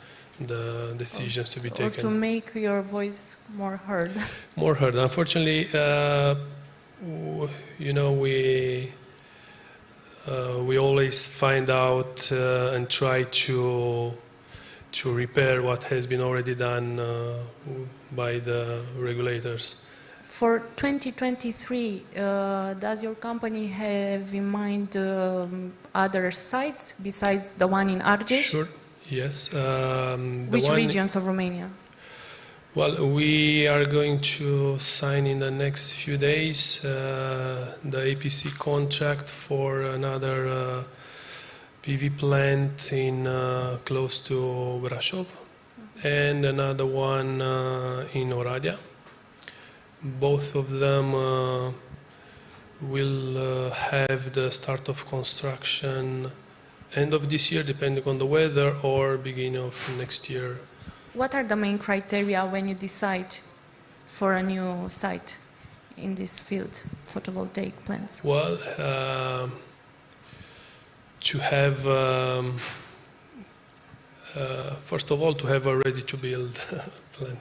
decisions to be taken. Or to make your voice more heard. More heard. Unfortunately, we always find out and try to to repair what has been already done by the regulators. For 2023, does your company have in mind other sites besides the one in Argeș? Sure, yes. Which regions of Romania? Well, we are going to sign in the next few days the APC contract for another PV plant in close to Brașov, and another one in Oradea. Both of them will have the start of construction end of this year, depending on the weather, or beginning of next year. What are the main criteria when you decide for a new site in this field, photovoltaic plants? Well, to have, first of all, to have a ready-to-build plant.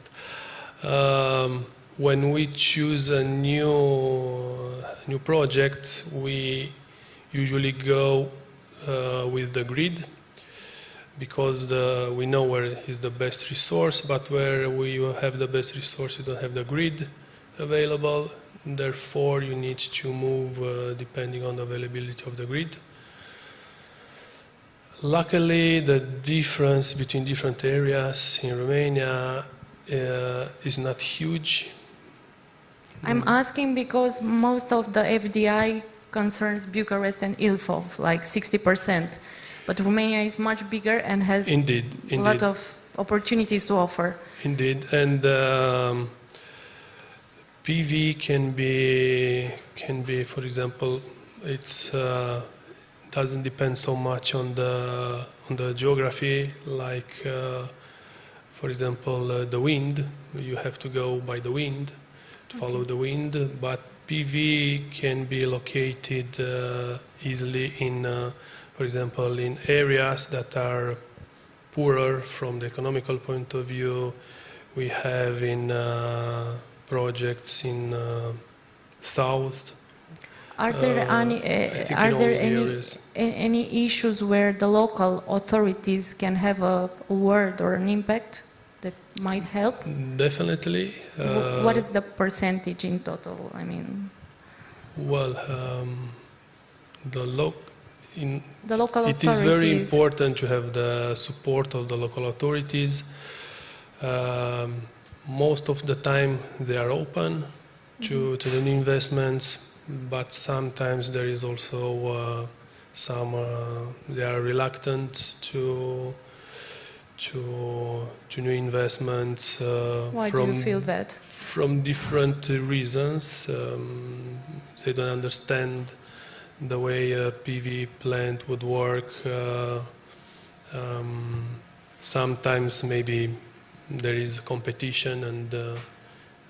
When we choose a new project, we usually go with the grid, because we know where is the best resource, but where we have the best resource, you don't have the grid available. Therefore, you need to move depending on the availability of the grid. Luckily, the difference between different areas in Romania is not huge. I'm asking because most of the FDI concerns Bucharest and Ilfov, like 60%. But Romania is much bigger and has a lot of opportunities to offer. Indeed, and PV can be, for example, it's doesn't depend so much on the geography. Like, for example, the wind. You have to go by the wind to follow the wind. But PV can be located easily in. For example, in areas that are poorer from the economical point of view. We have in projects in south. Are there any issues where the local authorities can have a word or an impact that might help? Definitely. What is the percentage in total? I mean. Well, the local authorities. It is very important to have the support of the local authorities. Most of the time they are open to the new investments, but sometimes there is also they are reluctant to new investments. Why do you feel that? From different reasons. They don't understand the way a PV plant would work. Sometimes maybe there is competition, and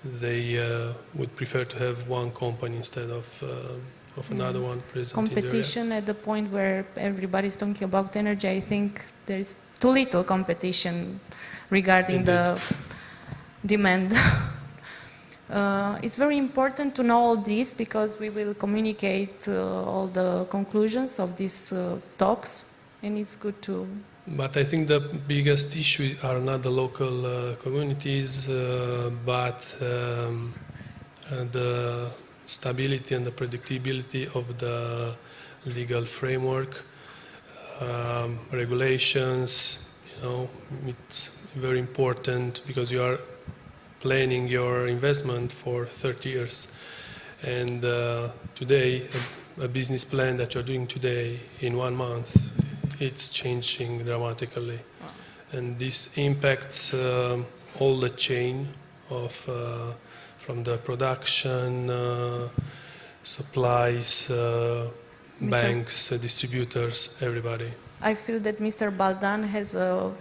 they would prefer to have one company instead of another one present competition in the area. At the point where everybody's talking about energy, I think there's too little competition regarding the demand. It's very important to know all this, because we will communicate all the conclusions of these talks, and it's good to... But I think the biggest issue are not the local communities, but the stability and the predictability of the legal framework, regulations. You know, it's very important because you are planning your investment for 30 years. And today, a business plan that you're doing today in 1 month, it's changing dramatically. Wow. And this impacts all the chain of from the production, supplies, banks, distributors, everybody. I feel that Mr. Baldan has a...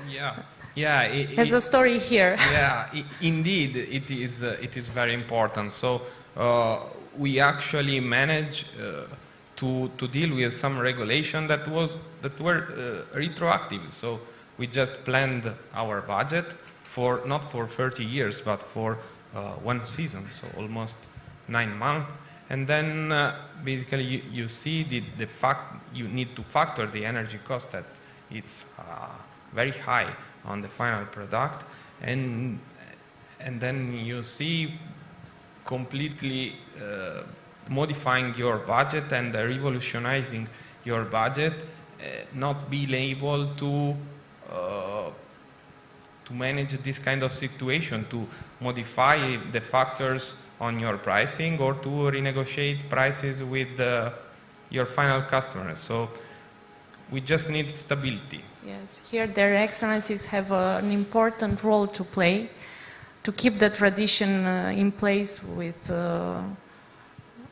has a story here. Indeed, it is very important. So we actually managed to deal with some regulation that were retroactive. So we just planned our budget for not for 30 years, but for 1 season, so almost 9 months. And then basically you see the fact you need to factor the energy cost that it's very high on the final product, and then you see completely modifying your budget and revolutionizing your budget, not being able to manage this kind of situation, to modify the factors on your pricing or to renegotiate prices with your final customers. So we just need stability. Yes, here their excellencies have an important role to play to keep the tradition in place with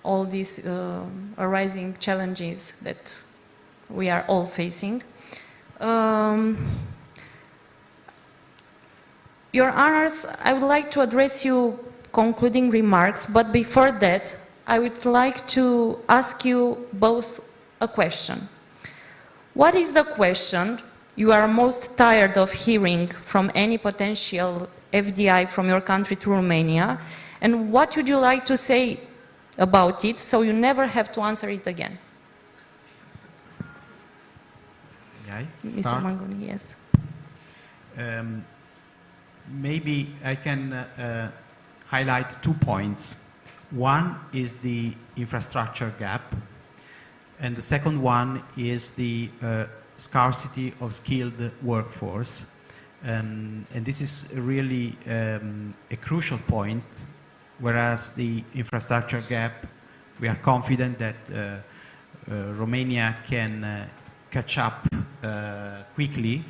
all these arising challenges that we are all facing. Your Honors, I would like to address you concluding remarks, but before that, I would like to ask you both a question. What is the question you are most tired of hearing from any potential FDI from your country to Romania, and what would you like to say about it so you never have to answer it again? Mr. Mangoni, yes. Maybe I can highlight 2 points. One is the infrastructure gap, and the second one is the scarcity of skilled workforce. And this is really a crucial point, whereas the infrastructure gap, we are confident that Romania can catch up quickly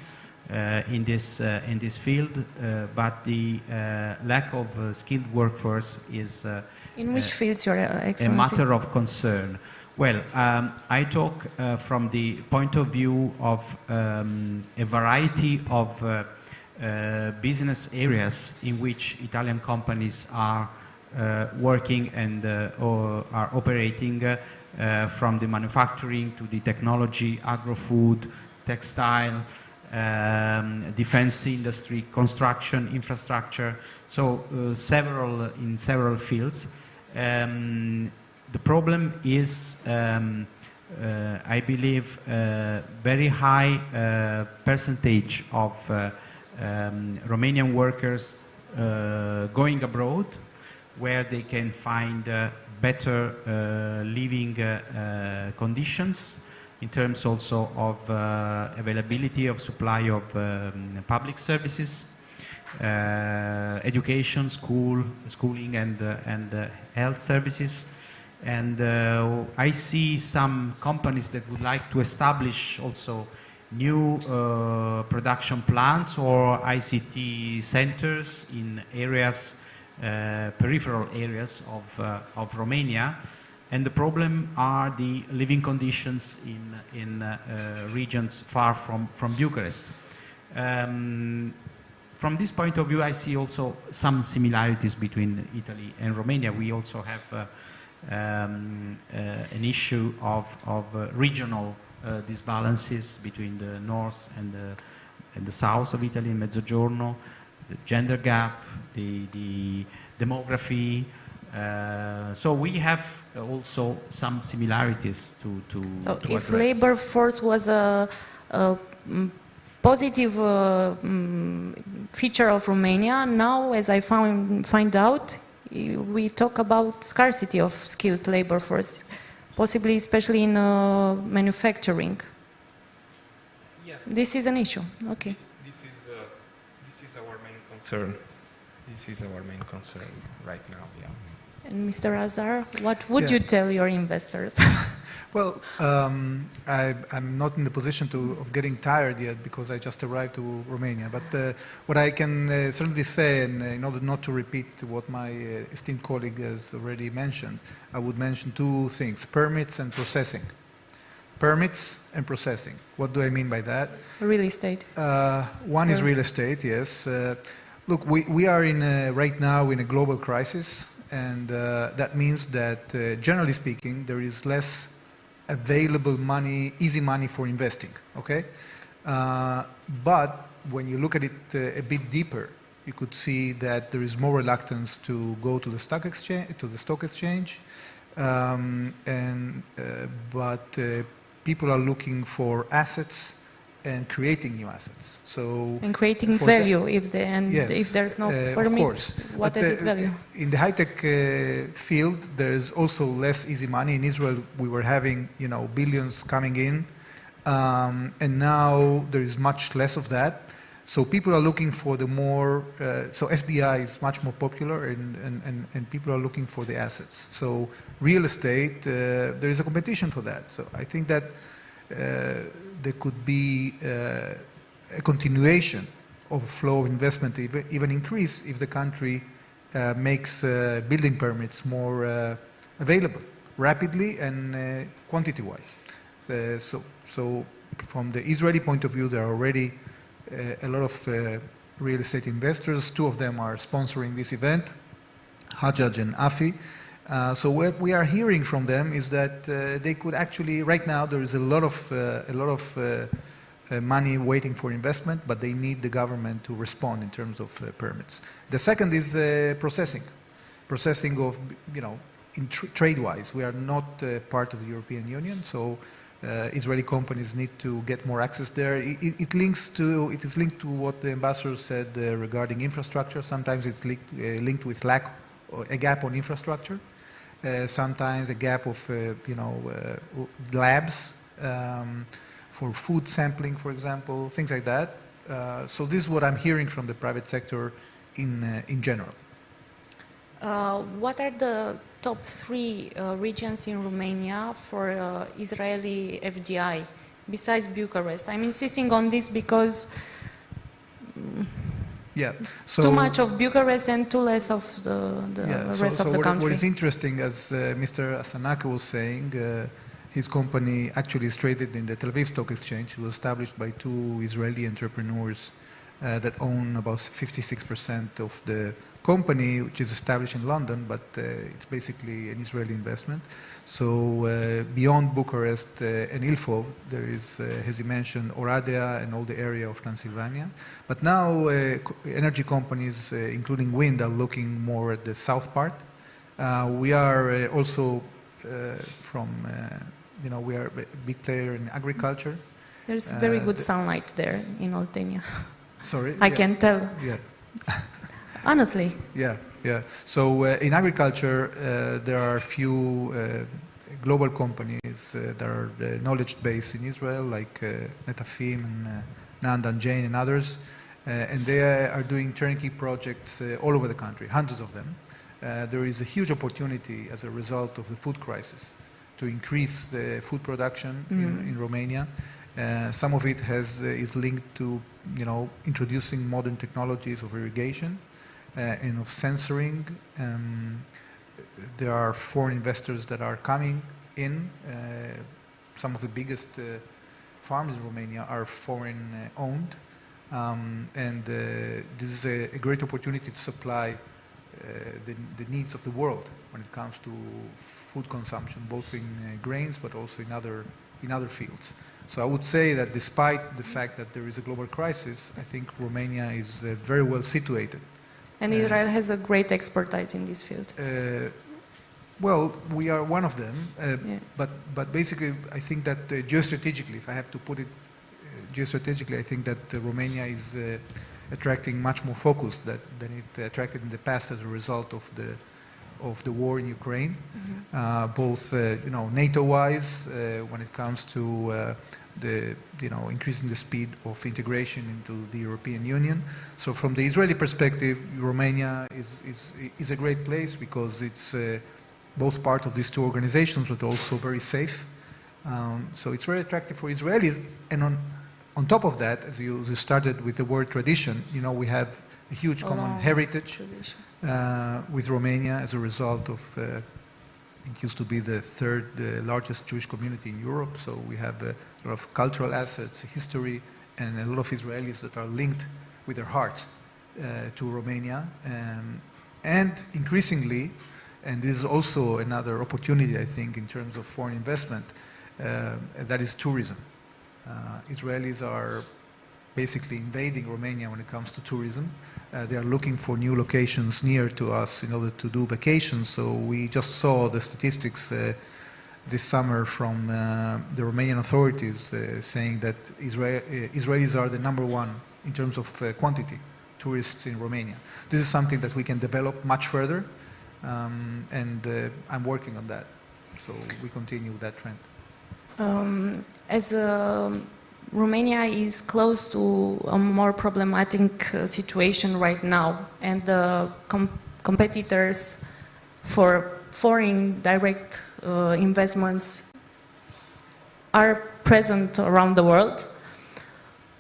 in this field, but the lack of skilled workforce is in which fields, Your Excellency? A matter of concern. Well, I talk from the point of view of a variety of business areas in which Italian companies are working and or are operating, from the manufacturing to the technology, agro-food, textile, defense industry, construction, infrastructure, so in several fields. The problem is, I believe, very high percentage of Romanian workers going abroad, where they can find better living conditions, in terms also of availability of supply of public services, education, schooling and health services. And I see some companies that would like to establish also new production plants or ICT centers in areas, peripheral areas of Romania. And the problem are the living conditions in regions far from Bucharest. From this point of view, I see also some similarities between Italy and Romania. We also have an issue of regional disbalances between the north and the south of Italy, Mezzogiorno, the gender gap, the demography. So we have also some similarities to if labor force was a positive feature of Romania, now, as I find out, we talk about scarcity of skilled labor force, possibly especially in manufacturing. Yes. This is an issue. Okay. This is our main concern. This is our main concern right now. Yeah. And Mr. Azar, what would you tell your investors? Well, I'm not in the position of getting tired yet because I just arrived to Romania. But what I can certainly say, and in order not to repeat what my esteemed colleague has already mentioned, I would mention 2 things: permits and processing. Permits and processing. What do I mean by that? Real estate. One is real estate, yes. Look, we are right now in a global crisis. And that means that, generally speaking, there is less available money, easy money for investing, okay? But when you look at it a bit deeper, you could see that there is more reluctance to go to the stock exchange, but people are looking for assets and creating new assets. So and creating value if there's no permit, of course. what added value? In the high-tech field, there's also less easy money. In Israel, we were having billions coming in, and now there is much less of that. So people are looking for the more. So FDI is much more popular, and people are looking for the assets. So real estate, there is a competition for that. So I think that there could be a continuation of a flow of investment, even increase if the country makes building permits more available rapidly and quantity-wise. So from the Israeli point of view, there are already a lot of real estate investors. Two of them are sponsoring this event, Hajjaj and Afi. So what we are hearing from them is that they could actually, right now there is a lot of money waiting for investment, but they need the government to respond in terms of permits. The second is processing of, trade-wise. We are not part of the European Union, so Israeli companies need to get more access there. It is linked to what the ambassador said regarding infrastructure. Sometimes it's linked with a gap on infrastructure. Sometimes a gap of labs for food sampling, for example, things like that. So this is what I'm hearing from the private sector in general. What are the top 3 regions in Romania for Israeli FDI besides Bucharest? I'm insisting on this because so too much of Bucharest and too less of the rest of the country. What is interesting, as Mr. Asanaka was saying, his company actually is traded in the Tel Aviv Stock Exchange. It was established by 2 Israeli entrepreneurs that own about 56% of the company, which is established in London, but it's basically an Israeli investment. So beyond Bucharest and Ilfov, there is, as he mentioned, Oradea and all the area of Transylvania. But now energy companies, including wind, are looking more at the south part. We are also we are a big player in agriculture. There's very good sunlight there in Oltenia. Sorry? I can tell. Yeah. Honestly. Yeah. So in agriculture, there are a few global companies that are knowledge-based in Israel, like Netafim and Nandan Jain and others. And they are doing turnkey projects all over the country, hundreds of them. There is a huge opportunity as a result of the food crisis to increase the food production in Romania. Some of it is linked to introducing modern technologies of irrigation and of sensoring. There are foreign investors that are coming in. Some of the biggest farms in Romania are foreign owned. And this is a great opportunity to supply the needs of the world when it comes to food consumption, both in grains but also in other fields. So I would say that despite the fact that there is a global crisis, I think Romania is very well situated. And Israel has a great expertise in this field. Well, we are one of them, but basically I think that geostrategically, if I have to put it geostrategically, I think that Romania is attracting much more focus than it attracted in the past as a result of the war in Ukraine, both NATO-wise when it comes to increasing the speed of integration into the European Union. So from the Israeli perspective, Romania is a great place because it's both part of these two organizations, but also very safe. So it's very attractive for Israelis. And on top of that, as you started with the word tradition, we have a huge common heritage with Romania as a result of, it used to be the third largest Jewish community in Europe, so we have a lot of cultural assets, history, and a lot of Israelis that are linked with their hearts to Romania. And increasingly, and this is also another opportunity, I think, in terms of foreign investment, that is tourism. Israelis are basically invading Romania when it comes to tourism. They are looking for new locations near to us in order to do vacations. So we just saw the statistics this summer from the Romanian authorities saying that Israelis are the #1 in terms of quantity tourists in Romania. This is something that we can develop much further, and I'm working on that. So we continue that trend. As Romania is close to a more problematic situation right now, and the competitors for foreign direct investments are present around the world.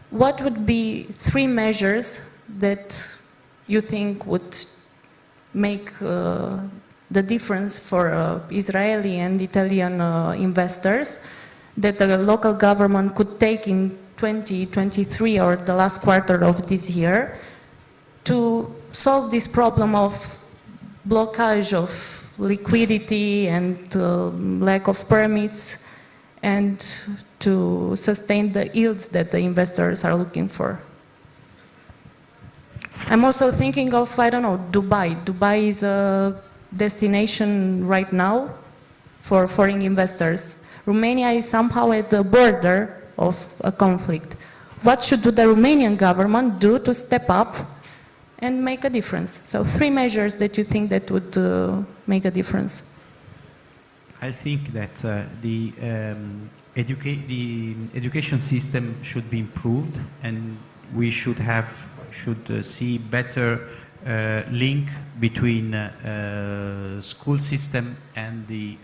What would be 3 measures that you think would make the difference for Israeli and Italian investors that the local government could take in 2023 or the last quarter of this year to solve this problem of blockage of liquidity and lack of permits, and to sustain the yields that the investors are looking for? I'm also thinking of, I don't know, Dubai. Dubai is a destination right now for foreign investors. Romania is somehow at the border of a conflict. What should the Romanian government do to step up and make a difference? So 3 measures that you think that would make a difference. I think that the education system should be improved, and we should see better link between school system and the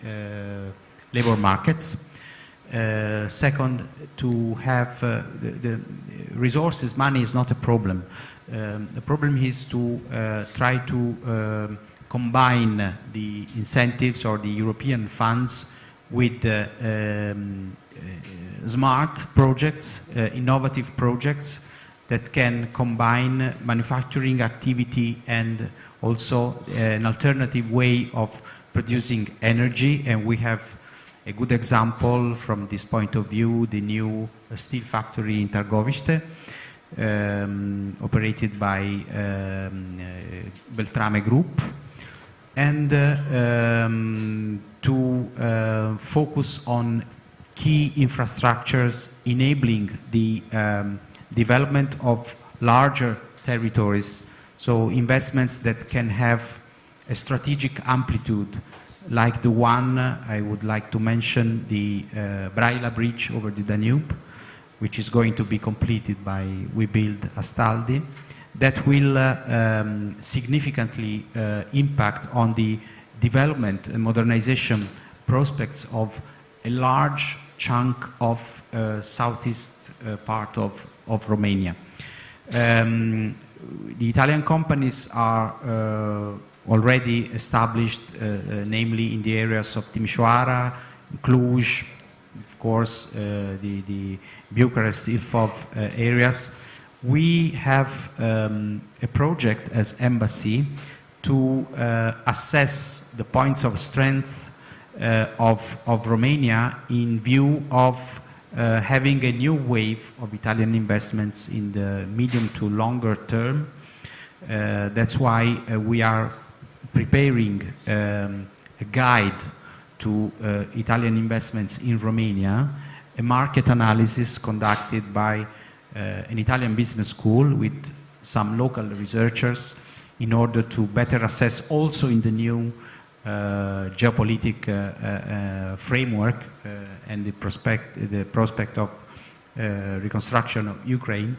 labor markets. Second, to have the resources, money is not a problem. The problem is to try to combine the incentives or the European funds with smart projects, innovative projects that can combine manufacturing activity and also an alternative way of producing energy. And we have a good example from this point of view, the new steel factory in Târgoviște, operated by Beltrame Group, and to focus on key infrastructures enabling the development of larger territories, so investments that can have a strategic amplitude, like the one I would like to mention, the Braila Bridge over the Danube, which is going to be completed by Webuild Astaldi, that will significantly impact on the development and modernization prospects of a large chunk of southeast part of Romania. The Italian companies are already established, namely in the areas of Timișoara, Cluj, of course, the Bucharest, Ilfov areas. We have a project as embassy to assess the points of strength of Romania in view of having a new wave of Italian investments in the medium to longer term. That's why we are preparing a guide to Italian investments in Romania, a market analysis conducted by an Italian business school with some local researchers in order to better assess also in the new geopolitical framework and the prospect of reconstruction of Ukraine,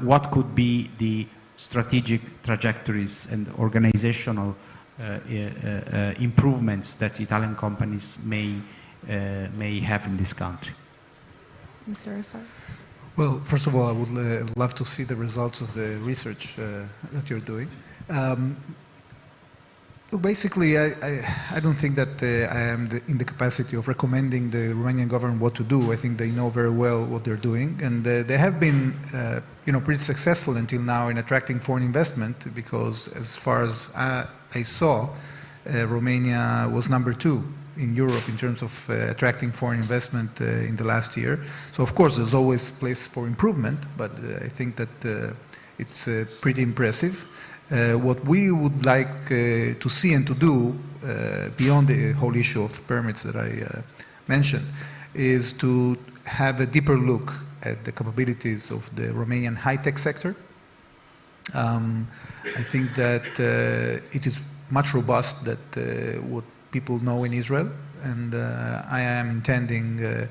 what could be the strategic trajectories and organizational improvements that Italian companies may have in this country. Mr. Assar? Well, first of all, I would love to see the results of the research that you're doing. Basically, I don't think that I am in the capacity of recommending the Romanian government what to do. I think they know very well what they're doing, and they have been, pretty successful until now in attracting foreign investment. Because as far as I saw, Romania was #2 in Europe in terms of attracting foreign investment in the last year. So of course, there's always place for improvement, but I think that It's pretty impressive. What we would like to see and to do, beyond the whole issue of permits that I mentioned, is to have a deeper look at the capabilities of the Romanian high-tech sector. I think that it is much robust that what people know in Israel, and I am intending,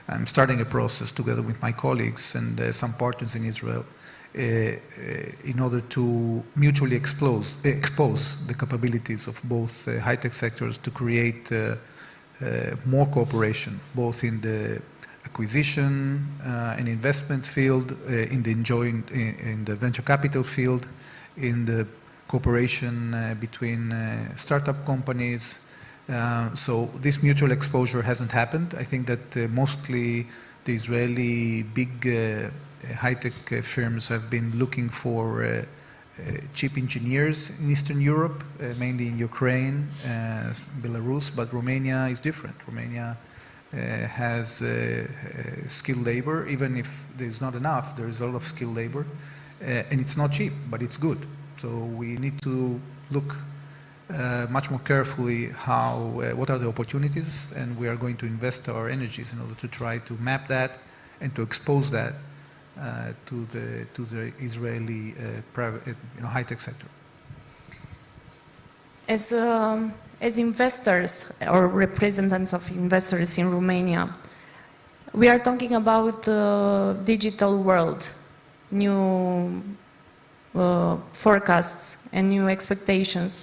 I'm starting a process together with my colleagues and some partners in Israel in order to mutually expose the capabilities of both high-tech sectors to create more cooperation, both in the acquisition and investment field, in the venture capital field, in the cooperation between startup companies. So this mutual exposure hasn't happened. I think that mostly the Israeli big high-tech firms have been looking for cheap engineers in Eastern Europe, mainly in Ukraine, Belarus, but Romania is different. Romania has skilled labor. Even if there's not enough, there is a lot of skilled labor, and it's not cheap, but it's good. So we need to look much more carefully what are the opportunities, and we are going to invest our energies in order to try to map that and to expose that to the Israeli private, high-tech sector. As investors or representatives of investors in Romania, we are talking about the digital world, new forecasts and new expectations.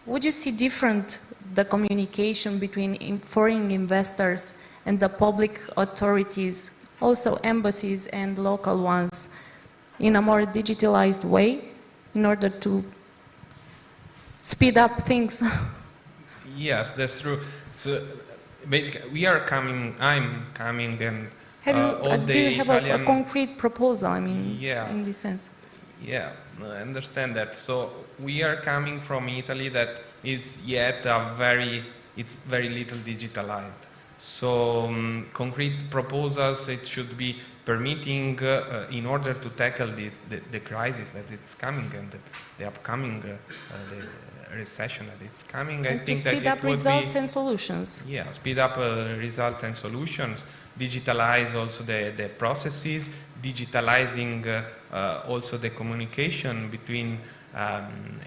Would you see different the communication between foreign investors and the public authorities, also embassies and local ones, in a more digitalized way in order to speed up things? Yes, that's true. So basically, I'm coming, and do you have a concrete proposal, in this sense? Yeah, I understand that. So we are coming from Italy that it's yet it's very little digitalized. So concrete proposals, it should be permitting in order to tackle the crisis that it's coming and the upcoming the recession that it's coming. And I think that speed up results and solutions. Yeah, speed up results and solutions. Digitalize also the processes, digitalizing also the communication between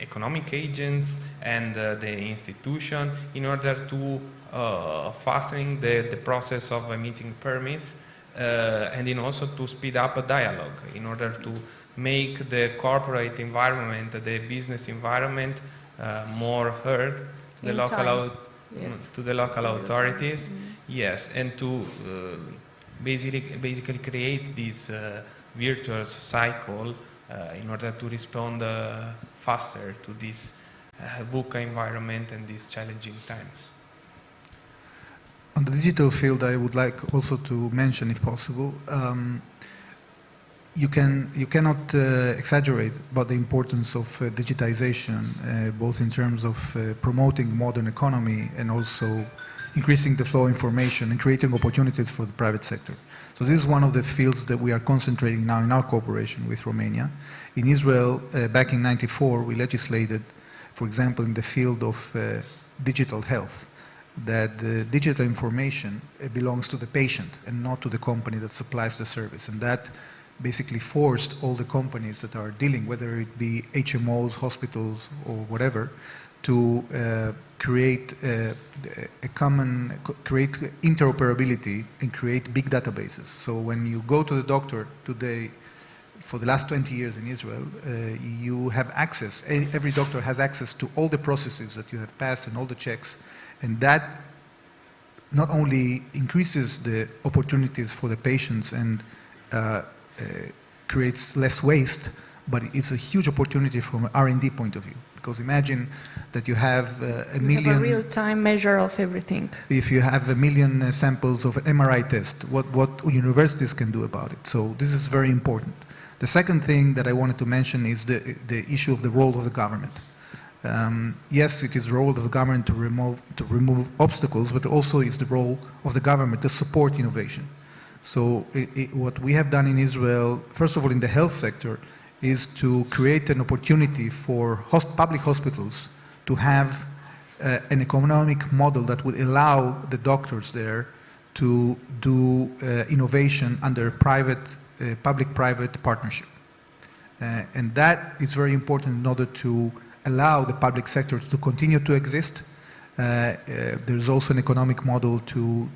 economic agents and the institution in order to fastering the process of emitting permits and in also to speed up a dialogue in order to make the corporate environment, the business environment more heard to the local authorities. Mm-hmm. Yes, and to basically create this virtuous cycle in order to respond faster to this VUCA environment and these challenging times. On the digital field, I would like also to mention, if possible, you cannot exaggerate about the importance of digitization, both in terms of promoting modern economy and also increasing the flow of information and creating opportunities for the private sector. So this is one of the fields that we are concentrating now in our cooperation with Romania. In Israel, back in '94, we legislated, for example, in the field of digital health, that the digital information belongs to the patient and not to the company that supplies the service. And that basically forced all the companies that are dealing, whether it be HMOs, hospitals, or whatever, to create create interoperability and create big databases. So when you go to the doctor today, for the last 20 years in Israel, you have access, every doctor has access to all the processes that you have passed and all the checks. And that not only increases the opportunities for the patients and creates less waste, but it's a huge opportunity from an R&D point of view. Because imagine that you have a million... a real-time measure of everything. If you have 1 million samples of an MRI test, what universities can do about it. So this is very important. The second thing that I wanted to mention is the issue of the role of the government. Yes, it is the role of the government to remove obstacles, but also it's the role of the government to support innovation. So what we have done in Israel, first of all in the health sector, is to create an opportunity for public hospitals to have an economic model that would allow the doctors there to do innovation under public-private partnership. And that is very important in order to allow the public sector to continue to exist. There's also an economic model to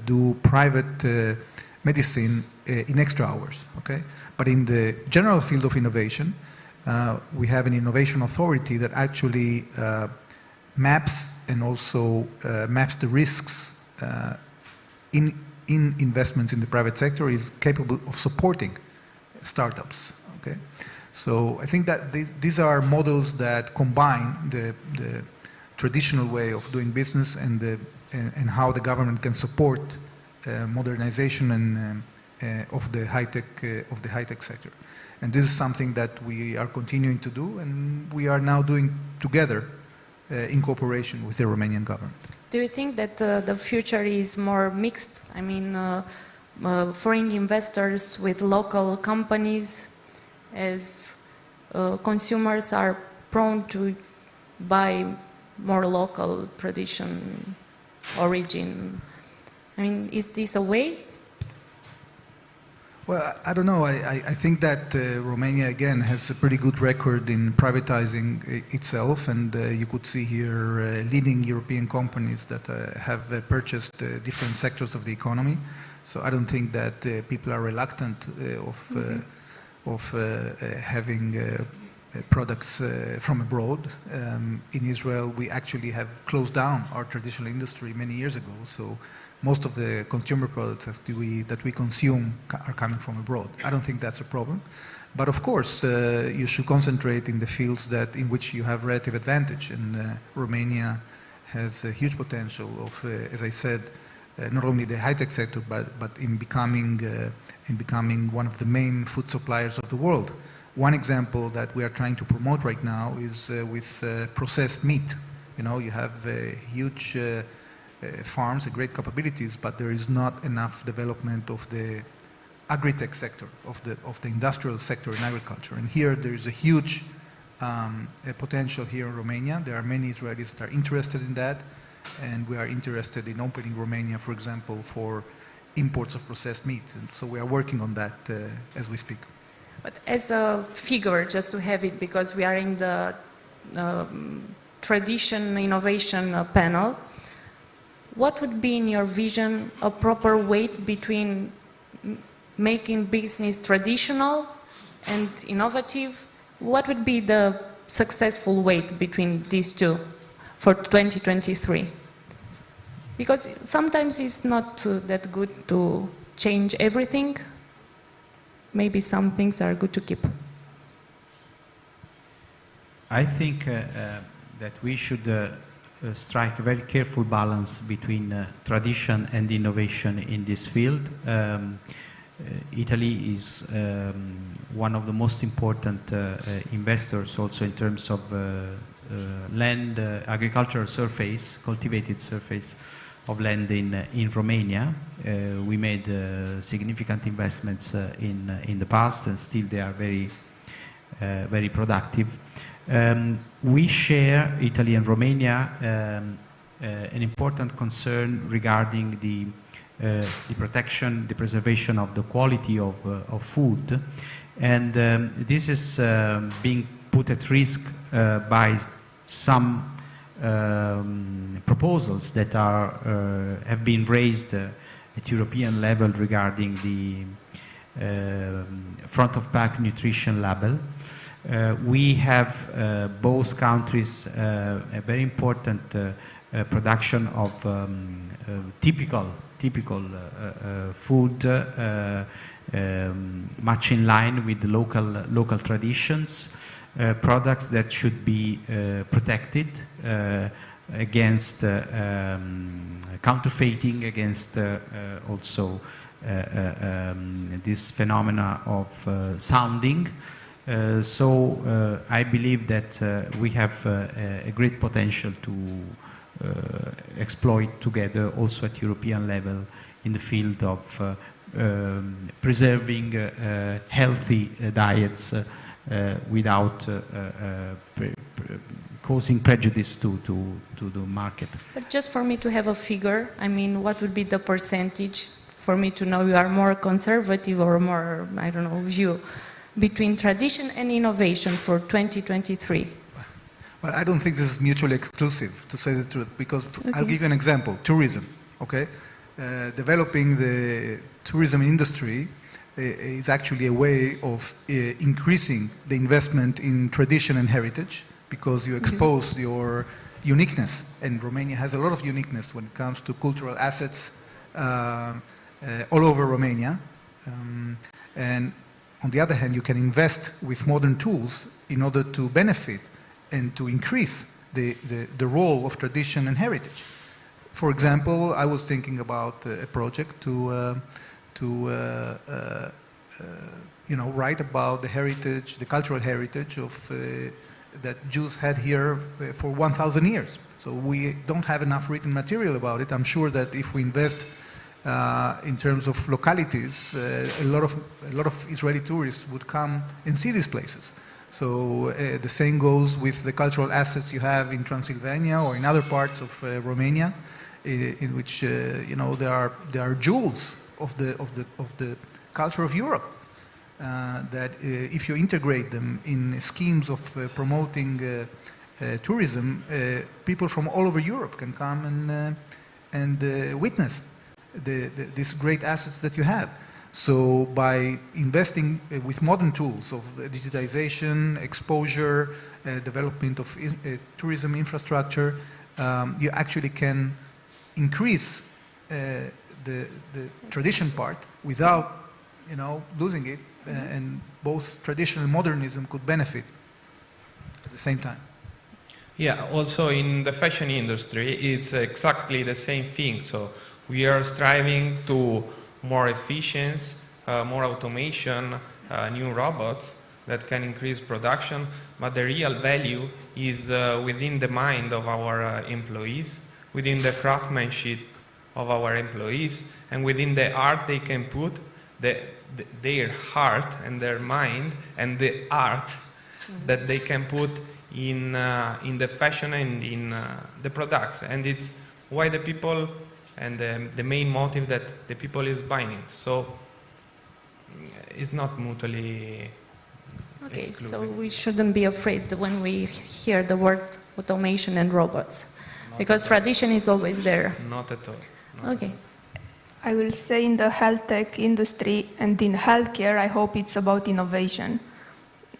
do private medicine in extra hours, okay? But in the general field of innovation, we have an innovation authority that actually maps and also maps the risks in investments in the private sector, is capable of supporting startups, okay? So I think that these are models that combine the traditional way of doing business and how the government can support modernization and of the high-tech sector. And this is something that we are continuing to do, and we are now doing together in cooperation with the Romanian government. Do you think that the future is more mixed? I mean, foreign investors with local companies, as consumers are prone to buy more local tradition, origin. I mean, is this a way? Well, I don't know. I think that Romania, again, has a pretty good record in privatizing itself, and you could see here leading European companies that have purchased different sectors of the economy. So I don't think that people are reluctant of having products from abroad. In Israel, we actually have closed down our traditional industry many years ago. So most of the consumer products that we consume are coming from abroad. I don't think that's a problem. But of course, you should concentrate in the fields in which you have relative advantage. And Romania has a huge potential of, as I said, not only the high-tech sector, but in becoming one of the main food suppliers of the world. One example that we are trying to promote right now is with processed meat. You know, you have huge farms, great capabilities, but there is not enough development of the agri-tech sector, of the industrial sector in agriculture. And here there is a huge potential here in Romania. There are many Israelis that are interested in that, and we are interested in opening Romania, for example, for imports of processed meat. And so we are working on that as we speak. But as a figure, just to have it, because we are in the tradition innovation panel, what would be, in your vision, a proper weight between making business traditional and innovative? What would be the successful weight between these two for 2023? Because sometimes it's not that good to change everything. Maybe some things are good to keep. I think that we should strike a very careful balance between tradition and innovation in this field. Italy is one of the most important investors also in terms of land, agricultural surface, cultivated surface of land in Romania. We made significant investments in the past, and still they are very productive. We share, Italy and Romania, an important concern regarding the protection, the preservation of the quality of food, and this is being put at risk by some proposals that have been raised at European level regarding the front of pack nutrition label. We have both countries a very important production of typical food, much in line with the local traditions, products that should be protected against counterfeiting, against also this phenomena of sounding. So I believe that we have a great potential to exploit together also at European level in the field of preserving healthy diets without causing prejudice to the market. But just for me to have a figure, I mean, what would be the percentage for me to know you are more conservative or more, I don't know, view between tradition and innovation for 2023? Well, I don't think this is mutually exclusive, to say the truth, because I'll give you an example. Tourism, okay? Developing the tourism industry is actually a way of increasing the investment in tradition and heritage, because you expose your uniqueness, and Romania has a lot of uniqueness when it comes to cultural assets all over Romania. And on the other hand, you can invest with modern tools in order to benefit and to increase the role of tradition and heritage. For example, I was thinking about a project to write about the heritage, the cultural heritage of that Jews had here for 1,000 years. So we don't have enough written material about it. I'm sure that if we invest in terms of localities, a lot of Israeli tourists would come and see these places. So the same goes with the cultural assets you have in Transylvania or in other parts of Romania, in which there are jewels of the culture of Europe. That if you integrate them in schemes of promoting tourism, people from all over Europe can come and witness these great assets that you have. So by investing with modern tools of digitization, exposure, development of tourism infrastructure, you actually can increase the tradition part without losing it, and both tradition and modernism could benefit at the same time. Yeah, also in the fashion industry, it's exactly the same thing. So we are striving to more efficiency, more automation, new robots that can increase production, but the real value is within the mind of our employees, within the craftsmanship of our employees, and within the art they can put their heart and their mind and the art that they can put in the fashion and in the products. And it's why the people and the main motive that the people is buying it. So it's not mutually exclusive. So we shouldn't be afraid when we hear the word automation and robots, because tradition is always there. Not at all. Okay. I will say in the health tech industry and in healthcare, I hope it's about innovation,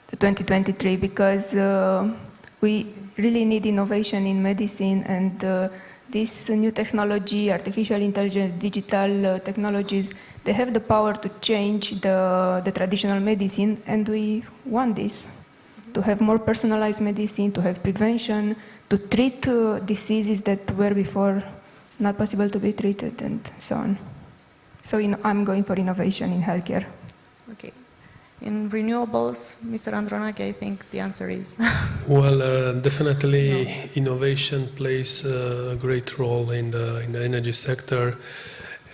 the 2023, because we really need innovation in medicine, and this new technology, artificial intelligence, digital technologies, they have the power to change the traditional medicine, and we want this, to have more personalized medicine, to have prevention, to treat diseases that were before not possible to be treated, and so on. So I'm going for innovation in healthcare. Okay. In renewables, Mr. Andronache, I think the answer is? Well, definitely innovation plays a great role in the energy sector,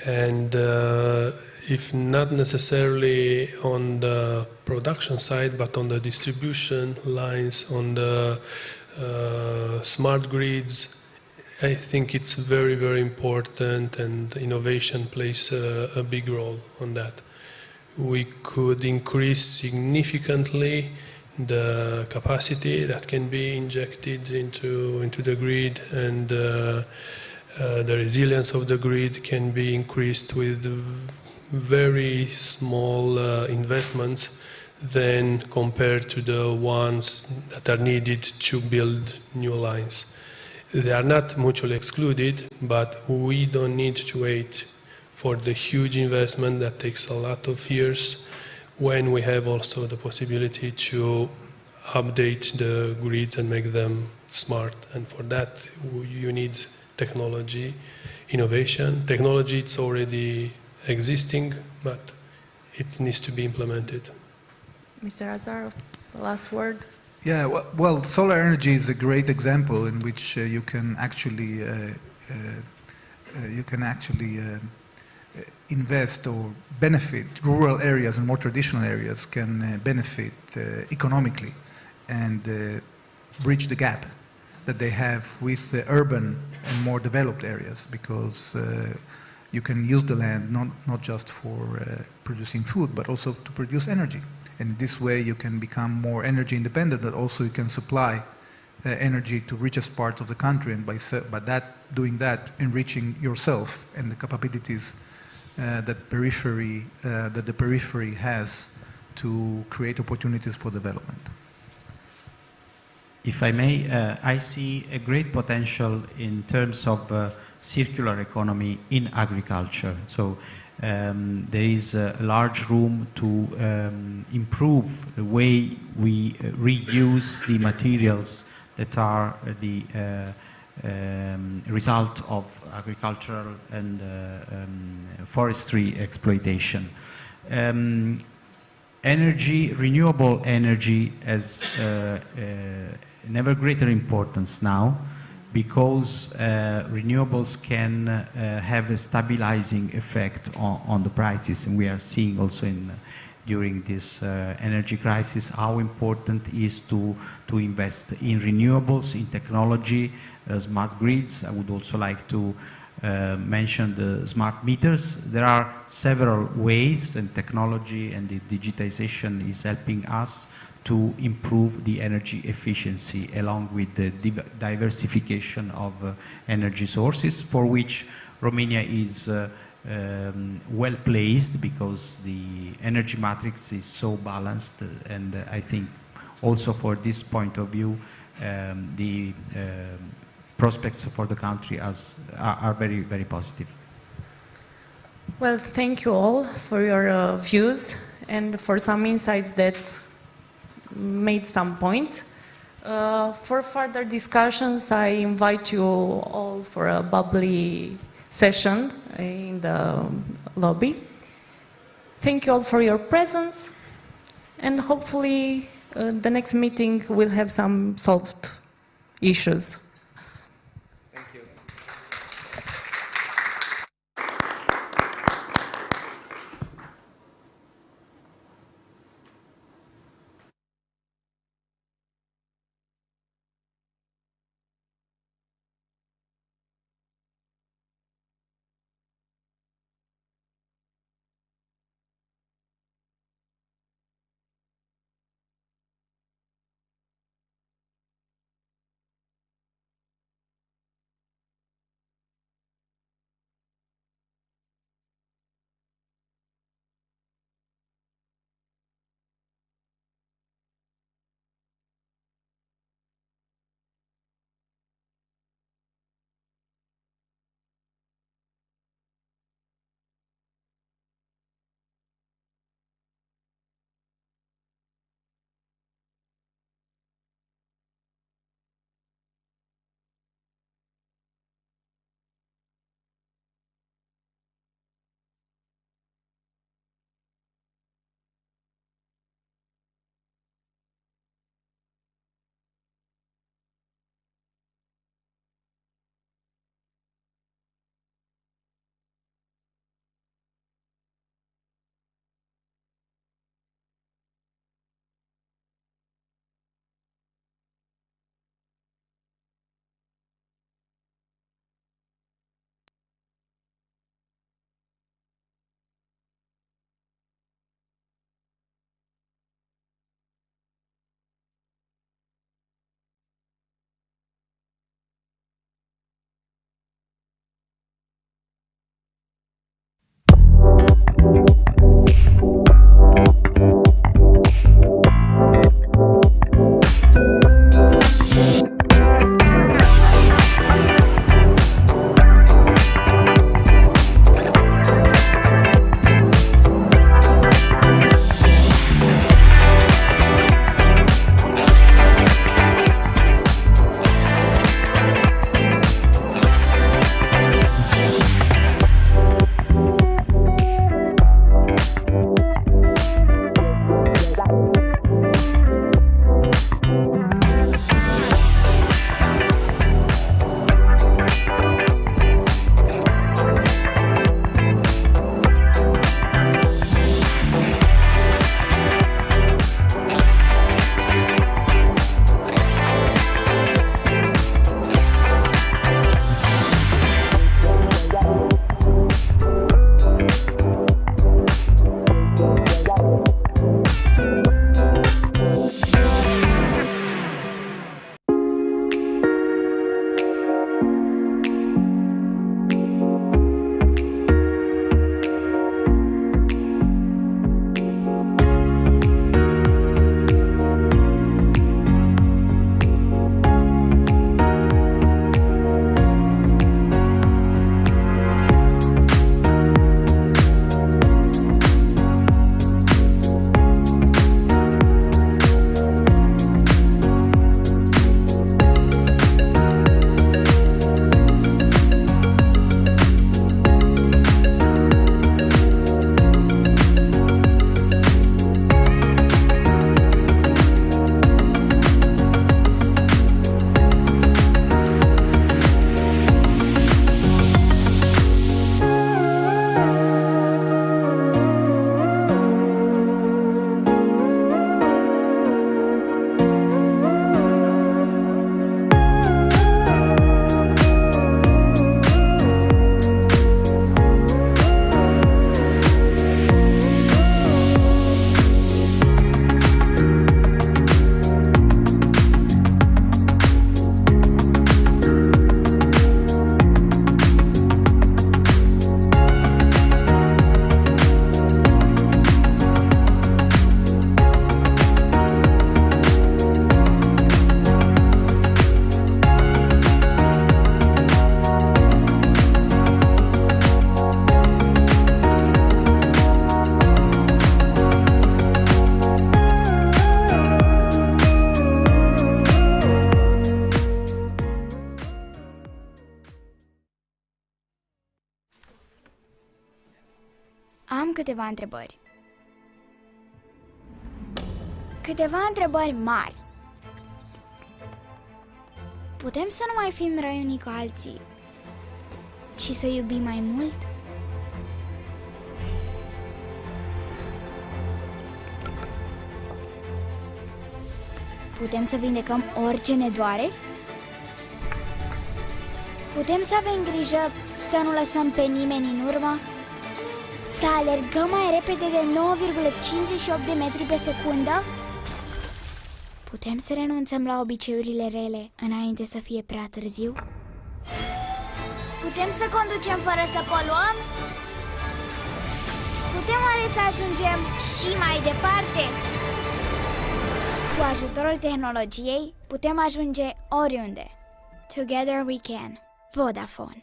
and if not necessarily on the production side, but on the distribution lines, on the smart grids, I think it's very, very important, and innovation plays a big role on that. We could increase significantly the capacity that can be injected into the grid, and the resilience of the grid can be increased with very small investments than compared to the ones that are needed to build new lines. They are not mutually excluded, but we don't need to wait for the huge investment that takes a lot of years, when we have also the possibility to update the grids and make them smart. And for that, you need technology, innovation. Technology, it's already existing, but it needs to be implemented. Mr. Azarov, the last word. Yeah, well, solar energy is a great example in which you can actually invest or benefit rural areas and more traditional areas can benefit economically and bridge the gap that they have with the urban and more developed areas, because you can use the land not just for producing food, but also to produce energy. And this way you can become more energy independent, but also you can supply energy to richest parts of the country, and by doing that, enriching yourself and the capabilities that the periphery has to create opportunities for development. If I may, I see a great potential in terms of circular economy in agriculture. So there is a large room to improve the way we reuse the materials that are the result of agricultural and forestry exploitation. Energy, renewable energy has an ever greater importance now, because renewables can have a stabilizing effect on the prices, and we are seeing also during this energy crisis how important it is to invest in renewables, in technology, smart grids. I would also like to mention the smart meters. There are several ways, and technology and the digitization is helping us to improve the energy efficiency, along with the diversification of energy sources, for which Romania is well placed, because the energy matrix is so balanced, and I think also for this point of view the prospects for the country are very, very positive. Well, thank you all for your views and for some insights that made some points. For further discussions, I invite you all for a bubbly session in the lobby. Thank you all for your presence, and hopefully the next meeting will have some solved issues. câteva întrebări. Câteva întrebări mari. Putem să nu mai fim răi unii cu alții și să iubim mai mult? Putem să vindecăm orice ne doare? Putem să avem grijă să nu lăsăm pe nimeni în urmă? Să alergăm mai repede de 9,58 de metri pe secundă? Putem să renunțăm la obiceiurile rele înainte să fie prea târziu? Putem să conducem fără să poluăm? Putem oare să ajungem și mai departe? Cu ajutorul tehnologiei putem ajunge oriunde. Together we can. Vodafone.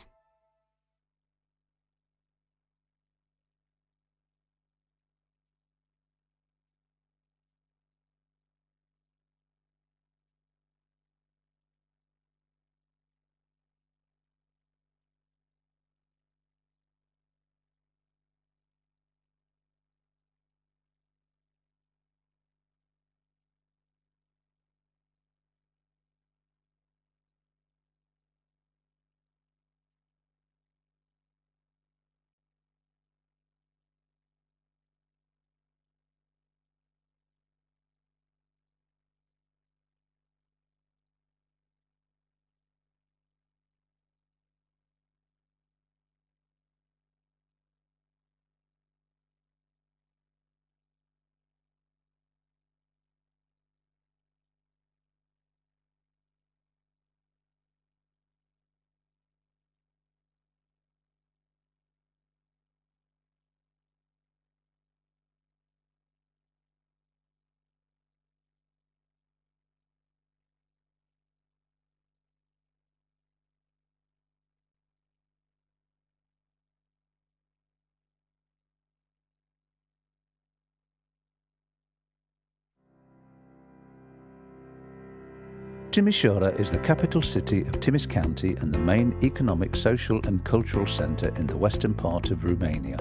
Timișoara is the capital city of Timis County and the main economic, social and cultural centre in the western part of Romania.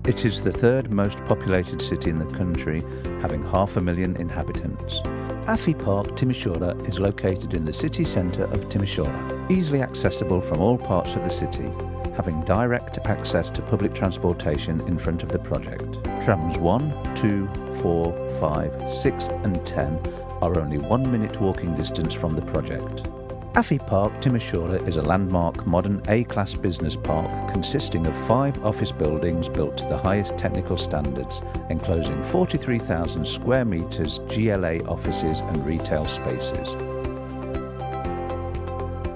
It is the third most populated city in the country, having 500,000 inhabitants. Afi Park, Timișoara is located in the city centre of Timișoara, easily accessible from all parts of the city, having direct access to public transportation in front of the project. Trams 1, 2, 4, 5, 6 and 10 are only 1 minute walking distance from the project. Afi Park, Timișoara is a landmark modern A-class business park consisting of 5 office buildings built to the highest technical standards, enclosing 43,000 square metres GLA offices and retail spaces.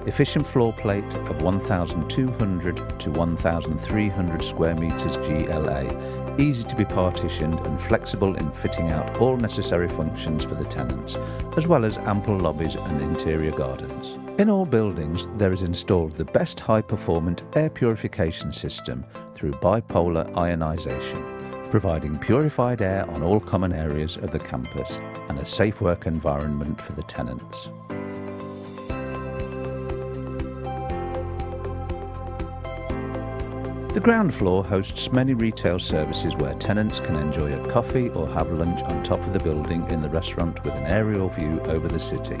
Efficient floor plate of 1,200 to 1,300 square metres GLA, easy to be partitioned and flexible in fitting out all necessary functions for the tenants, as well as ample lobbies and interior gardens. In all buildings, there is installed the best high-performant air purification system through bipolar ionisation, providing purified air on all common areas of the campus and a safe work environment for the tenants. The ground floor hosts many retail services where tenants can enjoy a coffee or have lunch on top of the building in the restaurant with an aerial view over the city.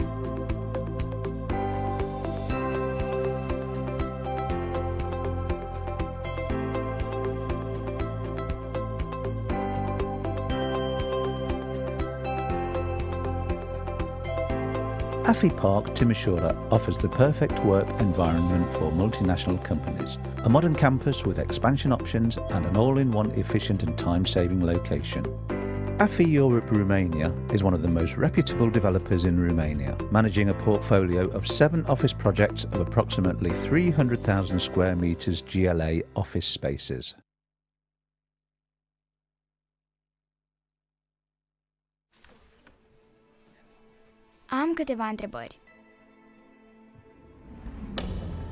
Afi Park, Timișoara offers the perfect work environment for multinational companies, a modern campus with expansion options and an all-in-one efficient and time-saving location. Afi Europe Romania is one of the most reputable developers in Romania, managing a portfolio of 7 office projects of approximately 300,000 square metres GLA office spaces. Am câteva întrebări.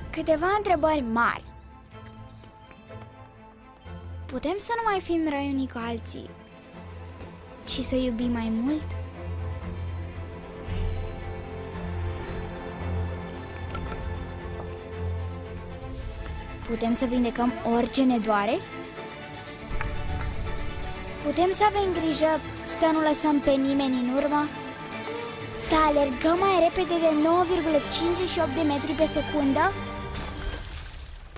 Câteva întrebări mari. Putem să nu mai fim răi unii cu alții și să iubim mai mult? Putem să vindecăm orice ne doare? Putem să avem grijă să nu lăsăm pe nimeni în urmă? Să alergăm mai repede de 9,58 de metri pe secundă?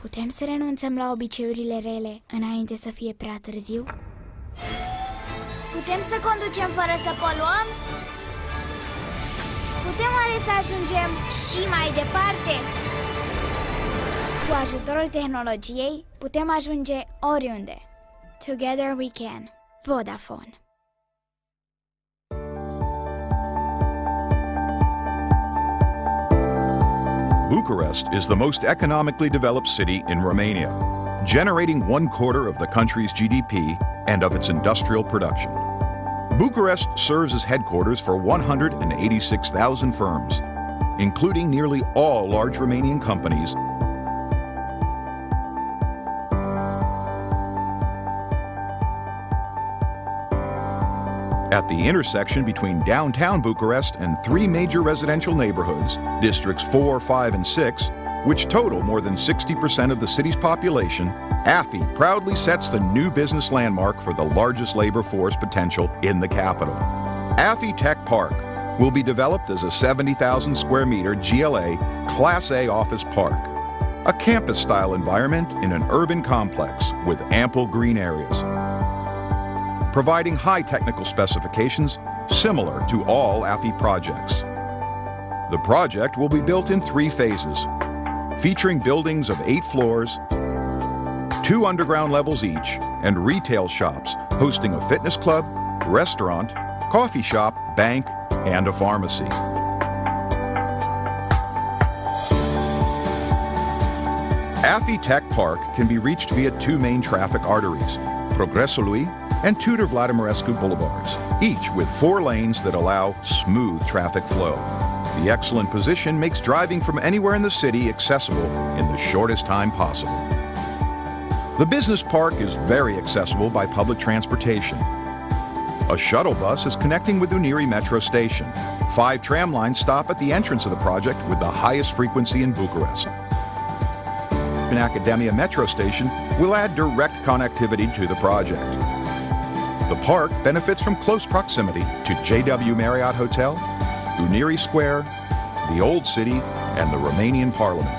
Putem să renunțăm la obiceiurile rele înainte să fie prea târziu? Putem să conducem fără să poluăm? Putem oare să ajungem și mai departe? Cu ajutorul tehnologiei putem ajunge oriunde. Together we can. Vodafone. Bucharest is the most economically developed city in Romania, generating 1/4 of the country's GDP and of its industrial production. Bucharest serves as headquarters for 186,000 firms, including nearly all large Romanian companies at the intersection between downtown Bucharest and 3 major residential neighborhoods, districts 4, 5, and 6, which total more than 60% of the city's population. AFI proudly sets the new business landmark for the largest labor force potential in the capital. AFI Tech Park will be developed as a 70,000 square meter GLA Class A office park, a campus-style environment in an urban complex with ample green areas, providing high technical specifications similar to all AFI projects. The project will be built in 3 phases, featuring buildings of 8 floors, 2 underground levels each, and retail shops hosting a fitness club, restaurant, coffee shop, bank, and a pharmacy. AFI Tech Park can be reached via 2 main traffic arteries, Progresului and Tudor Vladimirescu Boulevards, each with 4 lanes that allow smooth traffic flow. The excellent position makes driving from anywhere in the city accessible in the shortest time possible. The business park is very accessible by public transportation. A shuttle bus is connecting with Unirii metro station. 5 tram lines stop at the entrance of the project with the highest frequency in Bucharest. An Academia metro station will add direct connectivity to the project. The park benefits from close proximity to JW Marriott Hotel, Unirii Square, the Old City, and the Romanian Parliament.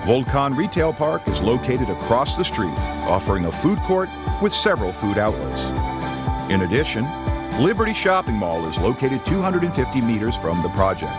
Volcan Retail Park is located across the street, offering a food court with several food outlets. In addition, Liberty Shopping Mall is located 250 meters from the project.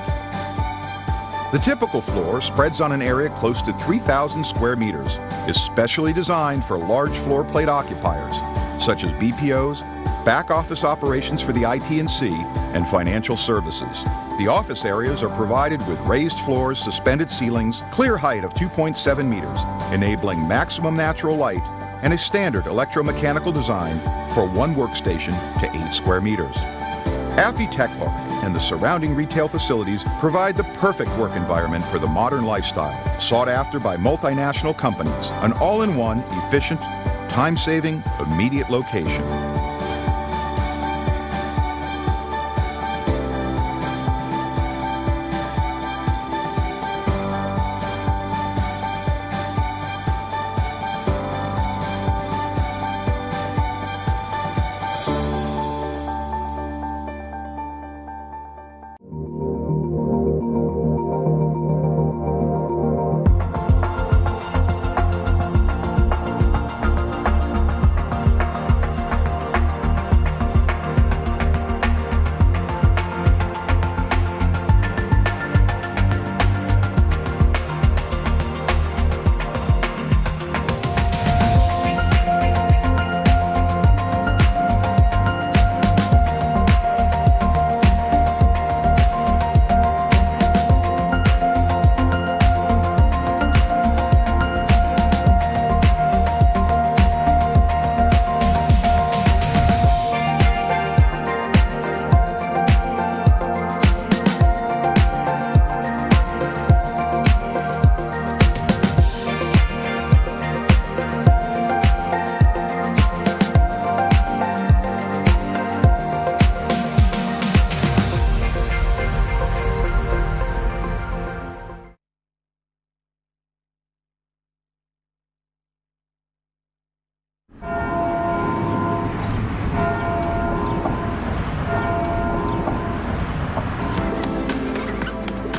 The typical floor spreads on an area close to 3,000 square meters, is specially designed for large floor plate occupiers, such as BPOs, back office operations for the IT&C, and financial services. The office areas are provided with raised floors, suspended ceilings, clear height of 2.7 meters, enabling maximum natural light, and a standard electromechanical design for 1 workstation to 8 square meters. AFI Tech Park and the surrounding retail facilities provide the perfect work environment for the modern lifestyle, sought after by multinational companies, an all-in-one, efficient, time-saving, immediate location.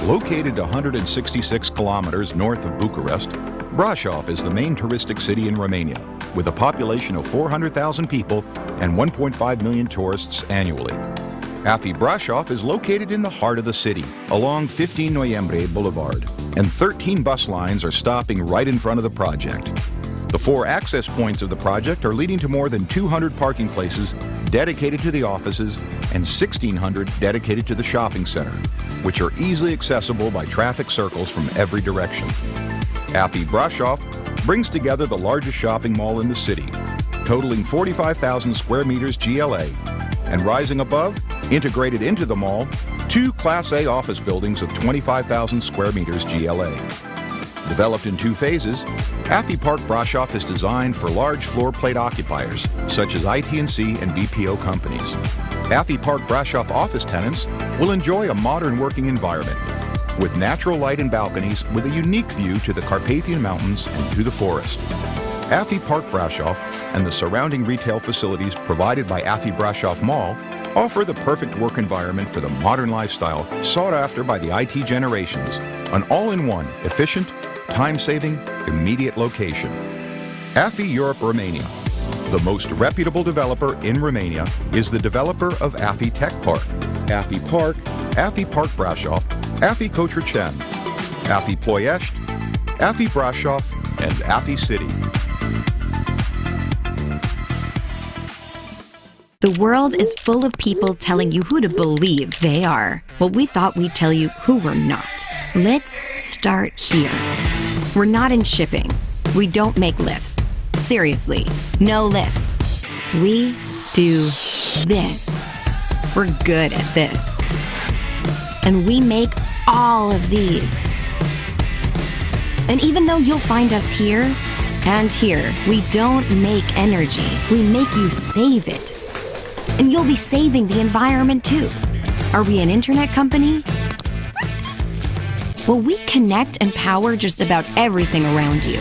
Located 166 kilometers north of Bucharest, Brașov is the main touristic city in Romania, with a population of 400,000 people and 1.5 million tourists annually. AFI Brașov is located in the heart of the city, along 15 Noiembrie Boulevard, and 13 bus lines are stopping right in front of the project. The 4 access points of the project are leading to more than 200 parking places dedicated to the offices and 1,600 dedicated to the shopping center, which are easily accessible by traffic circles from every direction. AFI Brașov brings together the largest shopping mall in the city, totaling 45,000 square meters GLA, and rising above, integrated into the mall, 2 Class A office buildings of 25,000 square meters GLA. Developed in 2 phases, AFI Park Brașov is designed for large floor plate occupiers, such as IT&C and BPO companies. AFI Park Brașov office tenants will enjoy a modern working environment, with natural light and balconies with a unique view to the Carpathian Mountains and to the forest. AFI Park Brașov and the surrounding retail facilities provided by AFI Brașov Mall offer the perfect work environment for the modern lifestyle sought after by the IT generations, an all-in-one, efficient, time-saving, immediate location. AFI Europe Romania, the most reputable developer in Romania, is the developer of AFI Tech Park, AFI Park, AFI Park Brașov, AFI Cotroceni, AFI Ploiești, AFI Brașov, and AFI City. The world is full of people telling you who to believe they are. Well, we thought we'd tell you who we're not. Let's start here. We're not in shipping. We don't make lifts. Seriously, no lifts. We do this. We're good at this. And we make all of these. And even though you'll find us here and here, we don't make energy. We make you save it. And you'll be saving the environment too. Are we an internet company? Well, we connect and power just about everything around you,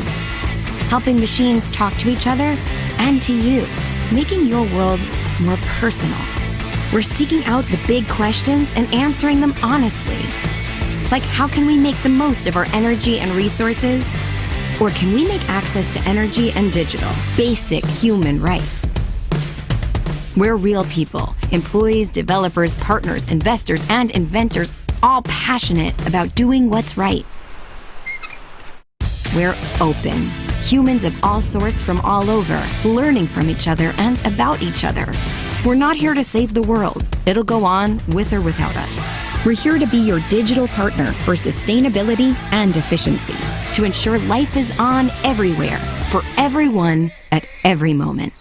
helping machines talk to each other and to you, making your world more personal. We're seeking out the big questions and answering them honestly. Like, how can we make the most of our energy and resources? Or can we make access to energy and digital basic human rights? We're real people, employees, developers, partners, investors, and inventors, all passionate about doing what's right. We're open, humans of all sorts from all over, learning from each other and about each other. We're not here to save the world. It'll go on with or without us. We're here to be your digital partner for sustainability and efficiency, to ensure life is on everywhere, for everyone, at every moment.